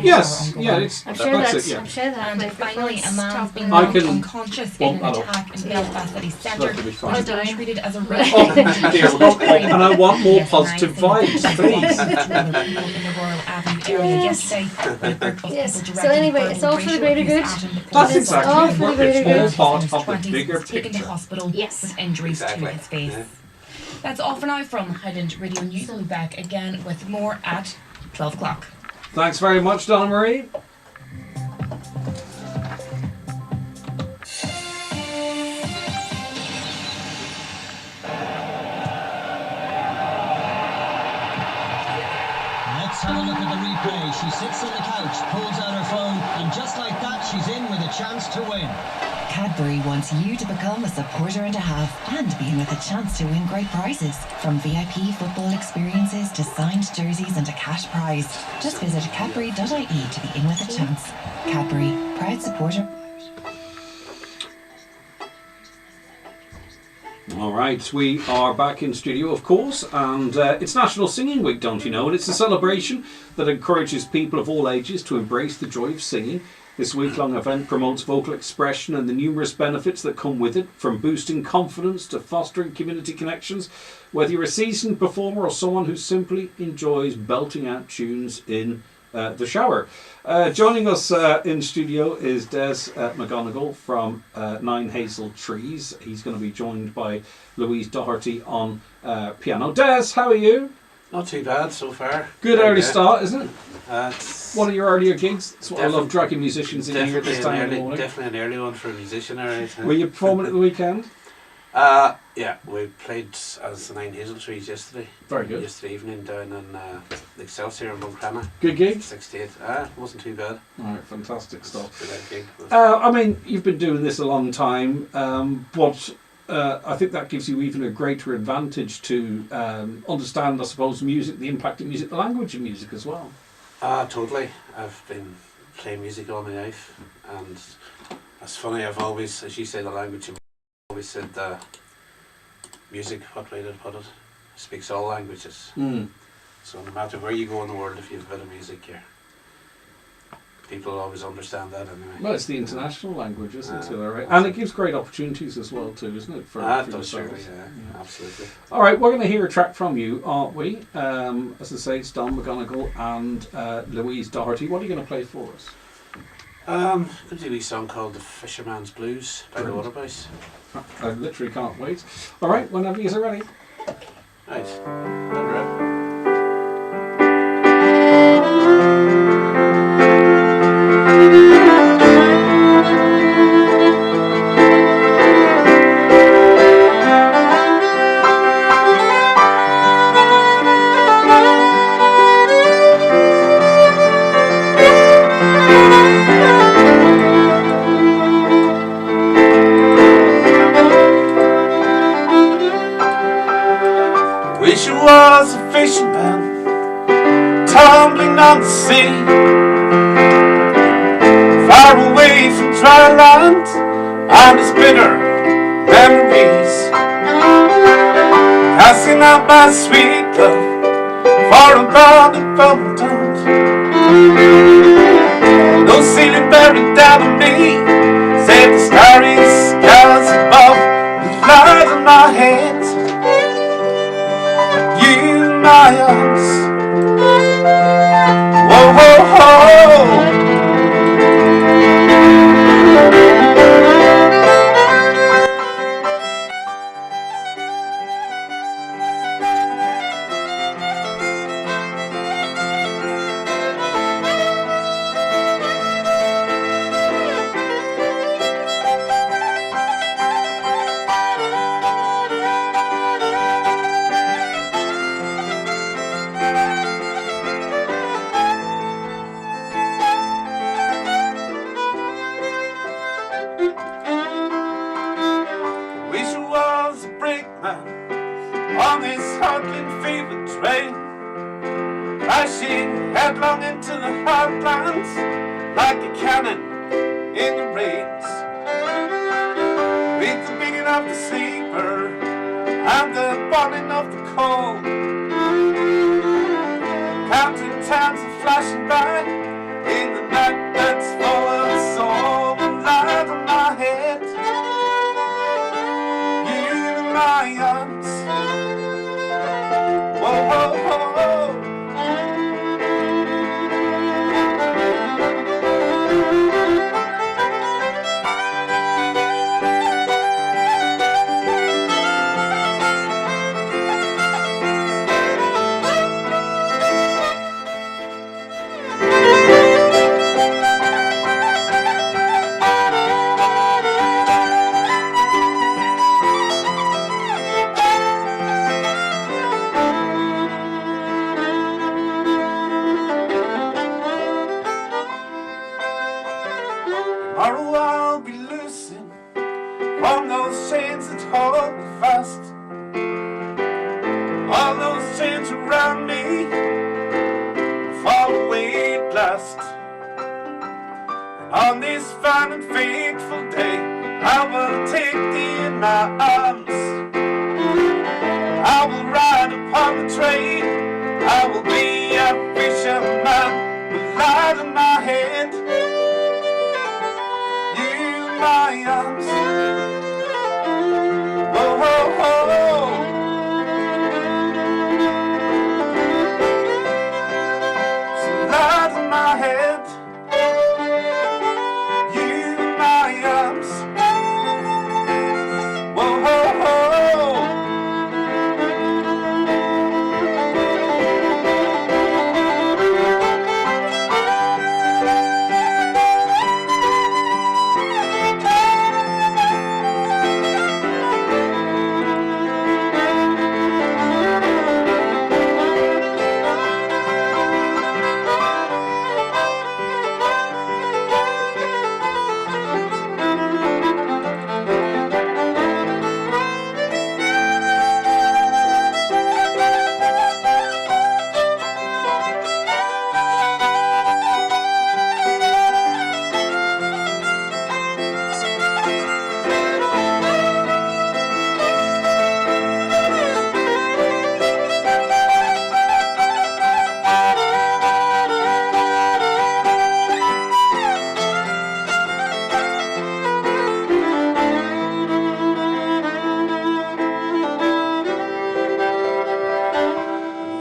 Yes, yeah, it's I'm sure that's that's, it, yeah. I'm sure that. And finally, a man's been I knocked can unconscious in an bump that attack in Belfast City Centre. That'll be fine. He's being treated as a Oh dear, and I want more positive vibes, please. in the Royal Avenue area yesterday. Yes. So anyway, it's all for the greater good. That's It's all exactly for the it. greater It's good. all part of the bigger Taken to picture. hospital with injuries to his face. That's all for now from Highland Radio News. We'll be back again with more at 12 o'clock. Thanks very much, Donna Marie. Let's have a look at the replay. She sits on the couch, pulls out her phone, and just like that, she's in with a chance to win. Cadbury wants you to become a supporter and a half and be in with a chance to win great prizes. From VIP football experiences to signed jerseys and a cash prize. Just visit cadbury.ie to be in with a chance. Cadbury, proud supporter. All right, we are back in studio, of course, and it's National Singing Week, don't you know? And it's a celebration that encourages people of all ages to embrace the joy of singing. This week-long event promotes vocal expression and the numerous benefits that come with it, from boosting confidence to fostering community connections. Whether you're a seasoned performer or someone who simply enjoys belting out tunes in the shower. Joining us in studio is Des McGonigal from Nine Hazel Trees. He's going to be joined by Louise Doherty on piano. Des, how are you? Not too bad so far. Good early start, isn't it? What are your earlier gigs? That's what I love, dragging musicians in here at this time of the morning. Definitely an early one for a musician, alright. Were you performing at the weekend? Yeah, we played as the Nine Hazel Trees yesterday. Very good. Yesterday evening down in the Excelsior in Buncrana. Good gig? 68. Wasn't too bad. Alright, fantastic stuff. Good gig. I mean, you've been doing this a long time, but I think that gives you even a greater advantage to understand, I suppose, music, the impact of music, the language of music as well. Totally. I've been playing music all my life, and it's funny, I've always, as you say, the language of always said music, what way did I put it, speaks all languages. So no matter where you go in the world, if you have a bit of music here, people always understand that anyway. Well, it's the international language, isn't it? Right? And it gives great opportunities as well too, isn't it? For does surely, yeah, absolutely. All right, we're going to hear a track from you, aren't we? As I say, it's Don McGonigal and Louise Doherty. What are you going to play for us? Going to do a wee song called The Fisherman's Blues by the Waterboys. I literally can't wait. All right, whenever you're ready. Right. Wish I was a fisherman tumbling on the sea, far away from dry land and its bitter memories, casting out my sweet love for a bond abundant. No ceiling bearing down on me, save the starry skies above the clouds in my head. My arms, whoa, whoa, whoa. On this hurtling fever train, crashing headlong into the heartlands like a cannon in the rains, with the beating of the sleeper and the burning of the coal, counting towns are flashing by in the night that's full of soul and light on my head. You in my arms, whoa, whoa, whoa. and fateful day, I will take thee in my arms. I will ride upon the train, I will be a fisherman with light in my hand. You in my arms. Oh, oh, oh. Some light in my head. You in my arms. Whoa, oh, oh.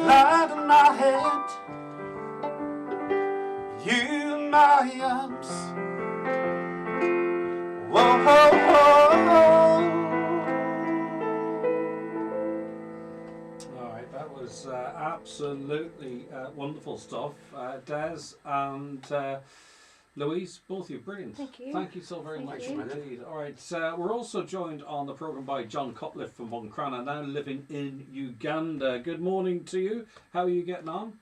Light in my head, you in my arms. Whoa, ho, ho. All right, that was absolutely wonderful stuff. Des and Louise, both of you, brilliant. Thank you. Thank you so very Thank much you. indeed. All right, we're also joined on the programme by John Cutliff from Buncrana, now living in Uganda. Good morning to you. How are you getting on?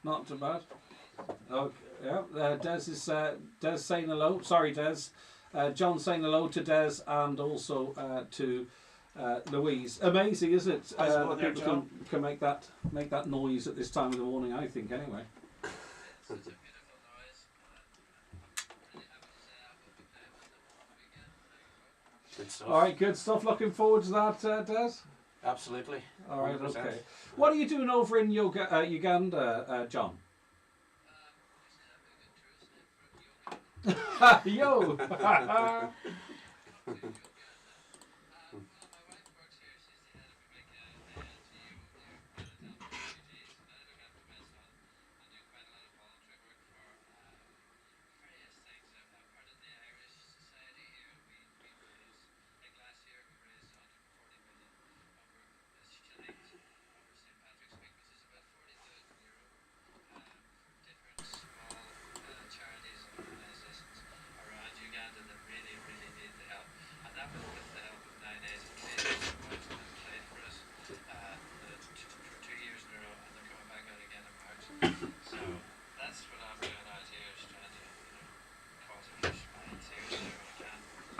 Not too bad. Okay, yeah. Des is Des saying hello. Sorry, Des. John saying hello to Des and also to Louise. Amazing, isn't it? That people can make that noise at this time of the morning. I think, anyway. Good stuff. All right, good stuff. Looking forward to that, Des. Absolutely. All right, 100%. okay. What are you doing over in Uganda, John? Yo!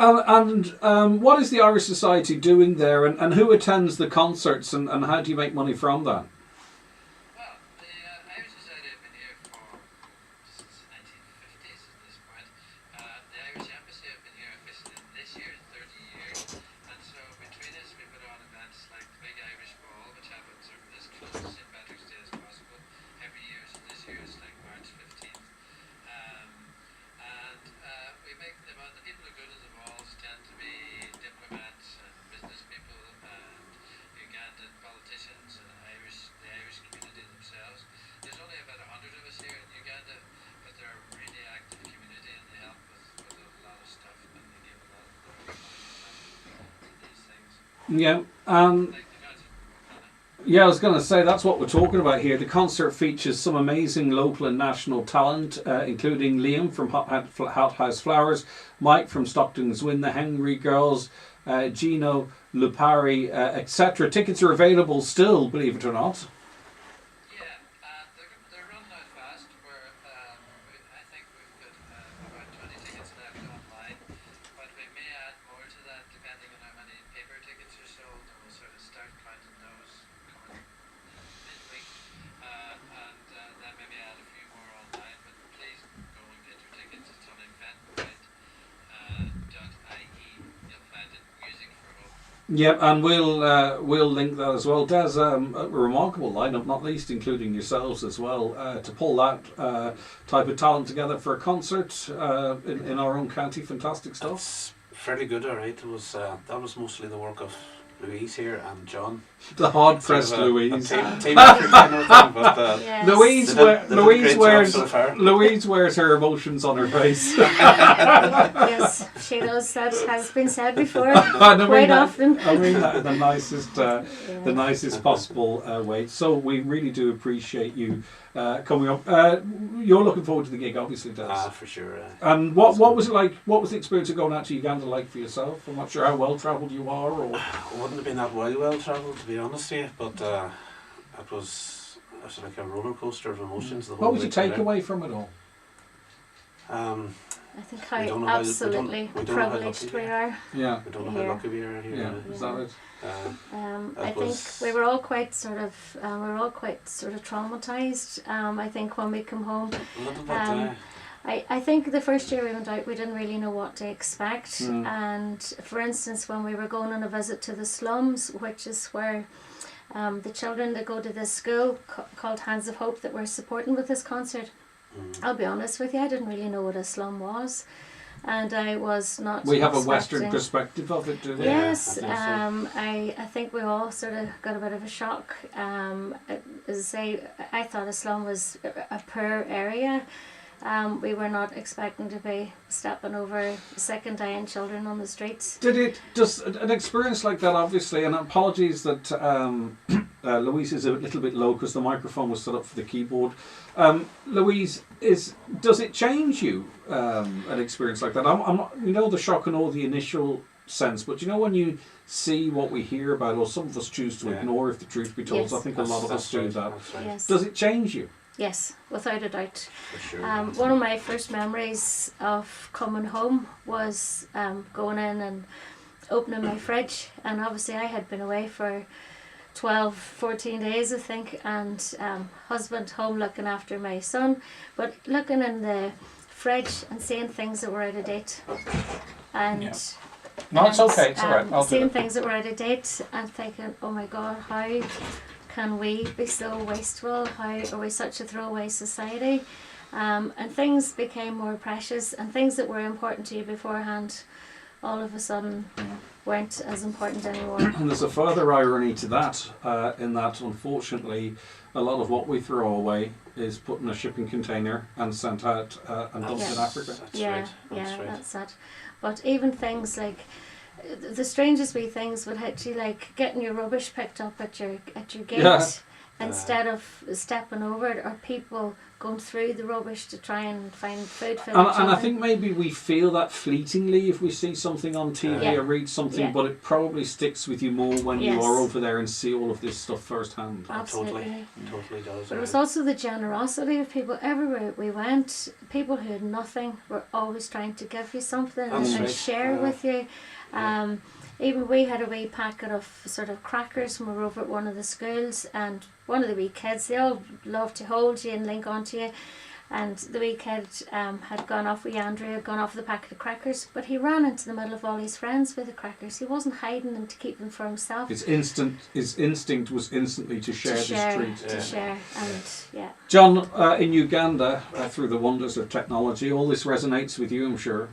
And what is the Irish Society doing there, and who attends the concerts, and how do you make money from that? Yeah, yeah, I was going to say that's what we're talking about here. The concert features some amazing local and national talent, including Liam from Hot House Flowers, Mike from Stockton's Win, the Henry Girls, Gino Lupari, etc. Tickets are available still, believe it or not. Yeah, and we'll link that as well. Des, a remarkable lineup, not least including yourselves as well, to pull that type of talent together for a concert in our own county. Fantastic stuff. It's fairly good, all right. It was that was mostly the work of Louise here and John. The hard-pressed Louise. Team effort kind of thing, but Louise wears her emotions on her face. Yes, she does. That has been said before quite often. I mean that in the nicest possible way. So we really do appreciate you coming up. You're looking forward to the gig, obviously, Des. For sure. And what was it like? What was the experience of going out to Uganda like for yourself? I'm not sure how well travelled you are, or I wouldn't have been that well travelled, to be honest with you, but it was like a roller coaster of emotions. The whole what was your way takeaway from it all? I think how absolutely privileged we are. Yeah, we don't know how lucky we are here. Yeah, is that it? I think we were all quite sort of traumatized. I think when we come home, I think the first year we went out, we didn't really know what to expect. And for instance, when we were going on a visit to the slums, which is where the children that go to this school called Hands of Hope that we're supporting with this concert, I'll be honest with you, I didn't really know what a slum was. And I was not. We have a Western perspective of it, do we? Yes, I think we all sort of got a bit of a shock. As I say, I thought a slum was a poor area. We were not expecting to be stepping over sick and dying children on the streets. Did it just an experience like that? Obviously, and apologies that Louise is a little bit low because the microphone was set up for the keyboard. Louise, does it change you an experience like that? I'm not, the shock and all the initial sense, but when you see what we hear about, or some of us choose to ignore, if the truth be told. Yes. I think a lot of us do that. Right. Yes. Does it change you? Yes, without a doubt. For sure. One of my first memories of coming home was going in and opening my fridge, and obviously I had been away for 12, 14 days, I think, and husband home looking after my son, but looking in the fridge and seeing things that were out of date, and no, it's okay, it's alright. Seeing things that were out of date and thinking, oh my God, how can we be so wasteful? How are we such a throwaway society? And things became more precious, and things that were important to you beforehand all of a sudden weren't as important anymore. And there's a further irony to that, in that unfortunately a lot of what we throw away is put in a shipping container and sent out and dumped in Africa. That's it. But even things like the strangest wee things would hit you, like getting your rubbish picked up at your gate instead of stepping over it, or people going through the rubbish to try and find food for and I think maybe we feel that fleetingly if we see something on TV or read something, but it probably sticks with you more when you are over there and see all of this stuff firsthand. Absolutely. Totally does. But it was also the generosity of people. Everywhere we went, people who had nothing were always trying to give you something and share with you. Even we had a wee packet of sort of crackers when we were over at one of the schools, and one of the wee kids, they all love to hold you and link onto you, and the wee kid had gone off, wee Andrew had gone off with a packet of crackers, but he ran into the middle of all his friends with the crackers. He wasn't hiding them to keep them for himself. His instinct was instantly to share this treat. To share, and John, in Uganda, through the wonders of technology, all this resonates with you, I'm sure.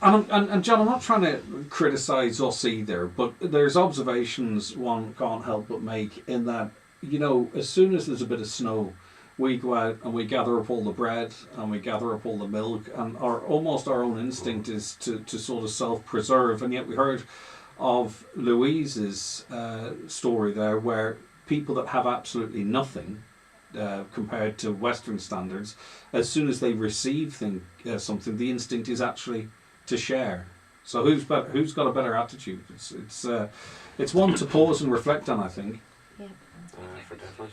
And John, I'm not trying to criticise us either, but there's observations one can't help but make in that, as soon as there's a bit of snow, we go out and we gather up all the bread and we gather up all the milk, and almost our own instinct is to sort of self-preserve. And yet we heard of Louise's story there, where people that have absolutely nothing compared to Western standards, as soon as they receive something, the instinct is actually to share. So who's got a better attitude? It's one to pause and reflect on, I think. Yeah. For definite.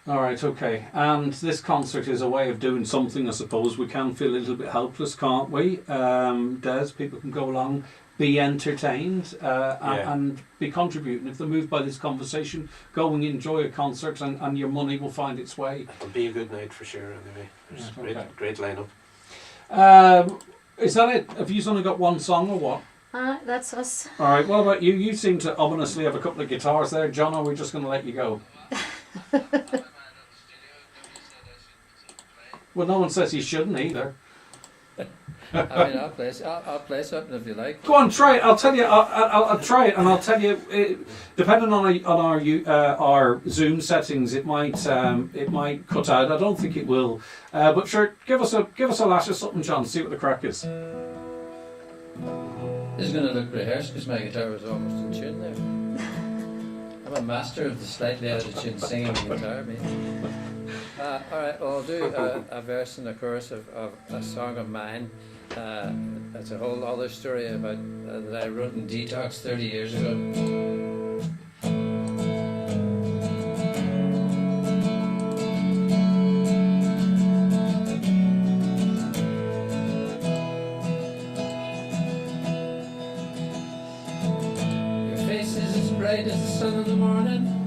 All right, okay. And this concert is a way of doing something, I suppose. We can feel a little bit helpless, can't we? Des, people can go along, be entertained, and be contributing. If they're moved by this conversation, go and enjoy a concert, and your money will find its way. It'll be a good night for sure, anyway. There's great lineup. Is that it? Have you only got one song or what? That's us. All right, what about you? You seem to ominously have a couple of guitars there. John, are we just going to let you go? Well, no one says you shouldn't either. I mean, I'll play something if you like. Go on, try it. I'll tell you. I'll try it, and I'll tell you. Depending on our Zoom settings, it might cut out. I don't think it will. But sure, give us a lash of something, John. See what the crack is. This is going to look rehearsed because my guitar was almost in tune there. I'm a master of the slightly out of tune singing guitar, mate. Alright, well, I'll do a verse and a chorus of a song of mine. That's a whole other story about that I wrote in Detox 30 years ago. Your face is as bright as the sun in the morning.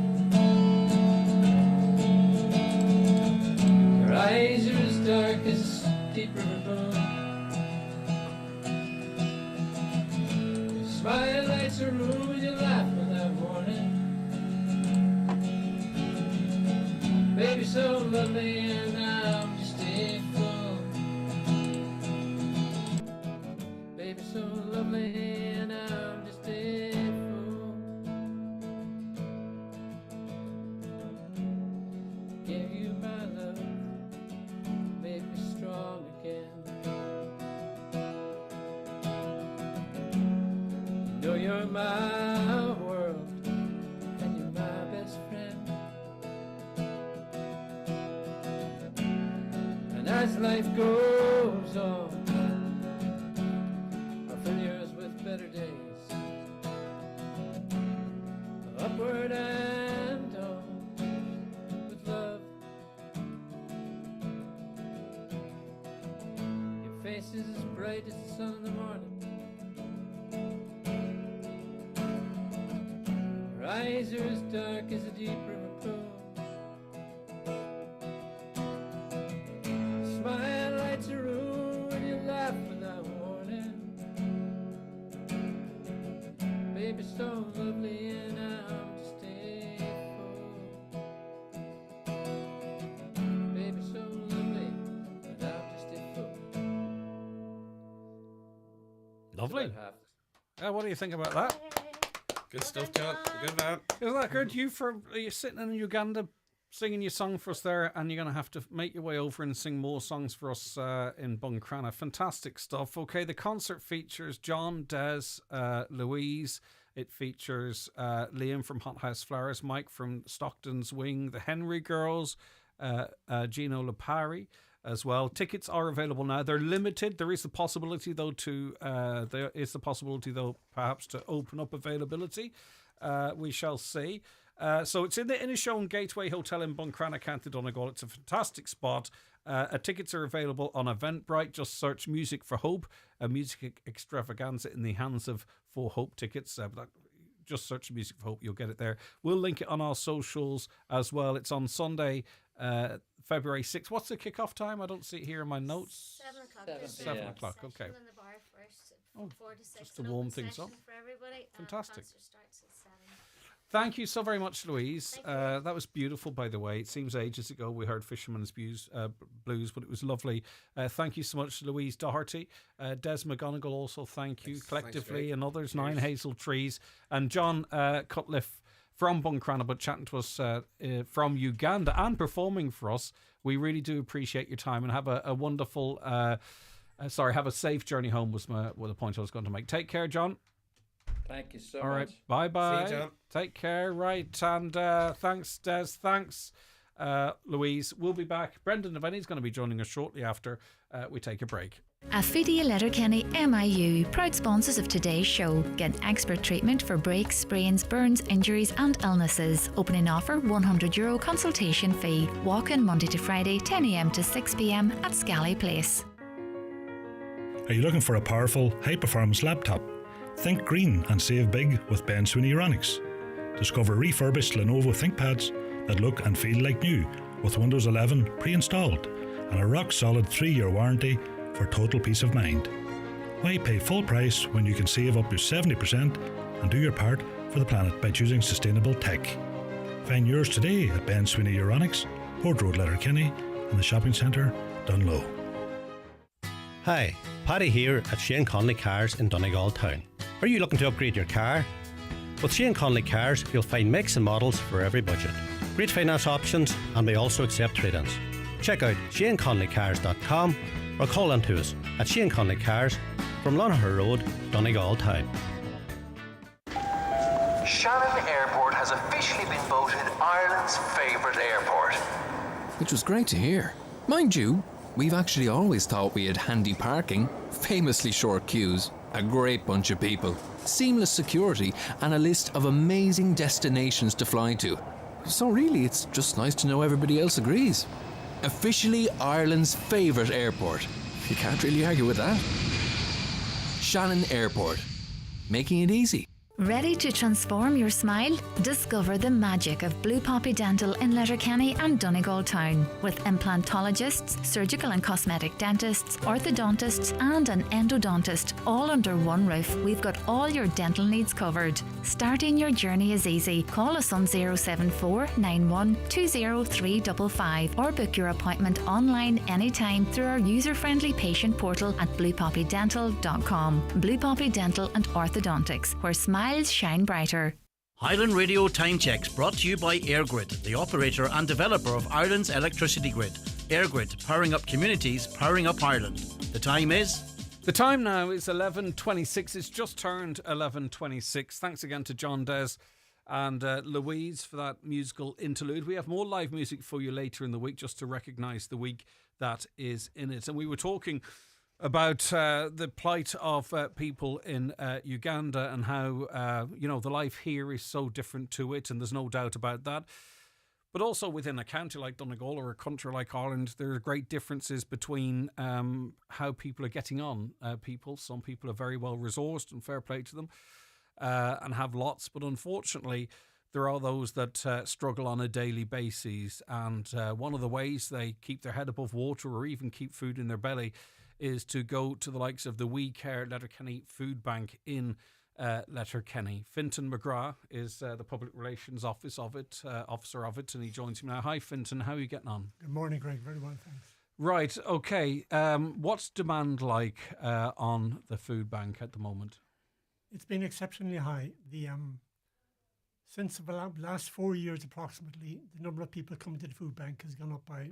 Eyes are as dark as a deep river bone. Your smile lights a room and you laugh without warning. Baby, so lovely and I'm just a fool. Baby, so lovely and I'm just a fool. Give you my love, make me strong again. You know you're my world, and you're my best friend. And as life goes on, I'll fill yours with better days, upward and on, with love. Face is as bright as the sun in the morning. Her eyes are as dark as a deep river pool. Smile lights a room when you laugh without warning. Baby, so lovely and I'm just a fool. Baby, so lovely and I'm just a fool. Lovely. What do you think about that? Good stuff, John. Good man. Isn't that good? You're sitting in Uganda singing your song for us there, and you're going to have to make your way over and sing more songs for us in Buncrana. Fantastic stuff. Okay, the concert features John, Des, Louise. It features Liam from Hot House Flowers, Mike from Stockton's Wing, the Henry Girls, Gino Lipari as well. Tickets are available now. They're limited. There is the possibility though perhaps to open up availability. We shall see. So it's in the Inishowen Gateway Hotel in Buncrana, County Donegal. It's a fantastic spot. Tickets are available on Eventbrite. Just search Music for Hope, a music extravaganza in the hands of For Hope tickets. Just search Music for Hope, you'll get it there. We'll link it on our socials as well. It's on Sunday, February 6th. What's the kickoff time? I don't see it here in my notes. 7 o'clock. 7 o'clock, okay. In the bar first, 4 to 6. Just to warm things up. For everybody. Fantastic. Concert starts at 7. Thank you so very much, Louise. That was beautiful, by the way. It seems ages ago we heard Fisherman's Blues, but it was lovely. Thank you so much, Louise Doherty. Des McGonigal also, thank you. Collectively and others, Cheers. 9 Hazel Trees. And John Cutliff from Buncrana, but chatting to us from Uganda and performing for us. We really do appreciate your time and have a wonderful, have a safe journey home was the point I was going to make. Take care, John. Thank you so much. All right, bye-bye. See you, John. Take care, right, and thanks, Des, thanks, Louise. We'll be back. Brendan Devaney's going to be joining us shortly after we take a break. Affidi Letterkenny MIU, proud sponsors of today's show. Get expert treatment for breaks, sprains, burns, injuries and illnesses. Opening offer €100 consultation fee. Walk in Monday to Friday 10 a.m. to 6 p.m. at Scally Place. Are you looking for a powerful, high-performance laptop? Think green and save big with Ben Sweeney Euronics. Discover refurbished Lenovo ThinkPads that look and feel like new with Windows 11 pre-installed and a rock-solid 3-year warranty for total peace of mind. Why pay full price when you can save up to 70% and do your part for the planet by choosing sustainable tech? Find yours today at Ben Sweeney Euronics, Port Road, Letterkenny and the shopping centre, Dunlow. Hi, Paddy here at Shane Conley Cars in Donegal Town. Are you looking to upgrade your car? With Shane Conley Cars, you'll find makes and models for every budget. Great finance options, and we also accept trade-ins. Check out ShaneConleyCars.com or call in to us at Shane Conley Cars from Lonagher Road, Donegal Town. Shannon Airport has officially been voted Ireland's favourite airport. Which was great to hear. Mind you, we've actually always thought we had handy parking, famously short queues, a great bunch of people, seamless security, and a list of amazing destinations to fly to. So really, it's just nice to know everybody else agrees. Officially Ireland's favourite airport. You can't really argue with that. Shannon Airport. Making it easy. Ready to transform your smile? Discover the magic of Blue Poppy Dental in Letterkenny and Donegal Town. With implantologists, surgical and cosmetic dentists, orthodontists and an endodontist all under one roof, we've got all your dental needs covered. Starting your journey is easy. Call us on 074 91 20355 or book your appointment online anytime through our user-friendly patient portal at bluepoppydental.com. Blue Poppy Dental and Orthodontics, where smiles shine brighter. Highland Radio Time Checks brought to you by EirGrid, the operator and developer of Ireland's electricity grid. EirGrid, powering up communities, powering up Ireland. The time is... The time now is 11:26. It's just turned 11:26. Thanks again to John Des and Louise for that musical interlude. We have more live music for you later in the week just to recognise the week that is in it. And we were talking about the plight of people in Uganda and how, the life here is so different to it, and there's no doubt about that. But also within a county like Donegal or a country like Ireland, there are great differences between how people are getting on. Some people are very well resourced, and fair play to them, and have lots. But unfortunately, there are those that struggle on a daily basis. And one of the ways they keep their head above water or even keep food in their belly is to go to the likes of the We Care Letterkenny Food Bank in Letterkenny. Fintan McGrath is the public relations officer of it, and he joins me now. Hi, Fintan. How are you getting on? Good morning, Greg. Very well, thanks. Right. Okay. What's demand like on the food bank at the moment? It's been exceptionally high. Since the last 4 years, approximately, the number of people coming to the food bank has gone up by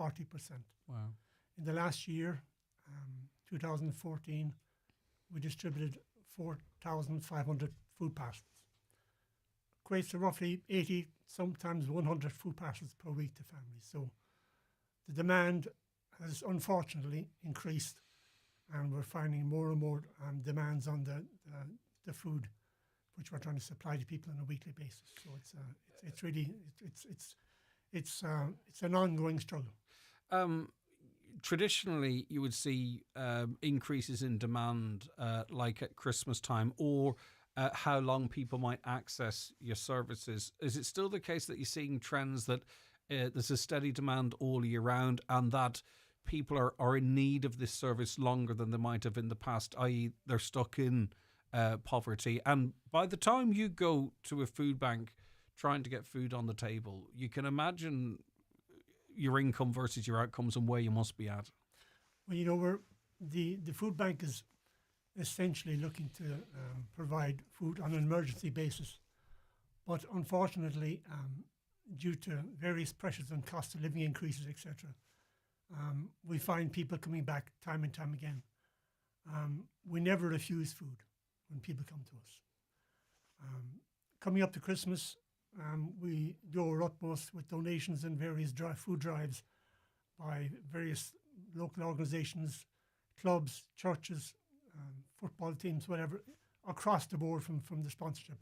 40%. Wow. In the last year, 2014, we distributed 4,500 food parcels. Equates to roughly 80, sometimes 100 food parcels per week to families. So the demand has unfortunately increased, and we're finding more and more demands on the food which we're trying to supply to people on a weekly basis. So it's really it's an ongoing struggle. Traditionally, you would see increases in demand, like at Christmas time, or how long people might access your services. Is it still the case that you're seeing trends that there's a steady demand all year round, and that people are in need of this service longer than they might have in the past, i.e. they're stuck in poverty? And by the time you go to a food bank trying to get food on the table, you can imagine your income versus your outcomes and where you must be at. Well, the food bank is essentially looking to provide food on an emergency basis. But unfortunately, due to various pressures and cost of living increases, etc., we find people coming back time and time again. We never refuse food when people come to us. Coming up to Christmas, we do our utmost with donations and various food drives by various local organisations, clubs, churches, football teams, whatever, across the board from the sponsorship.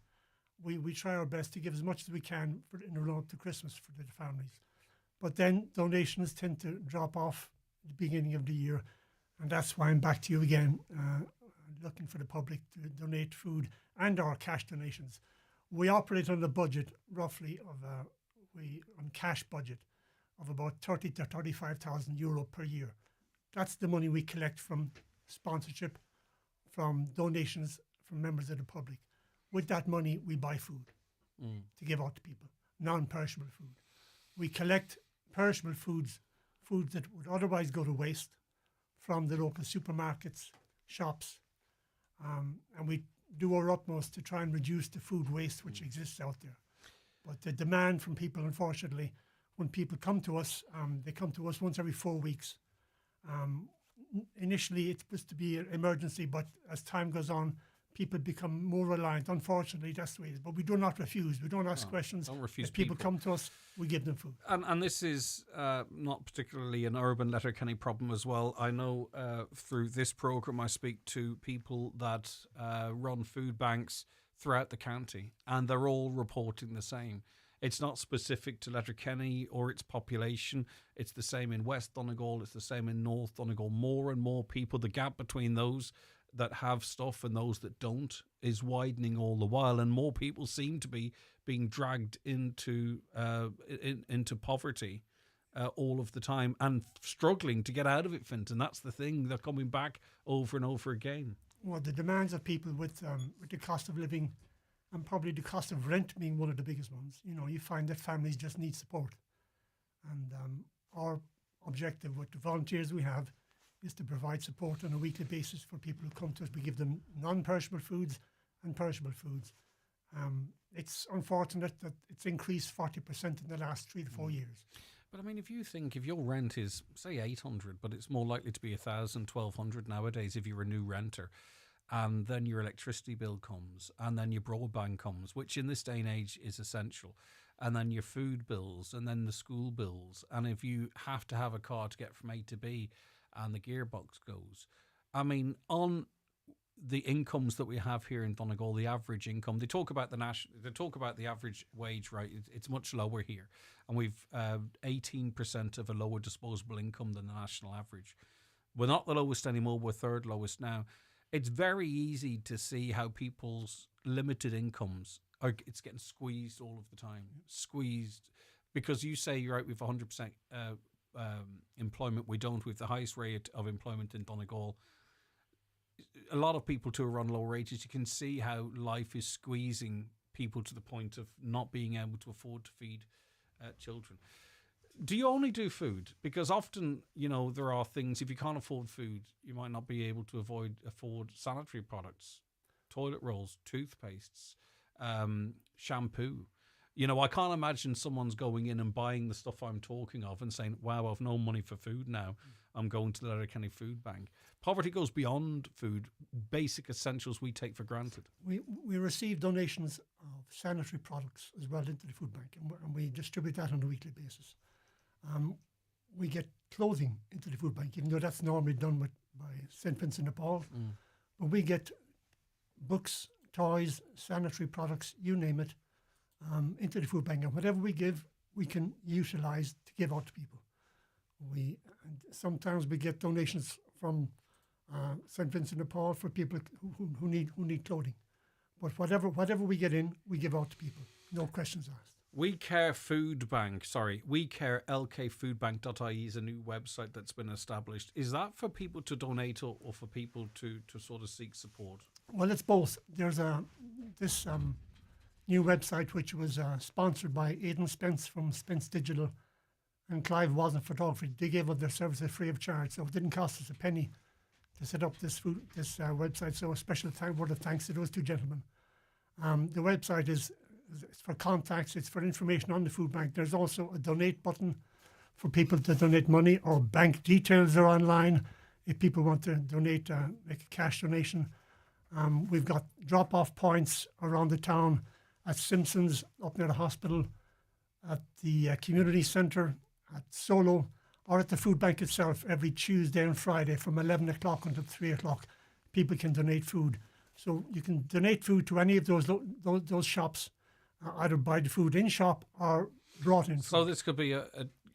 We try our best to give as much as we can in the run up to Christmas for the families. But then donations tend to drop off at the beginning of the year, and that's why I'm back to you again, looking for the public to donate food and our cash donations. We operate on a budget roughly on cash budget of about 30 to 35,000 euro per year. That's the money we collect from sponsorship, from donations from members of the public. With that money, we buy food to give out to people, non-perishable food. We collect perishable foods that would otherwise go to waste from the local supermarkets, shops, and we do our utmost to try and reduce the food waste which exists out there. But the demand from people, unfortunately, when people come to us, they come to us once every 4 weeks. Initially, it's supposed to be an emergency, but as time goes on, people become more reliant. Unfortunately, that's the way it is. But we do not refuse. We don't ask questions. Don't refuse if people come to us, we give them food. And this is not particularly an urban Letterkenny problem as well. I know through this programme I speak to people that run food banks throughout the county, and they're all reporting the same. It's not specific to Letterkenny or its population. It's the same in West Donegal. It's the same in North Donegal. More and more people, the gap between those that have stuff and those that don't is widening all the while, and more people seem to be being dragged into poverty all of the time and struggling to get out of it, Fintan. That's the thing. They're coming back over and over again. Well, the demands of people with the cost of living and probably the cost of rent being one of the biggest ones, you find that families just need support. And our objective with the volunteers we have is to provide support on a weekly basis for people who come to us. We give them non-perishable foods and perishable foods. It's unfortunate that it's increased 40% in the last 3 to 4 years. But I mean, if your rent is, say, 800, but it's more likely to be 1,000, 1,200 nowadays if you're a new renter, and then your electricity bill comes, and then your broadband comes, which in this day and age is essential, and then your food bills, and then the school bills, and if you have to have a car to get from A to B, and the gearbox goes. I mean, on the incomes that we have here in Donegal, the average income, they talk about the average wage, right? It's much lower here, and we've 18% of a lower disposable income than the national average. We're not the lowest anymore, we're third lowest now. It's very easy to see how people's limited incomes it's getting squeezed all of the time. Squeezed because you say you're out with 100% employment. We don't. With the highest rate of employment in Donegal. A lot of people too are on low wages. You can see how life is squeezing people to the point of not being able to afford to feed children. Do you only do food? Because often, there are things, if you can't afford food, you might not be able to afford sanitary products, toilet rolls, toothpastes, shampoo. I can't imagine someone's going in and buying the stuff I'm talking of and saying, wow, I've no money for food now. I'm going to the Letterkenny Food Bank. Poverty goes beyond food, basic essentials we take for granted. We receive donations of sanitary products as well into the food bank, and we distribute that on a weekly basis. We get clothing into the food bank, even though that's normally done by St. Vincent de Paul. But we get books, toys, sanitary products, you name it, into the food bank. And whatever we give, we can utilise to give out to people. And sometimes we get donations from St. Vincent de Paul for people who need clothing. But whatever we get in, we give out to people. No questions asked. WeCareLKFoodbank.ie is a new website that's been established. Is that for people to donate or for people to sort of seek support? Well, it's both. There's this new website which was sponsored by Aidan Spence from Spence Digital and Clive Wasson Photography. They gave up their services free of charge, so it didn't cost us a penny to set up this website. So a special word of thanks to those two gentlemen. The website is for contacts, it's for information on the food bank. There's also a donate button for people to donate money, or bank details are online if people want to donate, make a cash donation. We've got drop-off points around the town at Simpson's, up near the hospital, at the community centre, at Solo, or at the food bank itself every Tuesday and Friday from 11 o'clock until 3 o'clock. People can donate food. So you can donate food to any of those shops, either buy the food in shop or brought in food. So this could be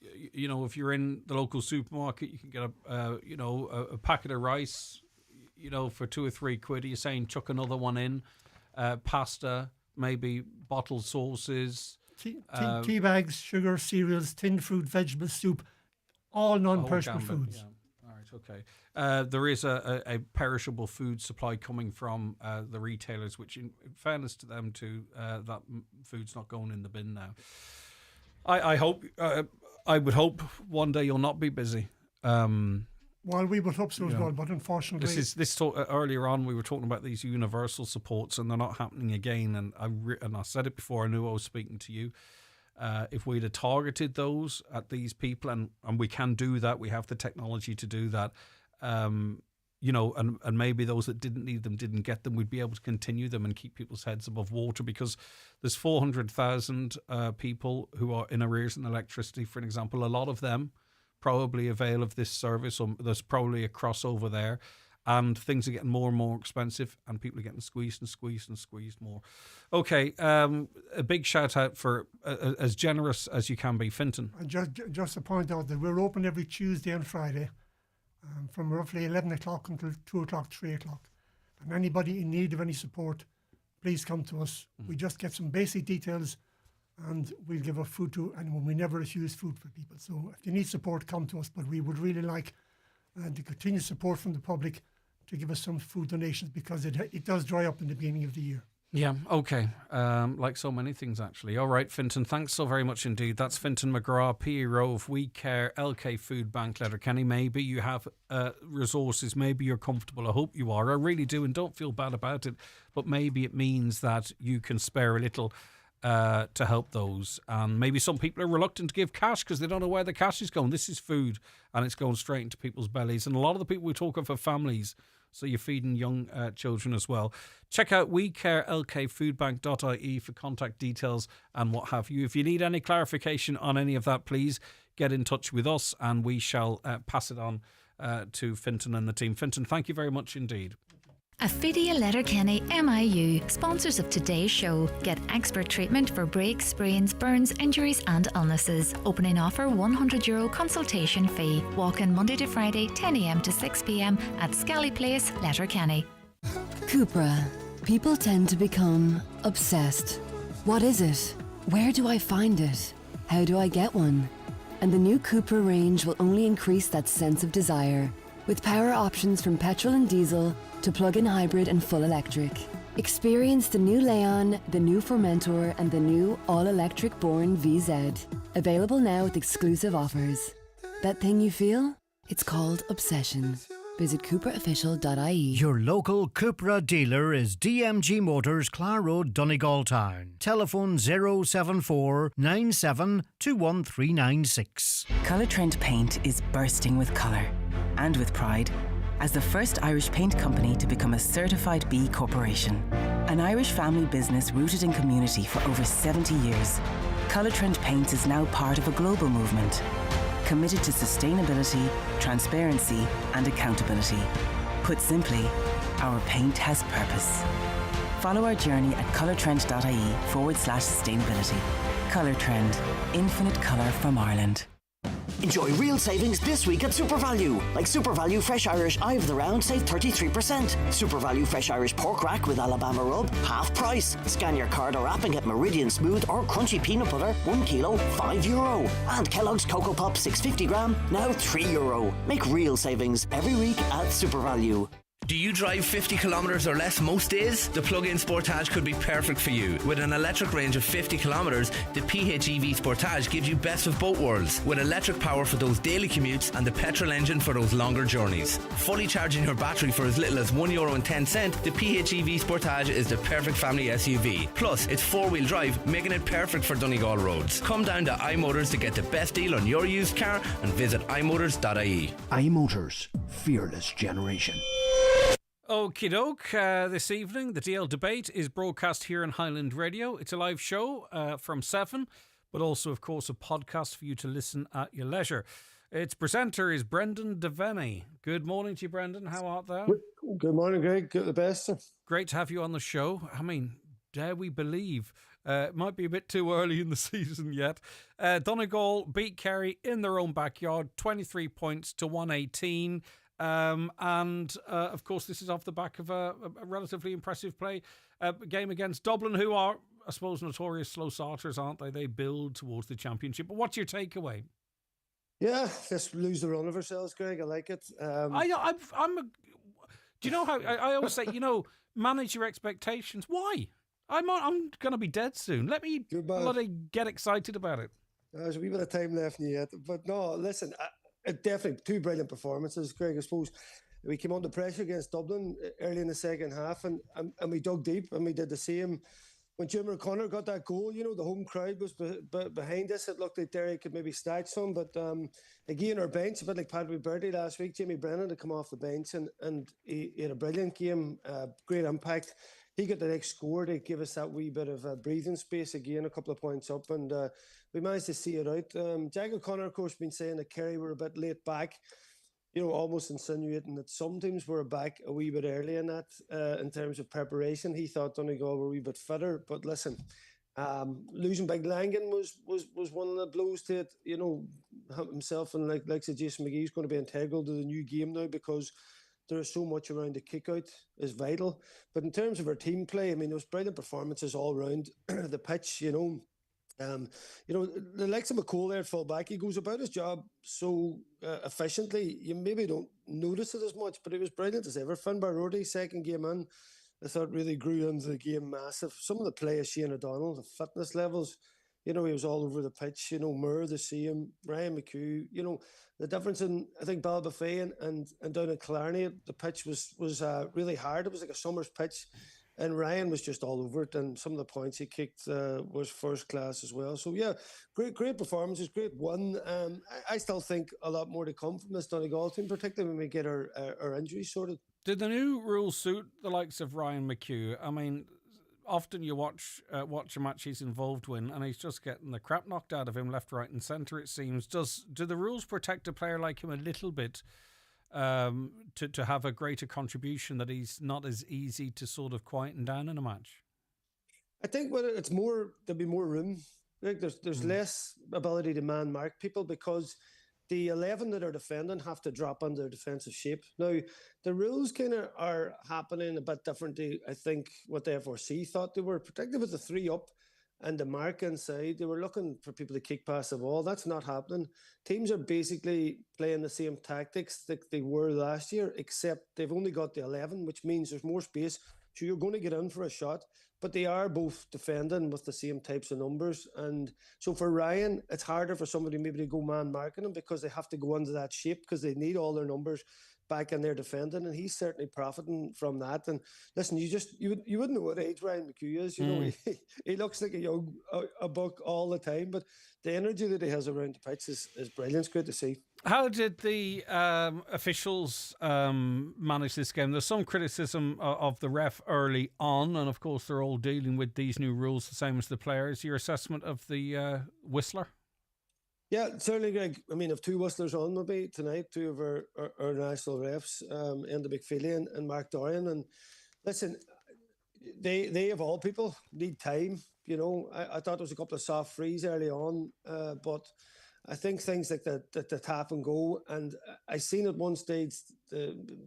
if you're in the local supermarket, you can get a packet of rice, for £2 or £3. You're saying chuck another one in, pasta, maybe bottled sauces, tea bags, sugar, cereals, tinned fruit, vegetable soup, all non-perishable foods. Yeah. All right, okay. There is a perishable food supply coming from the retailers, which, in fairness to them, that food's not going in the bin now. I hope. I would hope one day you'll not be busy. Well, we would hope so as well, but unfortunately, earlier on we were talking about these universal supports, and they're not happening again. And I said it before. I knew I was speaking to you. If we'd have targeted those at these people, and we can do that, we have the technology to do that. And maybe those that didn't need them didn't get them, we'd be able to continue them and keep people's heads above water, because there's 400,000 people who are in arrears in electricity, for an example. A lot of them probably avail of this service, or there's probably a crossover there, and things are getting more and more expensive, and people are getting squeezed more. Okay, a big shout out for as generous as you can be, Fintan. And just to point out that we're open every Tuesday and Friday, from roughly 11 o'clock until 2 o'clock, 3 o'clock. And anybody in need of any support, please come to us. We just get some basic details and we'll give out food to anyone. We never refuse food for people. So if you need support, come to us. But we would really like the continued support from the public to give us some food donations, because it does dry up in the beginning of the year. Yeah, okay. Like so many things, actually. All right, Fintan, thanks so very much indeed. That's Fintan McGrath, PRO of We Care LK Food Bank, Letterkenny. Maybe you have resources, maybe you're comfortable. I hope you are. I really do, and don't feel bad about it. But maybe it means that you can spare a little to help those. And maybe some people are reluctant to give cash because they don't know where the cash is going. This is food, and it's going straight into people's bellies. And a lot of the people we talk of are families. So you're feeding young children as well. Check out WeCareLKFoodbank.ie for contact details and what have you. If you need any clarification on any of that, please get in touch with us and we shall pass it on to Fintan and the team. Fintan, thank you very much indeed. Affidia Letterkenny MIU, sponsors of today's show. Get expert treatment for breaks, sprains, burns, injuries and illnesses. Opening offer €100 consultation fee. Walk in Monday to Friday 10 a.m. to 6 p.m. at Scally Place, Letterkenny. Cupra. People tend to become obsessed. What is it? Where do I find it? How do I get one? And the new Cupra range will only increase that sense of desire. With power options from petrol and diesel to plug-in hybrid and full electric. Experience the new Leon, the new Formentor and the new all-electric Born VZ. Available now with exclusive offers. That thing you feel? It's called obsession. Visit CupraOfficial.ie. Your local Cupra dealer is DMG Motors, Clar Road, Donegal Town. Telephone 074 97 21396. Colour Trent Paint is bursting with colour and with pride as the first Irish paint company to become a certified B Corporation. An Irish family business rooted in community for over 70 years, Colour Trent Paints is now part of a global movement committed to sustainability, transparency and accountability. Put simply, our paint has purpose. Follow our journey at colourtrend.ie/sustainability. Colour Trend. Infinite colour from Ireland. Enjoy real savings this week at SuperValue. Like SuperValue Fresh Irish Eye of the Round, save 33%. SuperValue Fresh Irish Pork Rack with Alabama Rub, half price. Scan your card or app and get Meridian Smooth or Crunchy Peanut Butter, 1 kilo, €5. And Kellogg's Cocoa Pop 650 gram, now €3. Make real savings every week at SuperValue. Do you drive 50 kilometres or less most days? The plug-in Sportage could be perfect for you. With an electric range of 50 kilometres, the PHEV Sportage gives you best of both worlds, with electric power for those daily commutes and the petrol engine for those longer journeys. Fully charging your battery for as little as €1.10, the PHEV Sportage is the perfect family SUV. Plus, it's four-wheel drive, making it perfect for Donegal roads. Come down to iMotors to get the best deal on your used car and visit imotors.ie. iMotors, fearless generation. Okie doke. This evening, the DL debate is broadcast here on Highland Radio. It's a live show from 7, but also, of course, a podcast for you to listen at your leisure. Its presenter is Brendan Devaney. Good morning to you, Brendan. How art thou? Good morning, Greg. Good, the best, sir. Great to have you on the show. I mean, dare we believe? It might be a bit too early in the season yet. Donegal beat Kerry in their own backyard, 23 points to 118. Of course, this is off the back of a relatively impressive game against Dublin, who are, I suppose, notorious slow starters, aren't they? They build towards the championship. But what's your takeaway? Yeah, let's lose the run of ourselves, Greg. I like it. Do you know how I always say, manage your expectations? Why? I'm going to be dead soon. Let me bloody get excited about it. There's a wee bit of time left in you yet. But no, listen, definitely two brilliant performances, Greg. I suppose we came under pressure against Dublin early in the second half and we dug deep and we did the same. When Jim O'Connor got that goal, the home crowd was behind us. It looked like Derry could maybe stack some, but again, our bench, a bit like Paddy Bertie last week, Jamie Brennan had come off the bench and he had a brilliant game, great impact. He got the next score to give us that wee bit of breathing space again, a couple of points up, and we managed to see it out. Jack O'Connor, of course, been saying that Kerry were a bit late back, almost insinuating that some teams were back a wee bit early in that, in terms of preparation. He thought Donegal were a wee bit fitter, but listen, losing Big Langan was one of the blows to it. Himself and like Jason McGee is going to be integral to the new game now because there is so much around the kick-out is vital. But in terms of our team play, I mean, there was brilliant performances all around the pitch, the likes of McCall there at full back, he goes about his job so efficiently, you maybe don't notice it as much, but it was brilliant as ever. Finbar Rorty, second game in, I thought really grew into the game massive. Some of the play of Shane O'Donnell, the fitness levels, he was all over the pitch, Moore, the same, Ryan McHugh, the difference in, I think, Balbafay and down at Killarney, the pitch was really hard. It was like a summer's pitch, and Ryan was just all over it, and some of the points he kicked was first class as well. So, yeah, great performances, great win. I still think a lot more to come from this Donegal team, particularly when we get our injuries sorted. Did the new rules suit the likes of Ryan McHugh? I mean, often you watch a match he's involved in and he's just getting the crap knocked out of him left, right and centre, it seems. Do the rules protect a player like him a little bit to have a greater contribution, that he's not as easy to sort of quieten down in a match? I think it's more, there'll be more room. Like there's less ability to man mark people because the 11 that are defending have to drop under defensive shape. Now, the rules kind of are happening a bit differently, I think, what the FRC thought they were, particularly with the 3 up and the mark inside. They were looking for people to kick past the ball. That's not happening. Teams are basically playing the same tactics that they were last year, except they've only got the 11, which means there's more space. So you're going to get in for a shot, but they are both defending with the same types of numbers. And so for Ryan, it's harder for somebody maybe to go man marking him because they have to go into that shape because they need all their numbers back in their defending, and he's certainly profiting from that. And listen, you wouldn't know what age Ryan McHugh is. He looks like a buck all the time, but the energy that he has around the pitch is brilliant. It's great to see. How did the officials manage this game? There's some criticism of the ref early on, and of course they're all dealing with these new rules the same as the players. Your assessment of the whistler? Yeah, certainly, Greg. I mean, if 2 whistlers on maybe tonight, 2 of our national refs, Enda McFeely and Mark Dorian. And listen, they of all people need time. I thought there was a couple of soft frees early on, but I think things like that tap and go. And I seen at one stage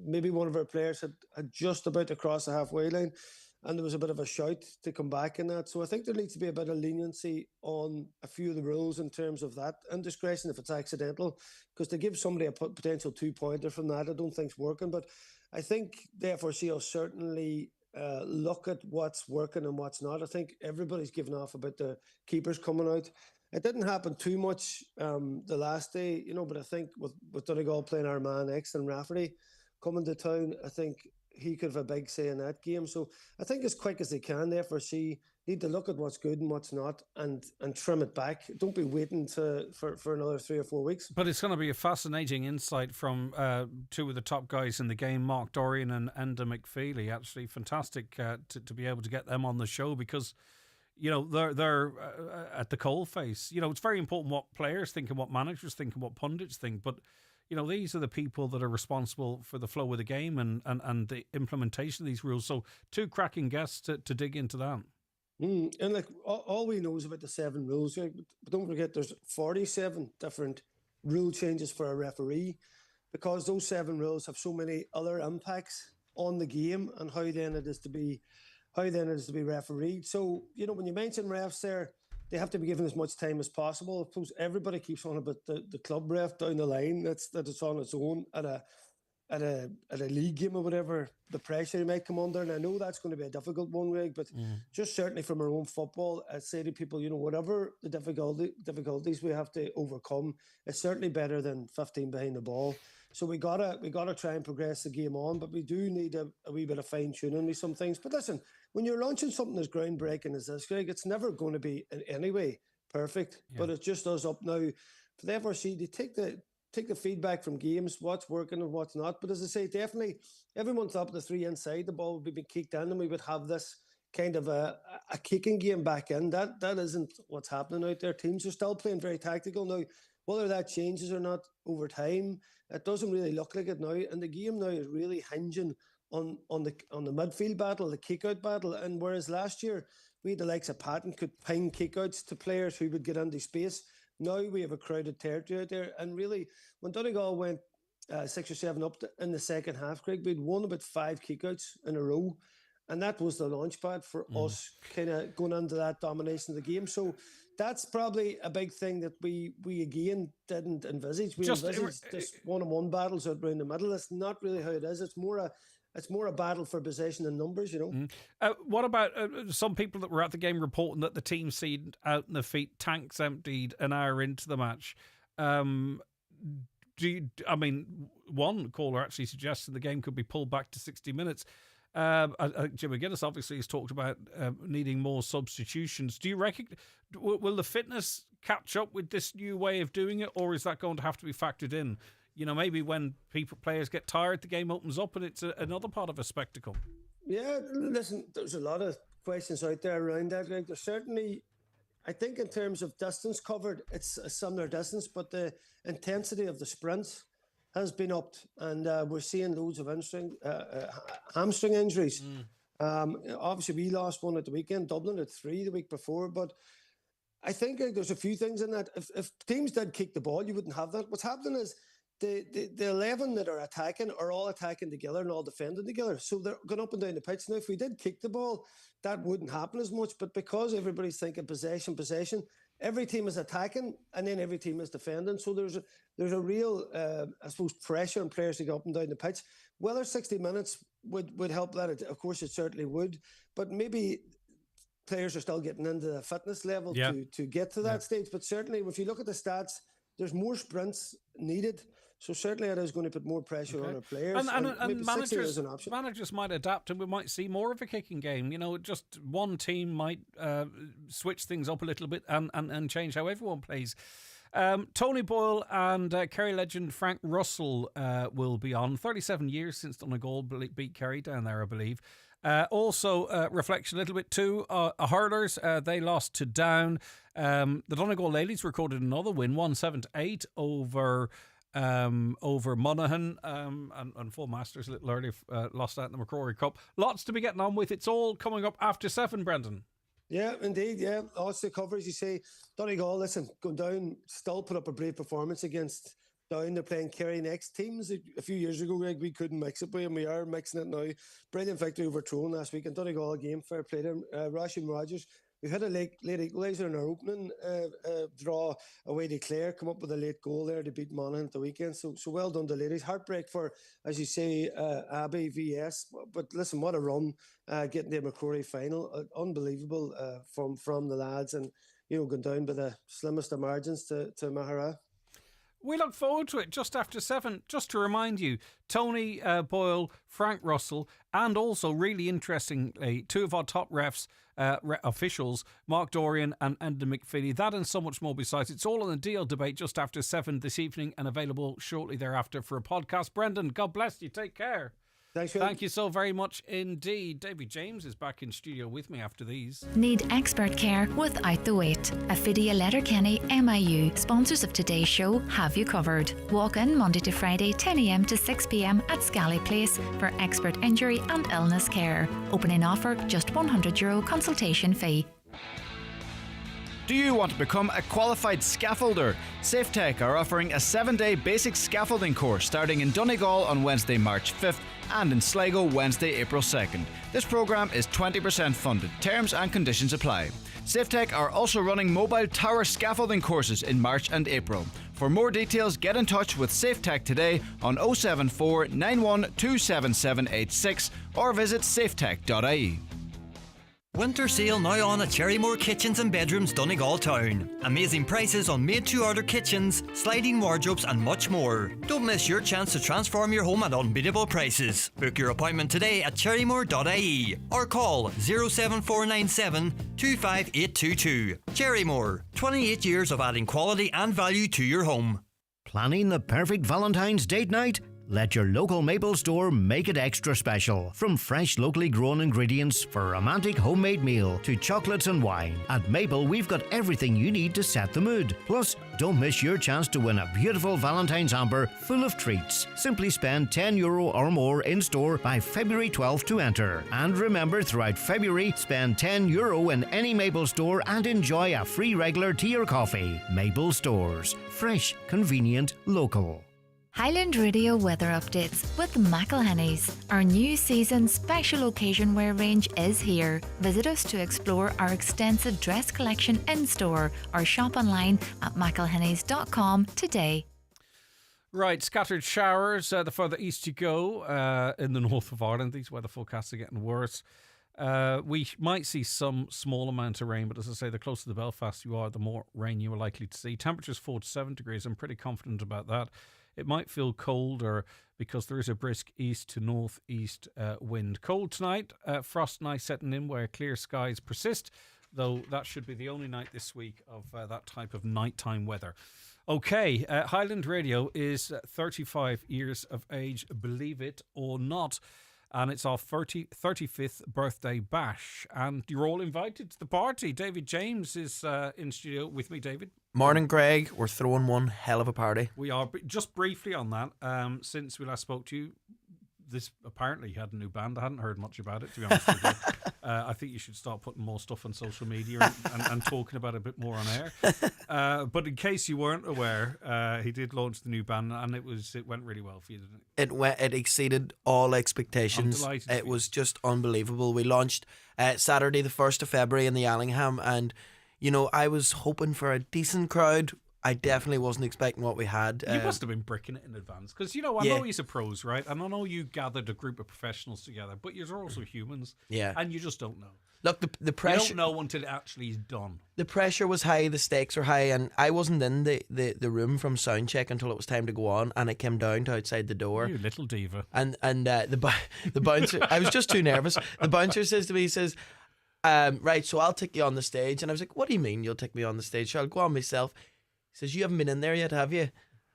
maybe one of our players had just about to cross the halfway line, and there was a bit of a shout to come back in that. So I think there needs to be a bit of leniency on a few of the rules in terms of that indiscretion if it's accidental, because to give somebody a potential 2-pointer from that, I don't think's working. But I think the FRC will certainly look at what's working and what's not. I think everybody's given off about the keepers coming out. It didn't happen too much the last day, but I think with Donegal playing our man X and Rafferty coming to town, I think he could have a big say in that game. So I think as quick as they can, the FRC need to look at what's good and what's not and trim it back. Don't be waiting for another 3 or 4 weeks. But it's going to be a fascinating insight from two of the top guys in the game, Mark Dorian and Enda McFeely. Actually, fantastic to be able to get them on the show because, they're at the coalface. It's very important what players think and what managers think and what pundits think, but these are the people that are responsible for the flow of the game and the implementation of these rules. So 2 cracking guests to dig into that. And all we know is about the 7 rules. But don't forget, there's 47 different rule changes for a referee, because those 7 rules have so many other impacts on the game and how then it is to be refereed. So when you mention refs there, they have to be given as much time as possible. Of course, everybody keeps on about the club ref down the line. That it's on its own at a league game or whatever. The pressure he might come under, and I know that's going to be a difficult one, Greg. But just certainly from our own football, I say to people, whatever the difficulties we have to overcome, it's certainly better than 15 behind the ball. So we gotta try and progress the game on, but we do need a wee bit of fine tuning with some things. But listen, when you're launching something as groundbreaking as this, Greg, it's never going to be in any way perfect. Yeah. But it just does up now for the FRC to take the feedback from games, what's working and what's not. But as I say, definitely everyone thought the 3 inside the ball would be being kicked in, and we would have this kind of a kicking game back in. That isn't what's happening out there. Teams are still playing very tactical now. Whether that changes or not over time, it doesn't really look like it now. And the game now is really hinging on the midfield battle, the kick-out battle. And whereas last year we had the likes of Patton could ping kick-outs to players who would get into space, now we have a crowded territory out there. And really, when Donegal went 6 or 7 up in the second half, Craig, we'd won about 5 kick-outs in a row. And that was the launch pad for us kind of going into that domination of the game. So that's probably a big thing that we again didn't envisage. We envisaged just one-on-one battles out around the middle. That's not really how it is. It's more a battle for possession and numbers, What about some people that were at the game reporting that the team seemed out in the feet, tanks emptied an hour into the match? One caller actually suggested the game could be pulled back to 60 minutes. Jim McGuinness obviously has talked about needing more substitutions. Do you reckon will the fitness catch up with this new way of doing it, or is that going to have to be factored in? Maybe when players get tired, the game opens up and it's another part of a spectacle. Yeah, listen, there's a lot of questions out there around that. Like, there's certainly, I think in terms of distance covered, it's a similar distance, but the intensity of the sprints has been upped, and we're seeing loads of hamstring injuries. Obviously, we lost one at the weekend. Dublin had 3 the week before, but I think there's a few things in that. If teams did kick the ball, you wouldn't have that. What's happening is the 11 that are attacking are all attacking together and all defending together. So they're going up and down the pitch. Now, if we did kick the ball, that wouldn't happen as much. But because everybody's thinking possession, every team is attacking and then every team is defending. So there's a real, I suppose, pressure on players to go up and down the pitch. Whether 60 minutes would help that, of course it certainly would. But maybe players are still getting into the fitness level to get to that stage. But certainly, if you look at the stats, there's more sprints needed. So certainly it is going to put more pressure on our players. And managers might adapt, and we might see more of a kicking game. Just one team might switch things up a little bit and change how everyone plays. Tony Boyle and Kerry legend Frank Russell will be on. 37 years since Donegal beat Kerry down there, I believe. Also, reflection a little bit too. Hurlers, they lost to Down. The Donegal ladies recorded another win, 1-7-8 over over Monaghan, and full Masters a little early, lost out in the McCrory Cup. Lots to be getting on with. It's all coming up after 7, Brendan. Yeah, indeed, yeah. Lots to cover, as you say. Donegal, listen, going down, still put up a brave performance against Down. They're playing Kerry next teams. A few years ago, Greg, we couldn't mix it, and we are mixing it now. Brilliant victory over Tyrone last week, and Donegal game, fair play to him. Rashid Rogers, we had a late equaliser in our opening draw away to Clare, come up with a late goal there to beat Monaghan at the weekend. So well done to ladies. Heartbreak for, as you say, Abbey VS. But listen, what a run getting to the McCrory final. Unbelievable from the lads, and going down by the slimmest of margins to Mahara. We look forward to it just after 7. Just to remind you, Tony Boyle, Frank Russell, and also really interestingly, 2 of our top refs, officials, Mark Dorian and Enda McPhilly. That and so much more besides. It's all on the deal debate just after 7 this evening and available shortly thereafter for a podcast. Brendan, God bless you. Take care. Thanks, Thank you so very much indeed. David James is back in studio with me after these. Need expert care without the wait. Affidia Letterkenny MIU, sponsors of today's show, have you covered. Walk in Monday to Friday 10 a.m. to 6 p.m. at Scally Place for expert injury and illness care. Opening offer, just €100 consultation fee. Do you want to become a qualified scaffolder? SafeTech are offering a 7-day basic scaffolding course starting in Donegal on Wednesday, March 5th and in Sligo Wednesday, April 2nd. This programme is 20% funded. Terms and conditions apply. SafeTech are also running mobile tower scaffolding courses in March and April. For more details, get in touch with SafeTech today on 074 91 27786 or visit safetech.ie. Winter sale now on at Cherrymore Kitchens and Bedrooms, Donegal Town. Amazing prices on made-to-order kitchens, sliding wardrobes and much more. Don't miss your chance to transform your home at unbeatable prices. Book your appointment today at cherrymore.ie or call 07497 25822. Cherrymore, 28 years of adding quality and value to your home. Planning the perfect Valentine's date night? Let your local Maple store make it extra special. From fresh, locally grown ingredients for a romantic homemade meal to chocolates and wine. At Maple, we've got everything you need to set the mood. Plus, don't miss your chance to win a beautiful Valentine's hamper full of treats. Simply spend €10 or more in store by February 12th to enter. And remember, throughout February, spend €10 in any Maple store and enjoy a free regular tea or coffee. Maple Stores. Fresh, convenient, local. Highland Radio weather updates with McElhenny's. Our new season special occasion wear range is here. Visit us to explore our extensive dress collection in store or shop online at mcelhennys.com today. Right, scattered showers the further east you go in the north of Ireland. These weather forecasts are getting worse. We might see some small amount of rain, but as I say, the closer to Belfast you are, the more rain you are likely to see. Temperatures 4 to 7 degrees. I'm pretty confident about that. It might feel colder because there is a brisk east to northeast wind. Cold tonight, frost night setting in where clear skies persist, though that should be the only night this week of that type of nighttime weather. Okay, Highland Radio is 35 years of age, believe it or not. And it's our 35th birthday bash. And you're all invited to the party. David James is in studio with me. David. Morning, Greg. We're throwing one hell of a party. We are. Just briefly on that, since we last spoke to you, this apparently had a new band. I hadn't heard much about it, to be honest with you. I think you should start putting more stuff on social media and talking about it a bit more on air. But in case you weren't aware, he did launch the new band, and it went really well for you, didn't it? It exceeded all expectations. It was just unbelievable. We launched Saturday the 1st of February in the Allingham, and I was hoping for a decent crowd. I definitely wasn't expecting what we had. You must have been bricking it in advance because, I know you're pros, right? And I know you gathered a group of professionals together, but you're also humans. Yeah. And you just don't know. Look, the pressure... You don't know until it actually is done. The pressure was high, the stakes were high, and I wasn't in the room from sound check until it was time to go on, and it came down to outside the door. You little diva. And the bouncer... I was just too nervous. The bouncer says to me, he says... right, so I'll take you on the stage. And I was like, what do you mean you'll take me on the stage? So I'll go on myself. He says, you haven't been in there yet, have you?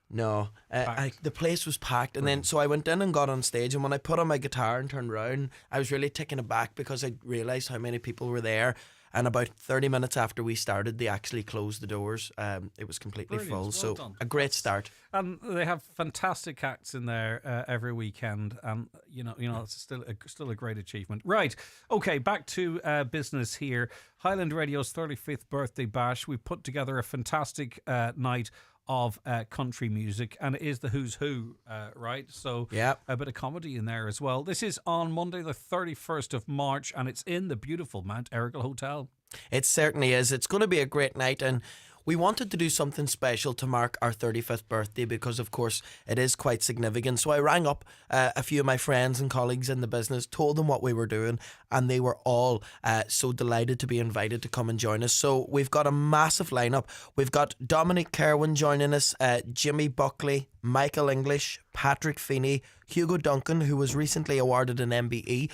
No. The place was packed. And then, so I went in and got on stage. And when I put on my guitar and turned around, I was really taken aback because I realised how many people were there. and about 30 minutes after we started, they actually closed the doors. It was completely Brilliant. full, Well so done. a great start. And they have fantastic acts in there every weekend, and you know, it's still a great achievement. Right, okay, back to business here. Highland Radio's 35th birthday bash. We've put together a fantastic night of country music, and it is the who's who, right? So a bit of comedy in there as well. This is on Monday the 31st of March, and it's in the beautiful Mount Errigal Hotel. It certainly is. It's going to be a great night, and we wanted to do something special to mark our 35th birthday because, of course, it is quite significant. So I rang up a few of my friends and colleagues in the business, told them what we were doing, and they were all so delighted to be invited to come and join us. So we've got a massive lineup. We've got Dominic Kerwin joining us, Jimmy Buckley, Michael English, Patrick Feeney, Hugo Duncan, who was recently awarded an MBE,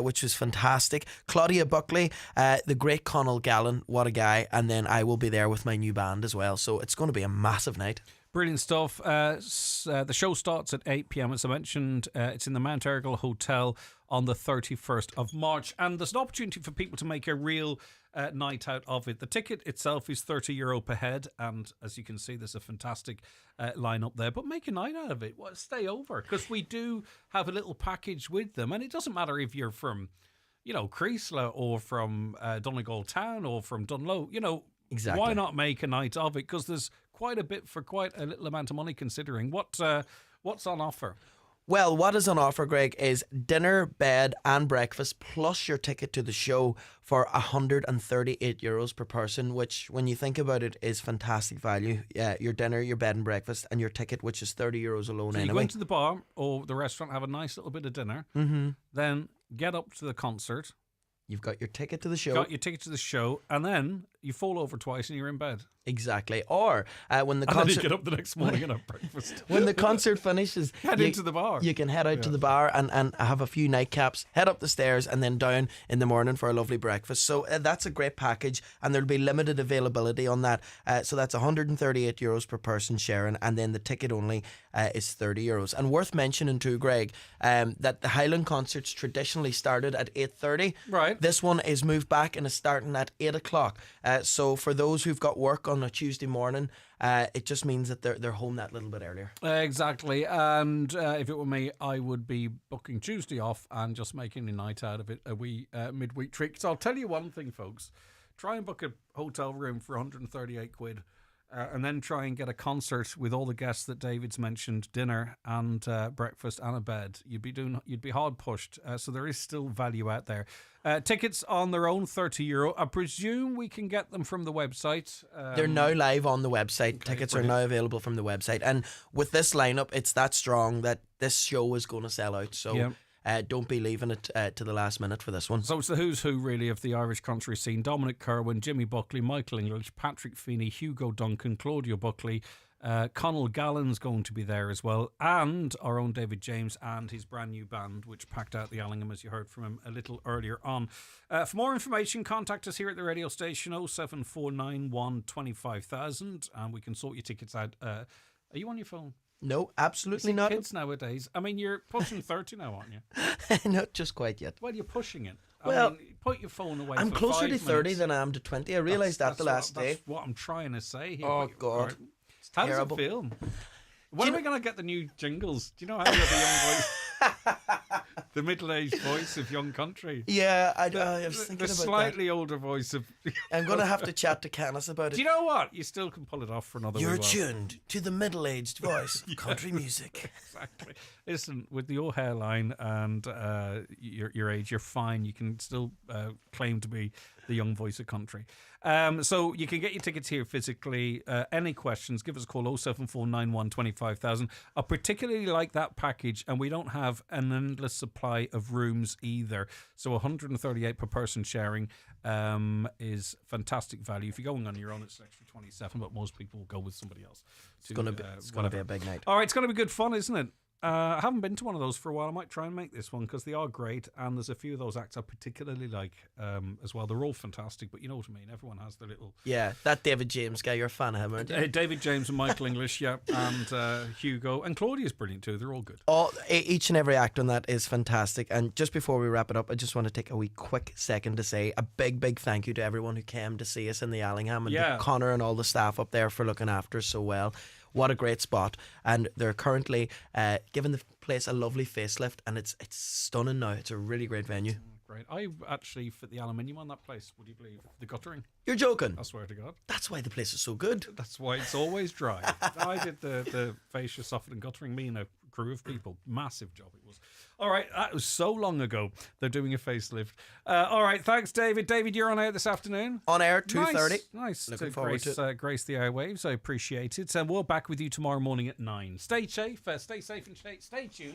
which was fantastic, Claudia Buckley, the great Conall Gallen, what a guy, and then I will be there with my new band as well. So it's going to be a massive night. Brilliant stuff. The show starts at 8 p.m. As I mentioned, it's in the Mount Errigal Hotel on the 31st of March. And there's an opportunity for people to make a real night out of it. The ticket itself is €30 per head. And as you can see, there's a fantastic lineup there. But make a night out of it. Well, stay over, because we do have a little package with them. And it doesn't matter if you're from, Creasla or from Donegal Town or from Dunlow. Exactly. Why not make a night of it? Because there's quite a bit for quite a little amount of money, considering. What's on offer? Well, what is on offer, Greg, is dinner, bed and breakfast plus your ticket to the show for €138 per person, which, when you think about it, is fantastic value. Your dinner, your bed and breakfast, and your ticket, which is €30 alone So anyway. you go into the bar or the restaurant, have a nice little bit of dinner, then get up to the concert. You've got your ticket to the show. Got your ticket to the show, and then you fall over twice and you're in bed. Exactly. Or when the and concert... then you get up the next morning and have breakfast. When the concert finishes... Head into the bar. You can head out to the bar and have a few nightcaps, head up the stairs and then down in the morning for a lovely breakfast. So that's a great package, and there'll be limited availability on that. So that's €138 per person sharing, and then the ticket only is €30. And worth mentioning too, Greg, that the Highland concerts traditionally started at 8:30. Right. This one is moved back and is starting at 8 o'clock. So for those who've got work on a Tuesday morning, it just means that they're home that little bit earlier. Exactly. And if it were me, I would be booking Tuesday off and just making a night out of it, a wee midweek trick. So I'll tell you one thing, folks. Try and book a hotel room for 138 quid. And then try and get a concert with all the guests that David's mentioned, dinner and breakfast and a bed. You'd be hard pushed. So there is still value out there. Tickets on their own, €30. I presume we can get them from the website. They're now live on the website. Okay, Tickets brilliant. are now available from the website. And with this lineup, it's that strong that this show is going to sell out. So. Yeah. Don't be leaving it to the last minute for this one. So it's the who's who, really, of the Irish country scene. Dominic Kerwin, Jimmy Buckley, Michael English, Patrick Feeney, Hugo Duncan, Claudia Buckley, Conall Gallen's going to be there as well, and our own David James and his brand new band, which packed out the Allingham, as you heard from him a little earlier on. For more information, contact us here at the radio station, 07491 25000, and we can sort your tickets out. Are you on your phone? No, absolutely not. Kids nowadays. I mean, you're pushing 30 now, aren't you? Not just quite yet. Well, you're pushing it. Well, I mean, put your phone away. I'm for closer 5 to 30 minutes. than I am to 20. I realised that the last day. That's what I'm trying to say here. Oh, God. It's How terrible. does it feel? When are we going to get the new jingles? Do you know how you have the young voice? The middle-aged voice of Young Country. Yeah, I was thinking the about slightly older voice of... I'm going to have to chat to Canis about it. Do you know what? You still can pull it off for another You're wee while. tuned to the middle-aged voice of country music. Exactly. Listen, with your hairline and your age, you're fine. You can still claim to be the young voice of country. So you can get your tickets here physically. Any questions, give us a call, 07491 25000. I particularly like that package, and we don't have an endless supply of rooms either. So 138 per person sharing is fantastic value. If you're going on your own, it's an extra 27, but most people will go with somebody else. It's going to be a big night. All right, it's going to be good fun, isn't it? I haven't been to one of those for a while. I might try and make this one because they are great, and there's a few of those acts I particularly like as well. They're all fantastic, but you know what I mean. Everyone has their little. Yeah, that David James guy. You're a fan of him, aren't you? David James and Michael English, yeah, and Hugo and Claudia's brilliant too. They're all good. Each and every act on that is fantastic. And just before we wrap it up, I just want to take a wee quick second to say a big thank you to everyone who came to see us in the Allingham, and to Connor and all the staff up there for looking after us so well. What a great spot. And they're currently giving the place a lovely facelift, and it's stunning now. It's a really great venue. Great. I actually fit the aluminium on that place, would you believe? The guttering. You're joking? I swear to God. That's why the place is so good. That's why it's always dry. I did the fascia, soffit and guttering. Me and a crew of people. Massive job it was. All right, that was so long ago. They're doing a facelift. All right, thanks, David. David, you're on air this afternoon. On air, 2:30. Nice. Looking to forward grace, to it. grace the airwaves. I appreciate it. So we're back with you tomorrow morning at 9. Stay safe and stay tuned.